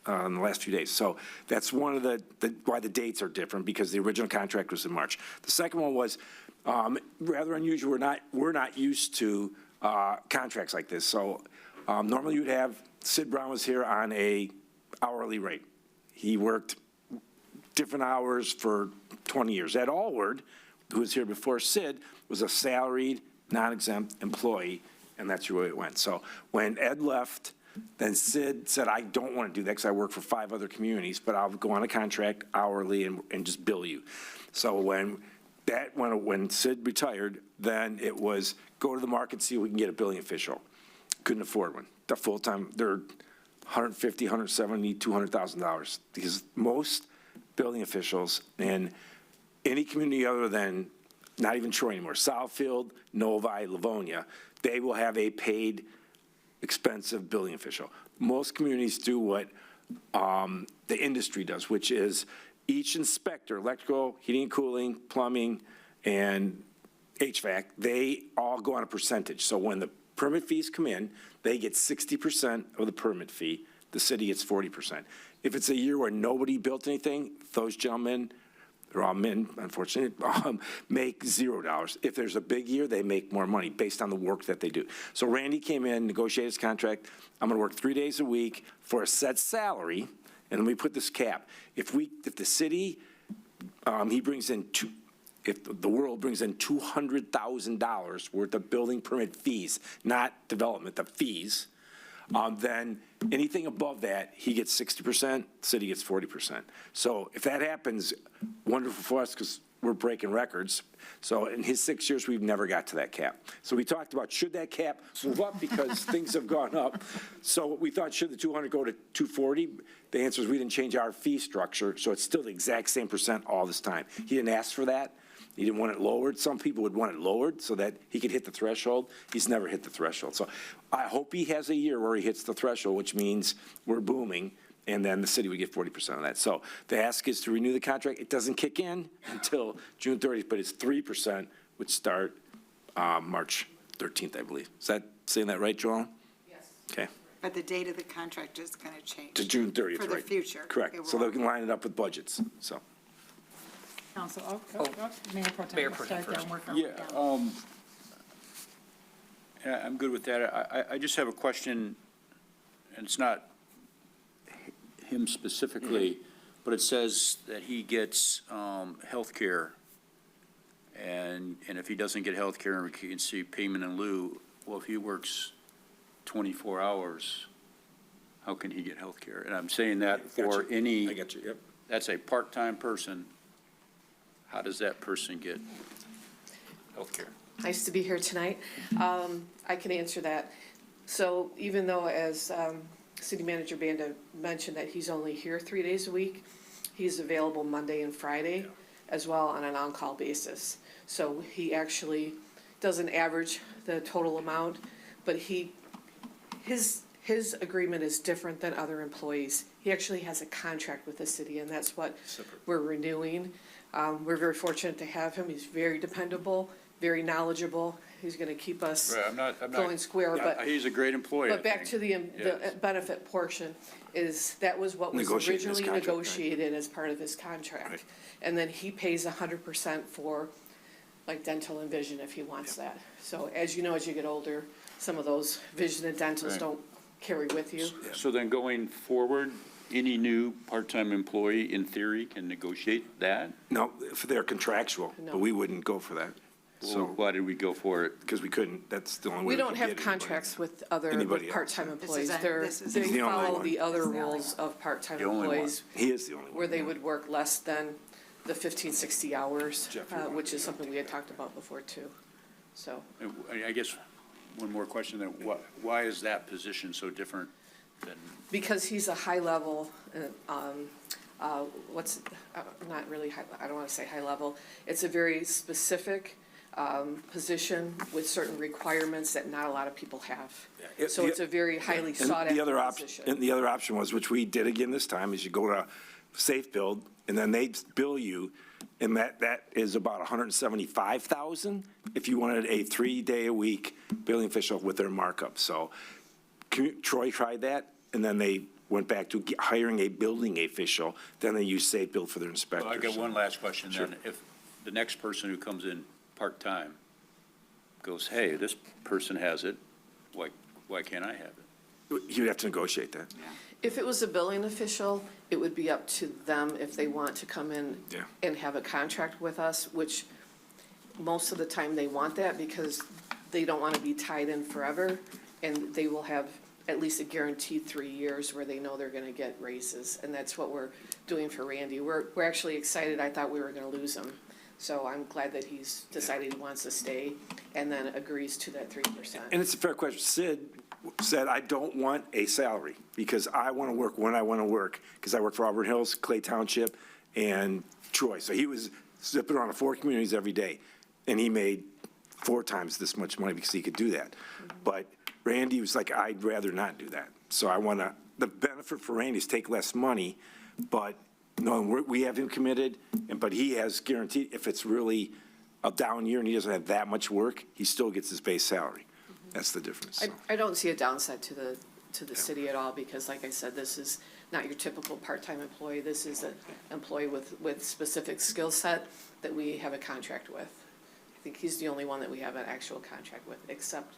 in the last few days. So that's one of the why the dates are different, because the original contract was in March. The second one was rather unusual. We're not used to contracts like this. So normally you'd have, Sid Brown was here on a hourly rate. He worked different hours for 20 years. Ed Allward, who was here before Sid, was a salaried, non-exempt employee, and that's the way it went. So when Ed left, then Sid said, I don't want to do that because I work for 5 other communities, but I'll go on a contract hourly and just bill you. So when Sid retired, then it was go to the market, see if we can get a billing official. Couldn't afford one. The full-time, they're $150,000, $170,000, $200,000, because most building officials in any community other than, not even Troy anymore, Southfield, Novi, Livonia, they will have a paid expensive building official. Most communities do what the industry does, which is each inspector, electrical, heating and cooling, plumbing, and HVAC, they all go on a percentage. So when the permit fees come in, they get 60% of the permit fee. The city gets 40%. If it's a year where nobody built anything, those gentlemen, they're all men, unfortunately, make $0. If there's a big year, they make more money based on the work that they do. So Randy came in, negotiated his contract. I'm going to work 3 days a week for a set salary, and then we put this cap. If the city, he brings in if the world brings in $200,000 worth of building permit fees, not development, the fees, then anything above that, he gets 60%, city gets 40%. So if that happens, wonderful for us, because we're breaking records. So in his 6 years, we've never got to that cap. So we talked about, should that cap move up, because things have gone up. So we thought, should the 200 go to 240? The answer is we didn't change our fee structure, so it's still the exact same percent all this time. He didn't ask for that. He didn't want it lowered. Some people would want it lowered so that he could hit the threshold. He's never hit the threshold. So I hope he has a year where he hits the threshold, which means we're booming, and then the city would get 40% of that. So the ask is to renew the contract. It doesn't kick in until June 30th, but it's 3%, would start March 13th, I believe. Is that saying that right, Joel? Yes. Okay. But the date of the contract is going to change. To June 30th, right? For the future. Correct. So they can line it up with budgets, so. Council, Mayor Pro Tem. Mayor Pro Tem Start first. down, work our way down. Yeah, I'm good with that. I just have a question, and it's not him specifically, but it says that he gets health care, and if he doesn't get health care, we can see payment in lieu. Well, if he works 24 hours, how can he get health care? And I'm saying that for any. I got you, yep. That's a part-time person. How does that person get healthcare? Nice to be here tonight. I can answer that. So even though, as City Manager Banda mentioned, that he's only here 3 days a week, he's available Monday and Friday as well on an on-call basis. So he actually doesn't average the total amount, but his agreement is different than other employees. He actually has a contract with the city, and that's what we're renewing. We're very fortunate to have him. He's very dependable, very knowledgeable. He's gonna keep us Right, I'm not. going square, but. He's a great employee. But back to the benefit portion, that was what was Negotiated in his originally contract, right? negotiated as part of his contract. And then he pays 100% for like dental and vision if he wants that. So as you know, as you get older, some of those vision and dentals Right. don't carry with you. So then going forward, any new part-time employee in theory can negotiate that? No, if they're contractual, No. but we wouldn't go for that. So So, why did we go for it? because we couldn't, that's the only way. We don't could have get anybody. contracts with other Anybody else. part-time employees. this is They the only follow one. the other This is the only rules of part-time The only one. employees He is the only one. where they would work less than the 15, 60 hours, which is something we had talked about before too. So, I guess, one more question then, why is that position so different than? because he's a high level, not really high, I don't wanna say high level. It's a very specific, position with certain requirements that not a lot of people have. Yeah, So it's a very highly And sought the other after option, position. and the other option was, which we did again this time, is you go to Safe Build, and then they bill you, and that is about $175,000 if you wanted a 3-day-a-week billing official with their markup. So Troy tried that, and then they went back to hiring a building official, then they used Safe Build for their inspectors. Well, I got one last question Sure. then. If the next person who comes in part-time goes, hey, this person has it, why can't I have it? You'd have to negotiate that. If it was a billing official, it would be up to them if they want to come in Yeah. and have a contract with us, which most of the time they want that because they don't want to be tied in forever. And they will have at least a guaranteed 3 years where they know they're going to get raises. And that's what we're doing for Randy. We're actually excited. I thought we were going to lose him. So I'm glad that he's decided he wants to stay and then agrees to that 3%. And it's a fair question. Sid said, I don't want a salary because I want to work when I want to work, because I work for Auburn Hills, Clay Township, and Troy. So he was zipping around to 4 communities every day, and he made 4 times this much money because he could do that. But Randy was like, I'd rather not do that. So I want to, the benefit for Randy is take less money, but no, we have him committed, but he has guaranteed, if it's really a down year and he doesn't have that much work, he still gets his base salary. That's the difference. I don't see a downside to the city at all, because like I said, this is not your typical part-time employee. This is an employee with specific skill set that we have a contract with. I think he's the only one that we have an actual contract with, except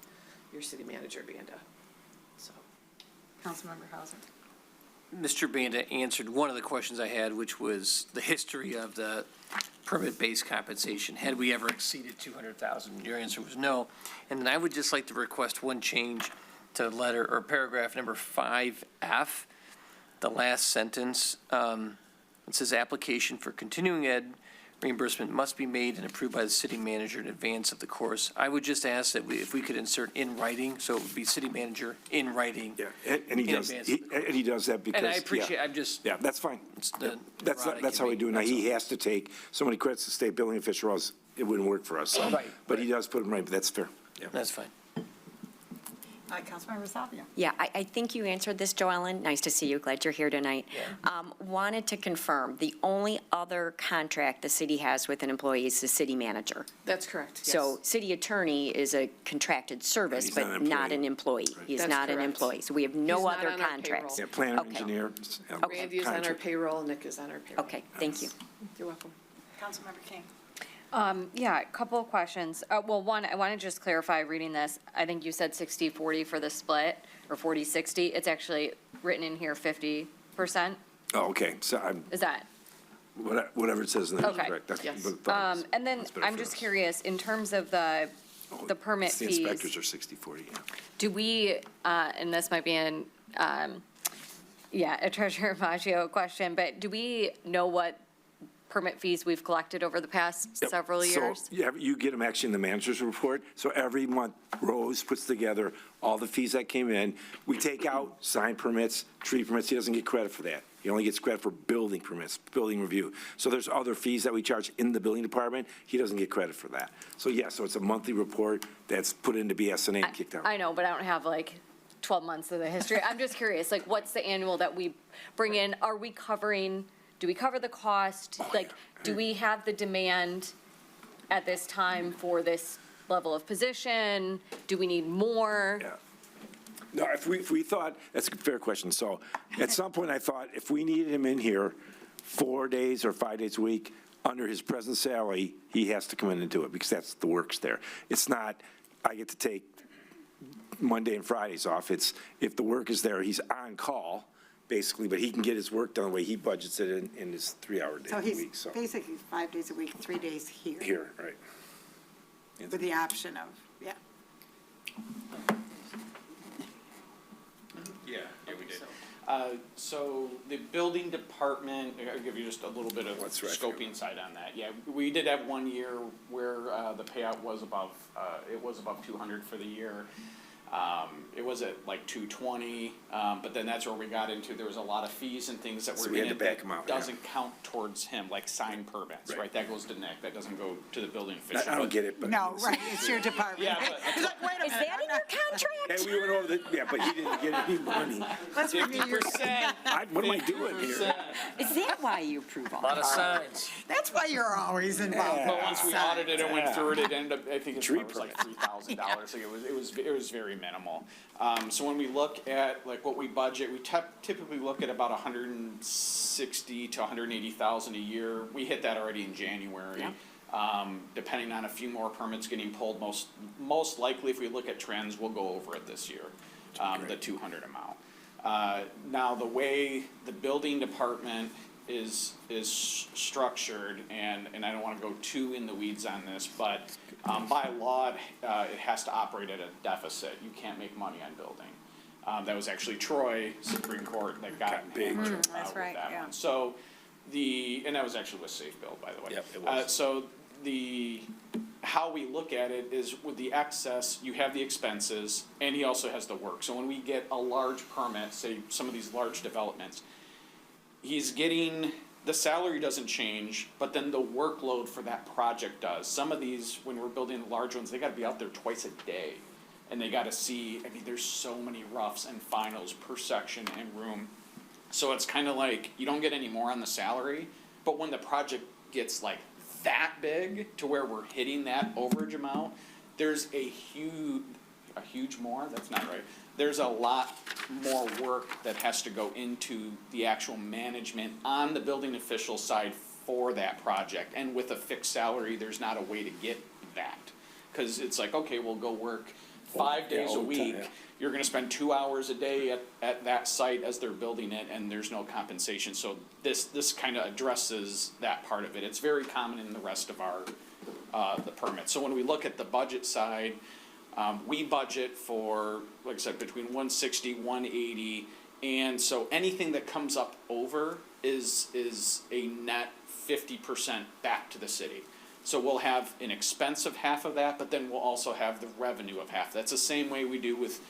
your city manager, Banda. So. Councilmember Hauser. Mr. Banda answered one of the questions I had, which was the history of the permit-based compensation. Had we ever exceeded 200,000? Your answer was no. And then I would just like to request one change to letter or paragraph number 5F, the last sentence. It says application for continuing ed reimbursement must be made and approved by the city manager in advance of the course. I would just ask that if we could insert in writing, so it would be city manager in writing. Yeah, and he in does, advance of the course. and he does that because. And I appreciate, yeah. I'm just. Yeah, that's fine. It's the That's neurotic how in we me, do it. Now, that's he all. has to take so many credits to state billing official, or else it wouldn't work for us. Right, But he does put them right, but that's fair. Yeah. That's fine. Councilmember Salvia. Yeah, I think you answered this, Joellen. Nice to see you. Glad you're here tonight. Wanted to confirm, the only other contract the city has with an employee is the city manager. That's correct, yes. So city attorney is a contracted service, He's not but an not an employee. He's That's not an correct. employee. So we have no He's not other on our contracts. payroll. Yeah, planner, Okay. engineer. Randy is on our contract. payroll, Nick is on our payroll. Okay, thank you. You're welcome. Councilmember King. Yeah, a couple of questions. Well, one, I want to just clarify reading this. I think you said 60-40 for the split, or 40-60. It's actually written in here 50%. Oh, okay, so I'm, Is that? whatever it says in there is Okay. correct. That's- Yes. but And then that's better I'm for just us. curious, in terms of the permit The fees. inspectors are 60/40, yeah. Do we, and this might be a Treasurer Maggio question, but do we know what permit fees we've collected over the past several years? So, yeah, you get them actually in the manager's report. So every month, Rose puts together all the fees that came in. We take out sign permits, tree permits. He doesn't get credit for that. He only gets credit for building permits, building review. So there's other fees that we charge in the building department. He doesn't get credit for that. So yeah, so it's a monthly report that's put into BSNA and kicked out. I know, but I don't have like 12 months of the history. I'm just curious, like, what's the annual that we bring in? Are we covering, do we cover the cost? Like, do we have the demand at this time for this level of position? Do we need more? Yeah. No, if we thought, that's a fair question. So at some point, I thought if we needed him in here 4 days or 5 days a week, under his present salary, he has to come in and do it, because that's the work's there. It's not, I get to take Monday and Fridays off. It's, if the work is there, he's on call, basically, but he can get his work done the way he budgets it in his 3-hour day So a he's week, so. basically 5 days a week, 3 days here. Here, right. With the option of, yeah. Yeah, we did. So the building department, I'll give you just a little bit of scoping side on that. Yeah, we did have 1 year where the payout was above, it was above 200 for the year. It was at like 220, but then that's where we got into, there was a lot of fees and things that So were we in had it to back that him out, yeah. doesn't count towards him, like sign permits, right? That goes to Nick, that doesn't go to the building official. I don't get it, but. No, right, it's your department. Yeah, but He's like, wait a Is minute. that in your contract? And we went over the, yeah, but he didn't get any money. Let's review your, 50%. What am I doing here? Is that why you approve all A lot that? of signs. that's why you're always involved. But once we audited it and went through it, it Yeah. ended up, I think it was like $3,000, like it was very minimal. So when we look at like what we budget, we typically look at about 160 to 180,000 a year. We hit that already in January. Depending on a few more permits getting pulled, most likely if we look at trends, we'll go over it this year, the 200 amount. Now the way the building department is structured, and I don't want to go too in the weeds on this, but by law, it has to operate at a deficit. You can't make money on building. That was actually Troy Supreme Court that got big with That's right, that yeah. one. So and that was actually with Safe Build, by the way. Yep, it was. So how we look at it is with the excess, you have the expenses, and he also has the work. So when we get a large permit, say some of these large developments, he's getting, the salary doesn't change, but then the workload for that project does. Some of these, when we're building large ones, they gotta be out there twice a day. And they gotta see, I mean, there's so many roughs and finals per section and room. So it's kinda like, you don't get any more on the salary, but when the project gets like that big to where we're hitting that overage amount, there's a huge more, that's not right. There's a lot more work that has to go into the actual management on the building official side for that project. And with a fixed salary, there's not a way to get that. Cause it's like, okay, we'll go work 5 days a week. You're gonna spend 2 hours a day at that site as they're building it, and there's no compensation. So this kinda addresses that part of it. It's very common in the rest of our, the permits. So when we look at the budget side, we budget for, like I said, between 160, 180, and so anything that comes up over is a net 50% back to the city. So we'll have an expense of half of that, but then we'll also have the revenue of half. That's the same way we do with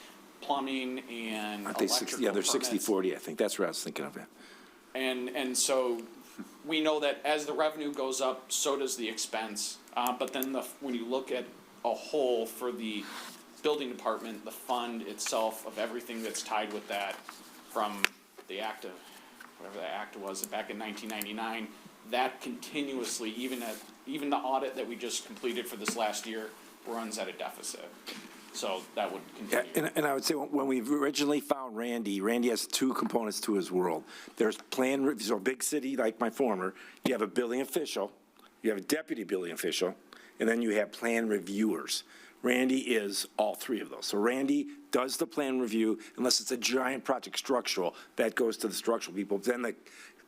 plumbing and Aren't they electrical yeah, they're permits. 60/40, I think. That's what I was thinking of, yeah. And so we know that as the revenue goes up, so does the expense. But then when you look at a whole for the building department, the fund itself of everything that's tied with that, from the act of, whatever the act was back in 1999, that continuously, even the audit that we just completed for this last year, runs at a deficit. So that would continue. Yeah, and I would say when we originally found Randy has two components to his world. There's so a big city like my former, you have a building official, you have a deputy building official, and then you have plan reviewers. Randy is all three of those. So Randy does the plan review, unless it's a giant project structural, that goes to the structural people. Then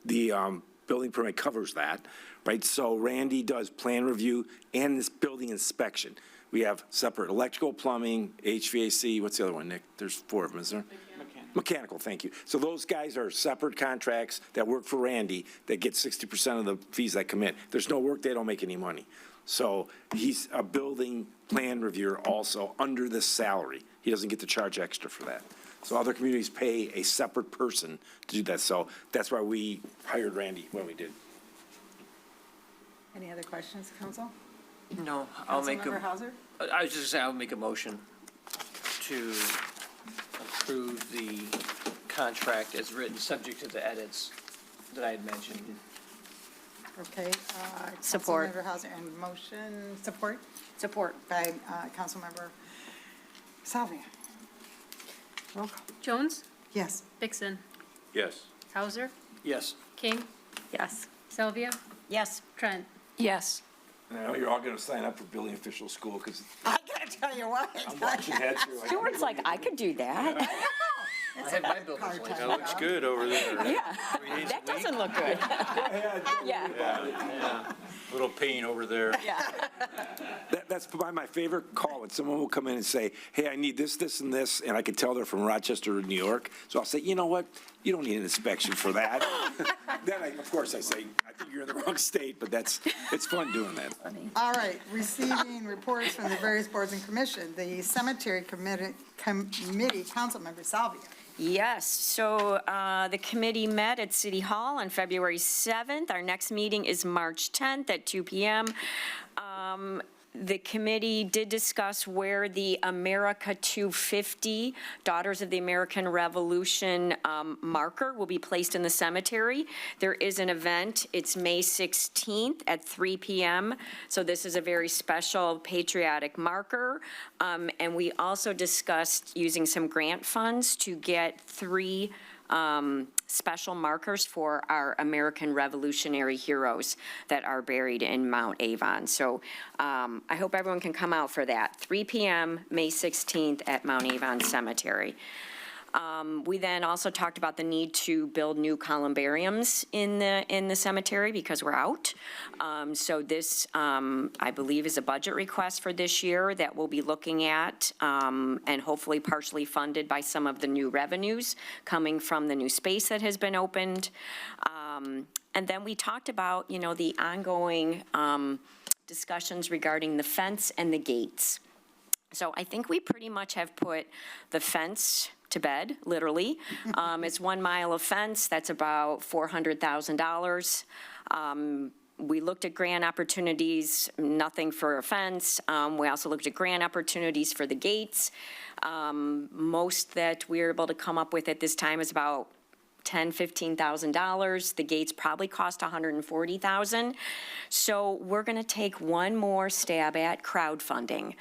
the building permit covers that, right? So Randy does plan review and this building inspection. We have separate electrical, plumbing, HVAC, what's the other one, Nick? There's 4 of them, is there? Mechanical. Mechanical, thank you. So those guys are separate contracts that work for Randy that get 60% of the fees that come in. If there's no work, they don't make any money. So he's a building plan reviewer also under this salary. He doesn't get to charge extra for that. So other communities pay a separate person to do that. So that's why we hired Randy when we did. Any other questions, council? No, I'll make Councilmember a, Hauser? I was just saying, I'll make a motion to approve the contract as written, subject to the edits that I had mentioned. Okay. Support. Councilmember Hauser, and motion, support Support. by Councilmember Salvia. Roll call. Jones? Yes. Dixon? Yes. Hauser? Yes. King? Yes. Sylvia? Yes. Trent? Yes. And I know you're all going to sign up for building official school because I gotta tell you what. I'm watching heads here. Stuart's like, I could do that. I had my builders like That looks good over there. Yeah, that doesn't look good. Yeah. Yeah. Little pain over there. Yeah. That's probably my favorite call, when someone will come in and say, hey, I need this, this, and this, and I can tell they're from Rochester or New York. So I'll say, you know what? You don't need an inspection for that. Then, of course, I say, I think you're in the wrong state, but it's fun doing that. All right, receiving reports from the various boards and commission. The cemetery committee, Councilmember Salvia. Yes, so the committee met at City Hall on February 7th. Our next meeting is March 10th at 2 p.m. The committee did discuss where the America 250, Daughters of the American Revolution marker will be placed in the cemetery. There is an event. It's May 16th at 3 p.m. So this is a very special patriotic marker. And we also discussed using some grant funds to get 3 special markers for our American Revolutionary heroes that are buried in Mount Avon. So I hope everyone can come out for that. 3 p.m., May 16th at Mount Avon Cemetery. We then also talked about the need to build new columbariums in the cemetery because we're out. So this, I believe, is a budget request for this year that we'll be looking at and hopefully partially funded by some of the new revenues coming from the new space that has been opened. And then we talked about, the ongoing discussions regarding the fence and the gates. So I think we pretty much have put the fence to bed, literally. It's 1 mile of fence. That's about $400,000. We looked at grant opportunities, nothing for a fence. We also looked at grant opportunities for the gates. Most that we were able to come up with at this time is about $10,000, $15,000. The gates probably cost $140,000. So we're going to take one more stab at crowdfunding.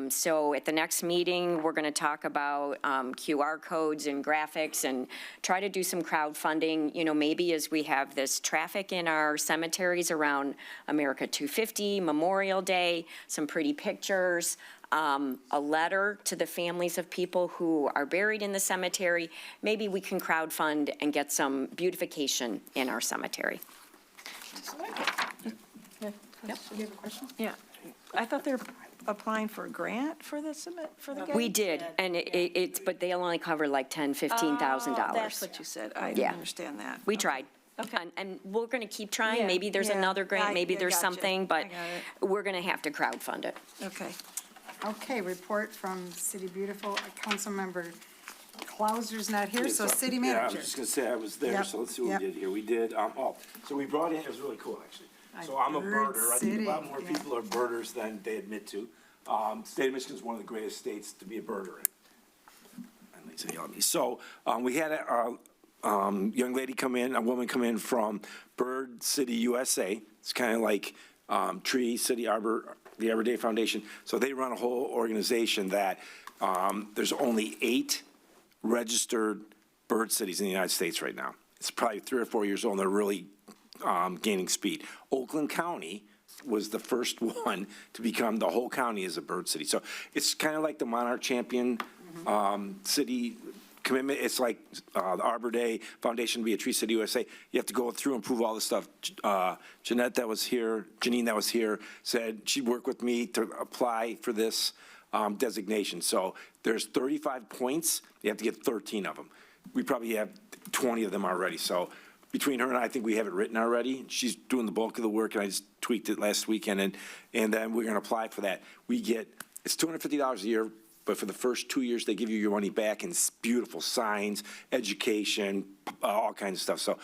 So at the next meeting, we're going to talk about QR codes and graphics and try to do some crowdfunding, maybe as we have this traffic in our cemeteries around America 250, Memorial Day, some pretty pictures. A letter to the families of people who are buried in the cemetery. Maybe we can crowdfund and get some beautification in our cemetery. Yep. You have a question? Yeah. I thought they're applying for a grant for the gate? We did, and but they'll only cover like $10,000, $15,000. Oh, that's what you said. I didn't Yeah. understand that. We tried. Okay. And we're going to keep trying. Yeah, Maybe there's yeah. another grant, maybe I there's gotcha. something, but I got it. we're going to have to crowdfund it. Okay. Okay, report from City Beautiful. Councilmember Clauser's not here, so city Yeah, I manager. was just going to say I was there, Yep, so let's see what yep. we did here. We did, so we brought in, it was really cool, actually. So I'm a Bird birder. I think a lot City, more yeah. people are birders than they admit to. State of Michigan is one of the greatest states to be a birder in. So we had a young lady come in, a woman come in from Bird City, USA. It's kind of like Tree City Arbor, the Arbor Day Foundation. So they run a whole organization that there's only 8 registered bird cities in the United States right now. It's probably 3 or 4 years old, and they're really gaining speed. Oakland County was the first one to become, the whole county is a bird city. So it's kind of like the Monarch Champion city commitment. It's like the Arbor Day Foundation to be a Tree City USA. You have to go through and prove all this stuff. Janine that was here, said she'd work with me to apply for this. designation. So there's 35 points, you have to get 13 of them. We probably have 20 of them already, so between her and I think we have it written already. She's doing the bulk of the work, and I just tweaked it last weekend, and then we're gonna apply for that. It's $250 a year, but for the first 2 years, they give you your money back, and it's beautiful signs, education, all kinds of stuff. So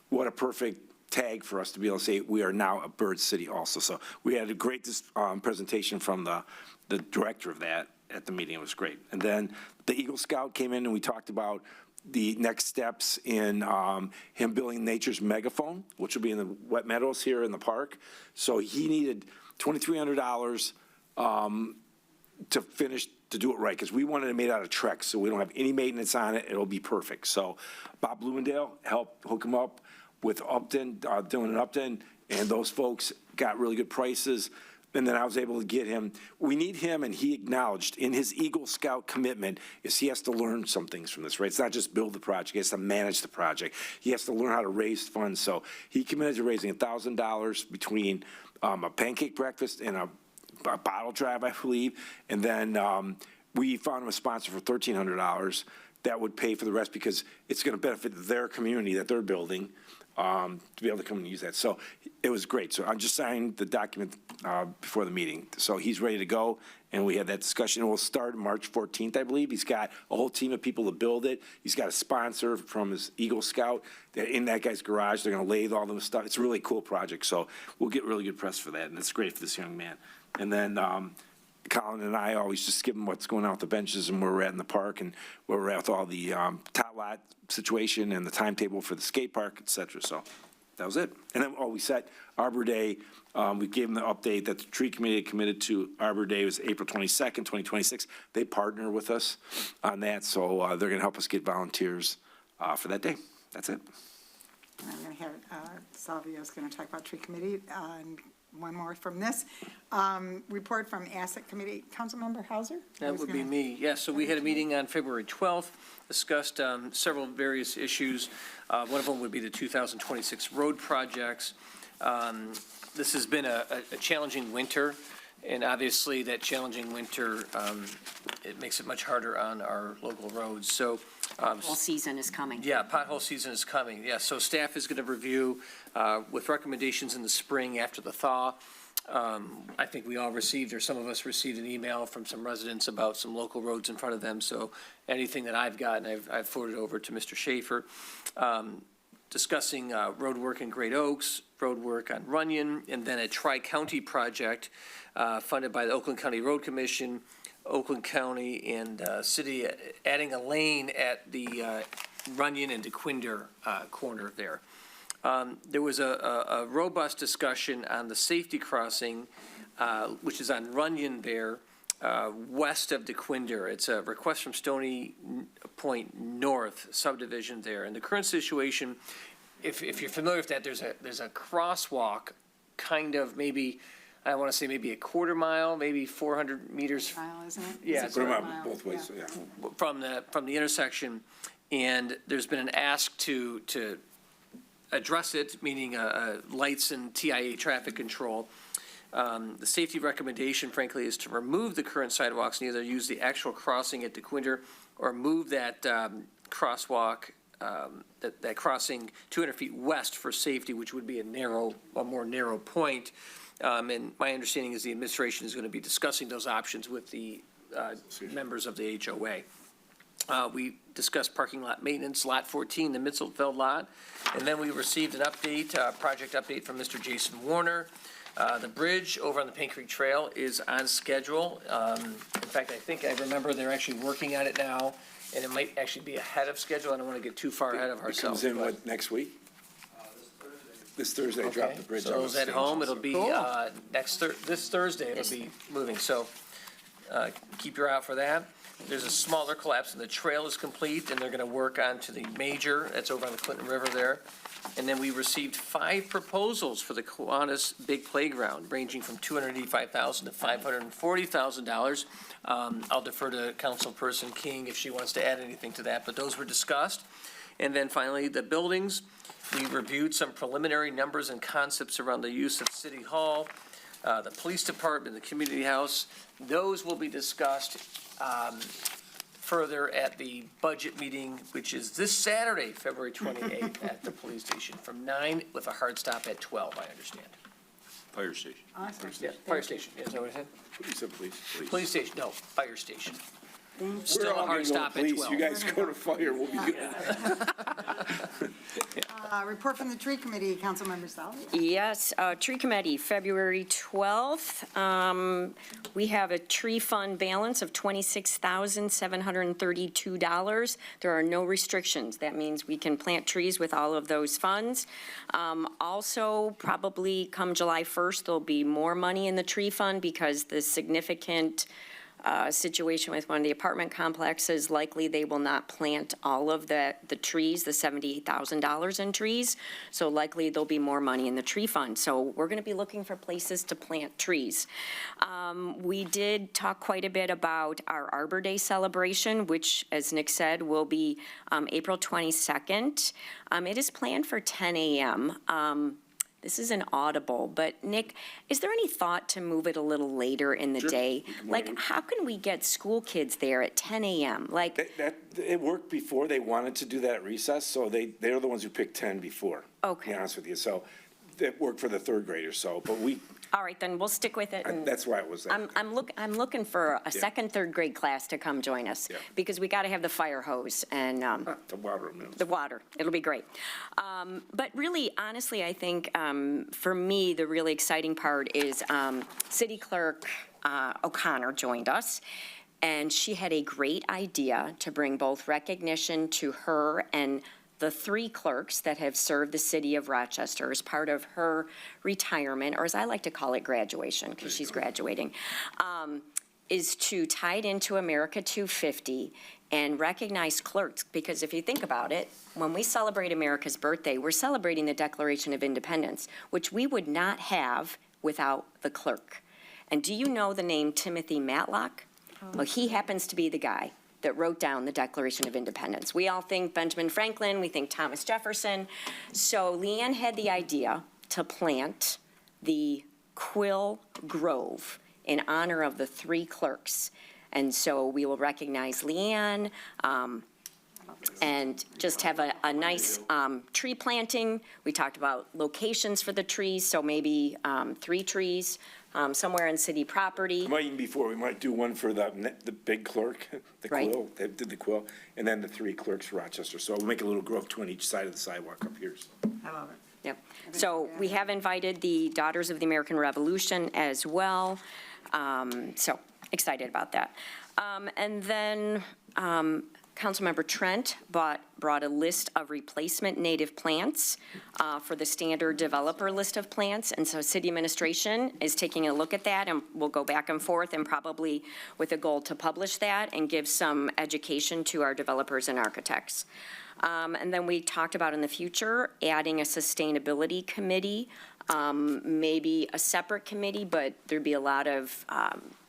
what a perfect tag for us to be able to say we are now a bird city also. So we had a great presentation from the director of that at the meeting. It was great. And then the Eagle Scout came in and we talked about the next steps in him building nature's megaphone, which will be in the wet meadows here in the park. So he needed $2,300 to finish, to do it right, because we wanted it made out of Trex, so we don't have any maintenance on it. It'll be perfect. So Bob Blumendale helped hook him up with Upton, Dylan and Upton, and those folks got really good prices. And then I was able to get him, we need him, and he acknowledged in his Eagle Scout commitment is he has to learn some things from this, right? It's not just build the project, he has to manage the project. He has to learn how to raise funds. So he committed to raising $1,000 between a pancake breakfast and a bottle drive, I believe. And then we found him a sponsor for $1,300 that would pay for the rest, because it's going to benefit their community that they're building, to be able to come and use that. So it was great. So I just signed the document before the meeting. So he's ready to go, and we had that discussion. We'll start March 14th, I believe. He's got a whole team of people to build it. He's got a sponsor from his Eagle Scout in that guy's garage. They're going to lathe all the stuff. It's a really cool project, so we'll get really good press for that, and it's great for this young man. And then Colin and I always just give him what's going on with the benches and where we're at in the park and where we're at with all the tot lot situation and the timetable for the skate park, et cetera. So that was it. And then, we set Arbor Day. We gave them the update that the tree committee committed to Arbor Day was April 22nd, 2026. They partner with us on that, so they're going to help us get volunteers for that day. That's it. And I'm going to have, Salvia's going to talk about tree committee, and one more from this. Report from Asset Committee, Councilmember Hauser? That would be me, yes. So we had a meeting on February 12th, discussed several various issues. One of them would be the 2026 road projects. This has been a challenging winter, and obviously that challenging winter, it makes it much harder on our local roads. So Pothole season is coming. yeah, pothole season is coming, yeah. So staff is going to review with recommendations in the spring after the thaw. I think we all received, or some of us received, an email from some residents about some local roads in front of them. So anything that I've gotten, I've forwarded over to Mr. Schaefer. Discussing road work in Great Oaks, road work on Runyon, and then a tri-county project funded by the Oakland County Road Commission, Oakland County, and city, adding a lane at the Runyon and DeQuinder corner there. There was a robust discussion on the safety crossing, which is on Runyon there, west of DeQuinder. It's a request from Stony Point North subdivision there. And the current situation, if you're familiar with that, there's a crosswalk, kind of maybe, I want to say maybe a quarter mile, maybe 400 meters. Mile, isn't it? Yeah, It's a quarter mile both ways, yeah. From the intersection. And there's been an ask to address it, meaning lights and TIA traffic control. The safety recommendation, frankly, is to remove the current sidewalks and either use the actual crossing at DeQuinder or move that crosswalk, that crossing 200 feet west for safety, which would be a more narrow point. And my understanding is the administration is going to be discussing those options with the members of the HOA. We discussed parking lot maintenance, Lot 14, the Mitzelfeld lot, and then we received an update, project update from Mr. Jason Warner. The bridge over on the Paint Creek Trail is on schedule. In fact, I remember they're actually working on it now, and it might actually be ahead of schedule. I don't want to get too far ahead of ourselves. It comes in, next week? This Thursday, drop the bridge. So those at home, it'll be this Thursday, it'll be moving. So keep your eye out for that. There's a smaller collapse, and the trail is complete, and they're going to work on to the major. That's over on the Clinton River there. And then we received 5 proposals for the Kiwanis Big Playground, ranging from $285,000 to $540,000. I'll defer to Councilperson King if she wants to add anything to that, but those were discussed. And then finally, the buildings. We reviewed some preliminary numbers and concepts around the use of City Hall. the police department, the community house. Those will be discussed further at the budget meeting, which is this Saturday, February 28th, at the police station from 9 with a hard stop at 12, I understand. Fire station. Awesome. Yeah, fire station, is that what I said? You said police. Police station, no, fire station. We're Still all a hard gonna go to stop at police. 12. You guys go to fire, we'll be good. Report from the tree committee, Councilmember Salvi. Yes, Tree Committee, February 12th. We have a tree fund balance of $26,732. There are no restrictions. That means we can plant trees with all of those funds. Also, probably come July 1st, there'll be more money in the tree fund because the significant situation with one of the apartment complexes, likely they will not plant all of the trees, the $78,000 in trees. So likely there'll be more money in the tree fund. So we're going to be looking for places to plant trees. We did talk quite a bit about our Arbor Day celebration, which, as Nick said, will be April 22nd. It is planned for 10 a.m. This is an audible, but Nick, is there any thought to move it a little later in the day? Like, how can we get school kids there at 10 a.m.? Like, It worked before. They wanted to do that at recess, so they're the ones who picked 10 before. Okay. To be honest with you. So it worked for the third graders, so, but all right, then we'll stick with it. and that's why it was there. I'm looking for a second, third grade class to come join us because we got to have the fire hose and The water. the water. It'll be great. But really, honestly, I think for me, the really exciting part is City Clerk O'Connor joined us. And she had a great idea to bring both recognition to her and the 3 clerks that have served the city of Rochester as part of her retirement, or as I like to call it, graduation, because she's graduating, is to tie it into America 250 and recognize clerks. Because if you think about it, when we celebrate America's birthday, we're celebrating the Declaration of Independence, which we would not have without the clerk. And do you know the name Timothy Matlock? Well, he happens to be the guy that wrote down the Declaration of Independence. We all think Benjamin Franklin, we think Thomas Jefferson. So Leanne had the idea to plant the Quill Grove in honor of the 3 clerks. And so we will recognize Leanne and just have a nice tree planting. We talked about locations for the trees, so maybe 3 trees. Somewhere in city property. Might even before, we might do one for the big clerk, the Right. quill, they did the quill, and then the 3 clerks for Rochester. So we'll make a little grove, 2 on each side of the sidewalk up here. I love it. Yep. So we have invited the Daughters of the American Revolution as well. So excited about that. And then Councilmember Trent brought a list of replacement native plants for the standard developer list of plants. And so city administration is taking a look at that, and we'll go back and forth and probably with a goal to publish that and give some education to our developers and architects. And then we talked about in the future, adding a sustainability committee, maybe a separate committee, but there'd be a lot of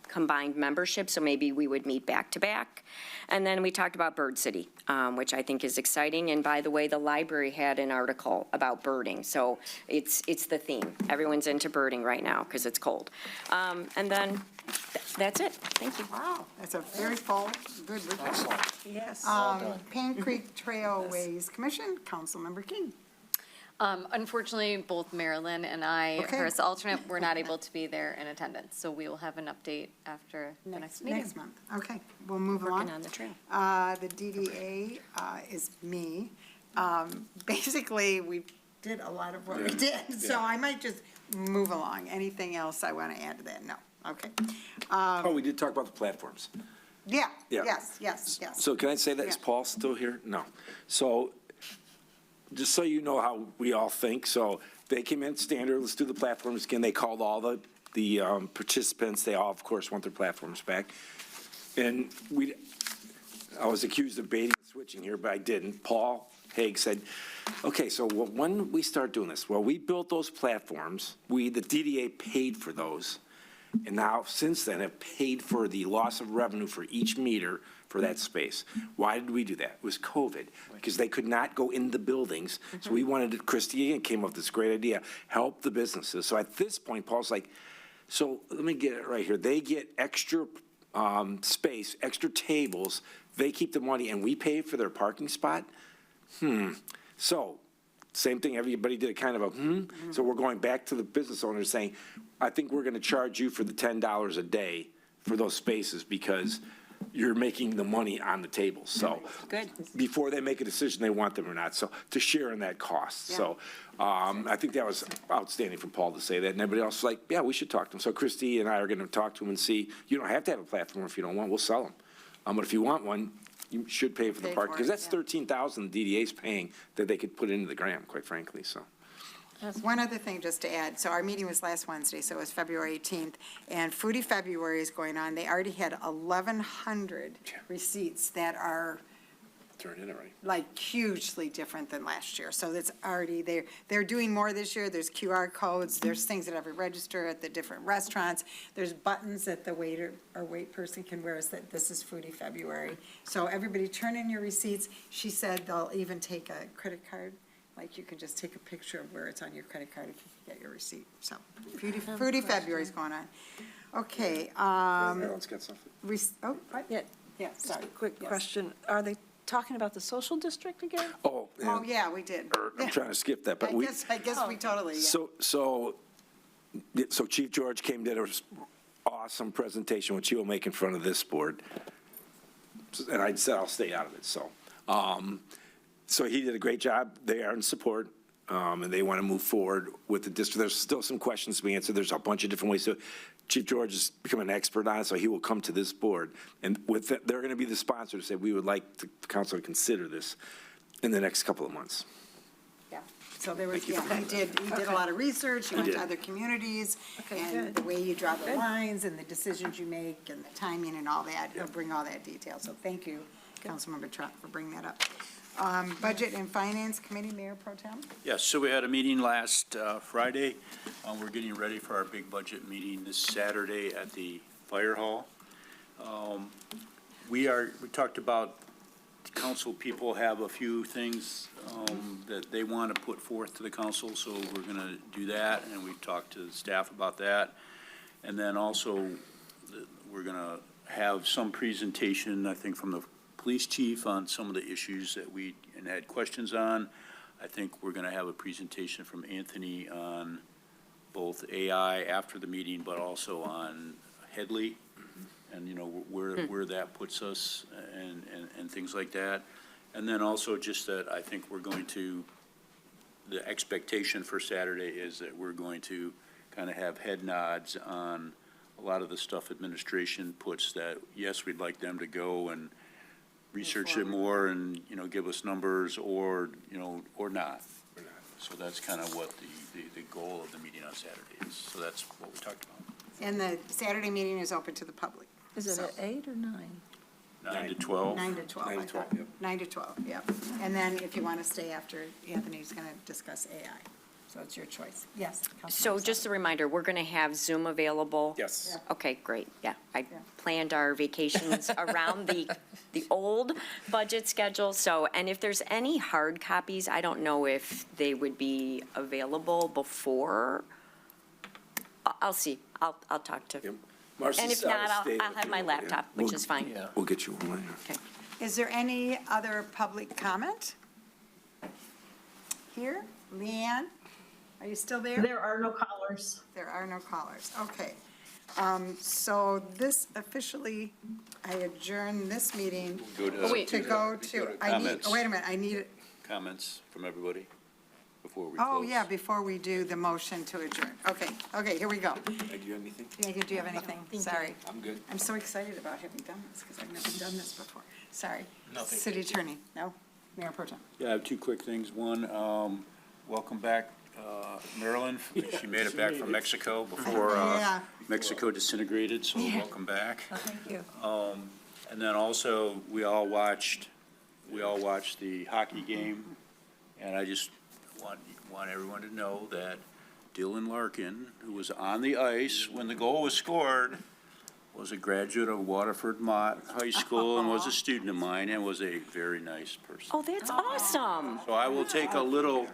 combined membership, so maybe we would meet back to back. And then we talked about Bird City, which I think is exciting. And by the way, the library had an article about birding, so it's the theme. Everyone's into birding right now because it's cold. And then that's it. Thank you. Wow, that's a very full, good report. Excellent. Yes. Pan Creek Trailways Commission, Councilmember King. Unfortunately, both Marilyn and I, Okay. Chris alternate, were not able to be there in attendance. So we will have an update after the next meeting. Next month, okay, we'll move along. Working on the trail. The DDA is me. Basically, we did a lot of what we did, so I might just move along. Anything else I want to add to that? No, okay. Oh, we did talk about the platforms. Yeah, Yeah. yes. So can I say that, is Yeah. Paul still here? No. So, just so you know how we all think, so they came in standard, let's do the platforms again. They called all the participants, they all, of course, want their platforms back. And I was accused of baiting and switching here, but I didn't. Paul Haig said, okay, so when we start doing this? Well, we built those platforms, the DDA paid for those, and now, since then, have paid for the loss of revenue for each meter for that space. Why did we do that? It was COVID, because they could not go in the buildings. So we wanted, Christie came up with this great idea, help the businesses. So at this point, Paul's like, So let me get it right here. They get extra space, extra tables. They keep the money and we pay for their parking spot? So, same thing, everybody did a kind of a, So we're going back to the business owner saying, I think we're gonna charge you for the $10 a day for those spaces because you're making the money on the table. So, Good. before they make a decision, they want them or not, so to share in that cost. So, I think that was outstanding from Paul to say that, and everybody else was like, yeah, we should talk to him. So Christie and I are gonna talk to him and see, you don't have to have a platform if you don't want, we'll sell them. But if you want one, you should pay for the Pay park, for because it, that's yeah. $13,000 the DDA's paying that they could put into the grant, quite frankly, so. One other thing just to add, so our meeting was last Wednesday, so it was February 18th, and Foodie February is going on. They already had 1,100 receipts that are Turn in it right. like hugely different than last year. So that's already, they're doing more this year. There's QR codes, there's things at every register at the different restaurants. There's buttons that the waiter or wait person can wear, that this is Foodie February. So everybody turn in your receipts. She said they'll even take a credit card. Like you can just take a picture of where it's on your credit card if you can get your receipt. So Foodie February is going on. Okay. Everyone's got something. What? Yeah. Yeah, Just sorry. a quick Yes. question. Are they talking about the social district again? Oh, Oh, yeah, we did. I'm trying to skip that, but I we. guess we totally, yeah. So Chief George came, did an awesome presentation, which he will make in front of this board. And I said I'll stay out of it, so. So he did a great job. They are in support, and they want to move forward with the district. There's still some questions to be answered. There's a bunch of different ways. So Chief George has become an expert on it, so he will come to this board. And with that, they're going to be the sponsor to say, we would like the council to consider this in the next couple of months. Yeah, so there was, yeah, he did a lot of research, he went to did. other communities, Okay, and good. the way you draw the lines, and the decisions you make, and the timing and all that, he'll bring all that detail, so thank you, Councilmember Trot, for bringing that up. Budget and Finance Committee, Mayor Pro Tem? Yes, so we had a meeting last Friday. We're getting ready for our big budget meeting this Saturday at the Fire Hall. We talked about, council people have a few things that they want to put forth to the council, so we're going to do that, and we talked to the staff about that. And then also, we're going to have some presentation, I think, from the police chief on some of the issues that we had questions on. I think we're going to have a presentation from Anthony on both AI after the meeting, but also on Headley, and, you know, where that puts us and things like that. And then also just that I think we're going to, the expectation for Saturday is that we're going to kind of have head nods on a lot of the stuff administration puts that, yes, we'd like them to go and research it more and, you know, give us numbers or, you know, or not. So that's kind of what the goal of the meeting on Saturday is. So that's what we talked about. And the Saturday meeting is open to the public. Is it So- at 8 or 9? 9 to 12. 9 to 12, I thought. 9 to 12, yeah. And then if you want to stay after, Anthony's going to discuss AI. So it's your choice. Yes. So Councilmember just a reminder, we're going to have Zoom available? Yes. Okay, great, yeah. I planned our vacations around the old budget schedule, so, and if there's any hard copies, I don't know if they would be available before. I'll see, I'll talk to, Marcy's and if out of not, state, I'll if have you my want, laptop, yeah. which is fine. We'll get you one later. Okay. Is there any other public comment? Here, Leanne, are you still there? There are no callers. There are no callers, okay. So this officially, I adjourn this meeting Go to- to wait. go We to, go to I need, comments. wait a minute, I need, Comments from everybody before we close? oh, yeah, before we do the motion to adjourn. Okay, here we go. Do you have anything? Megan, do you have anything? Sorry. I'm good. I'm so excited about having done this, because I've never done this before. Sorry. Nothing. City Attorney, no? Mayor Pro Tem. Yeah, I have two quick things. One, welcome back, Marilyn. She made it back from Mexico before Yeah. Mexico disintegrated, so welcome back. Thank you. And then also, we all watched the hockey game, and I just want everyone to know that Dylan Larkin, who was on the ice when the goal was scored, was a graduate of Waterford Mott High School and was a student of mine and was a very nice person. Oh, that's awesome. So I will take a little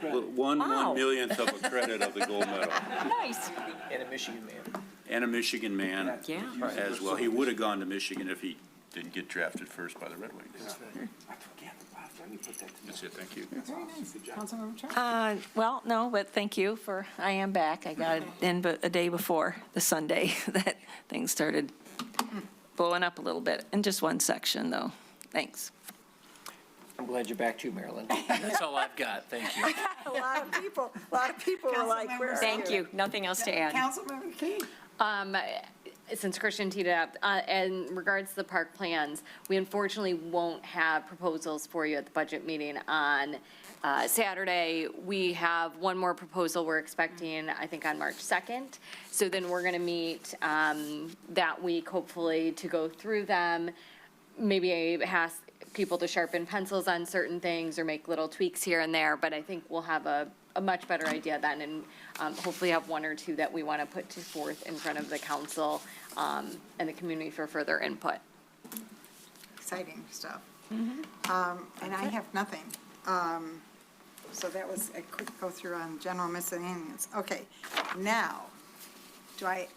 one millionth of a credit of the gold medal. Nice. And a Michigan man. And a Michigan man Yeah. as well. He would have gone to Michigan if he didn't get drafted first by the Red Wings. That's it, thank you. Very nice. Councilmember Trump? Well, no, but thank you I am back. I got it in a day before the Sunday that things started blowing up a little bit, in just one section, though. Thanks. I'm glad you're back too, Marilyn. That's all I've got, thank you. A lot of people were like, where's Thank you. Nothing else to add. Councilmember King? Since Christian teed it up, in regards to the park plans, we unfortunately won't have proposals for you at the budget meeting on Saturday. We have one more proposal we're expecting, I think, on March 2nd. So then we're going to meet that week, hopefully, to go through them. Maybe ask people to sharpen pencils on certain things or make little tweaks here and there, but I think we'll have a much better idea then, and hopefully have one or two that we want to put forth in front of the council and the community for further input. Exciting stuff. And I have nothing. So that was a quick go through on general miscellaneous. Okay, now, do I,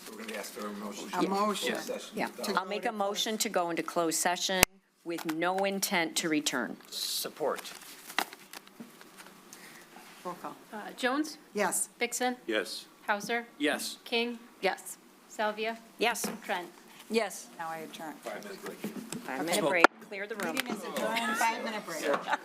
We're going to ask for a motion. a motion? Yeah. to I'll go make to a motion to go into closed session with no intent to return. Support. Roll call. Jones? Yes. Vixen? Yes. Hauser? Yes. King? Yes. Salvia? Yes. Trent? Yes. Now I adjourn. 5 minute break. 5-minute break. Clear the room. Meeting is adjourned, 5-minute break.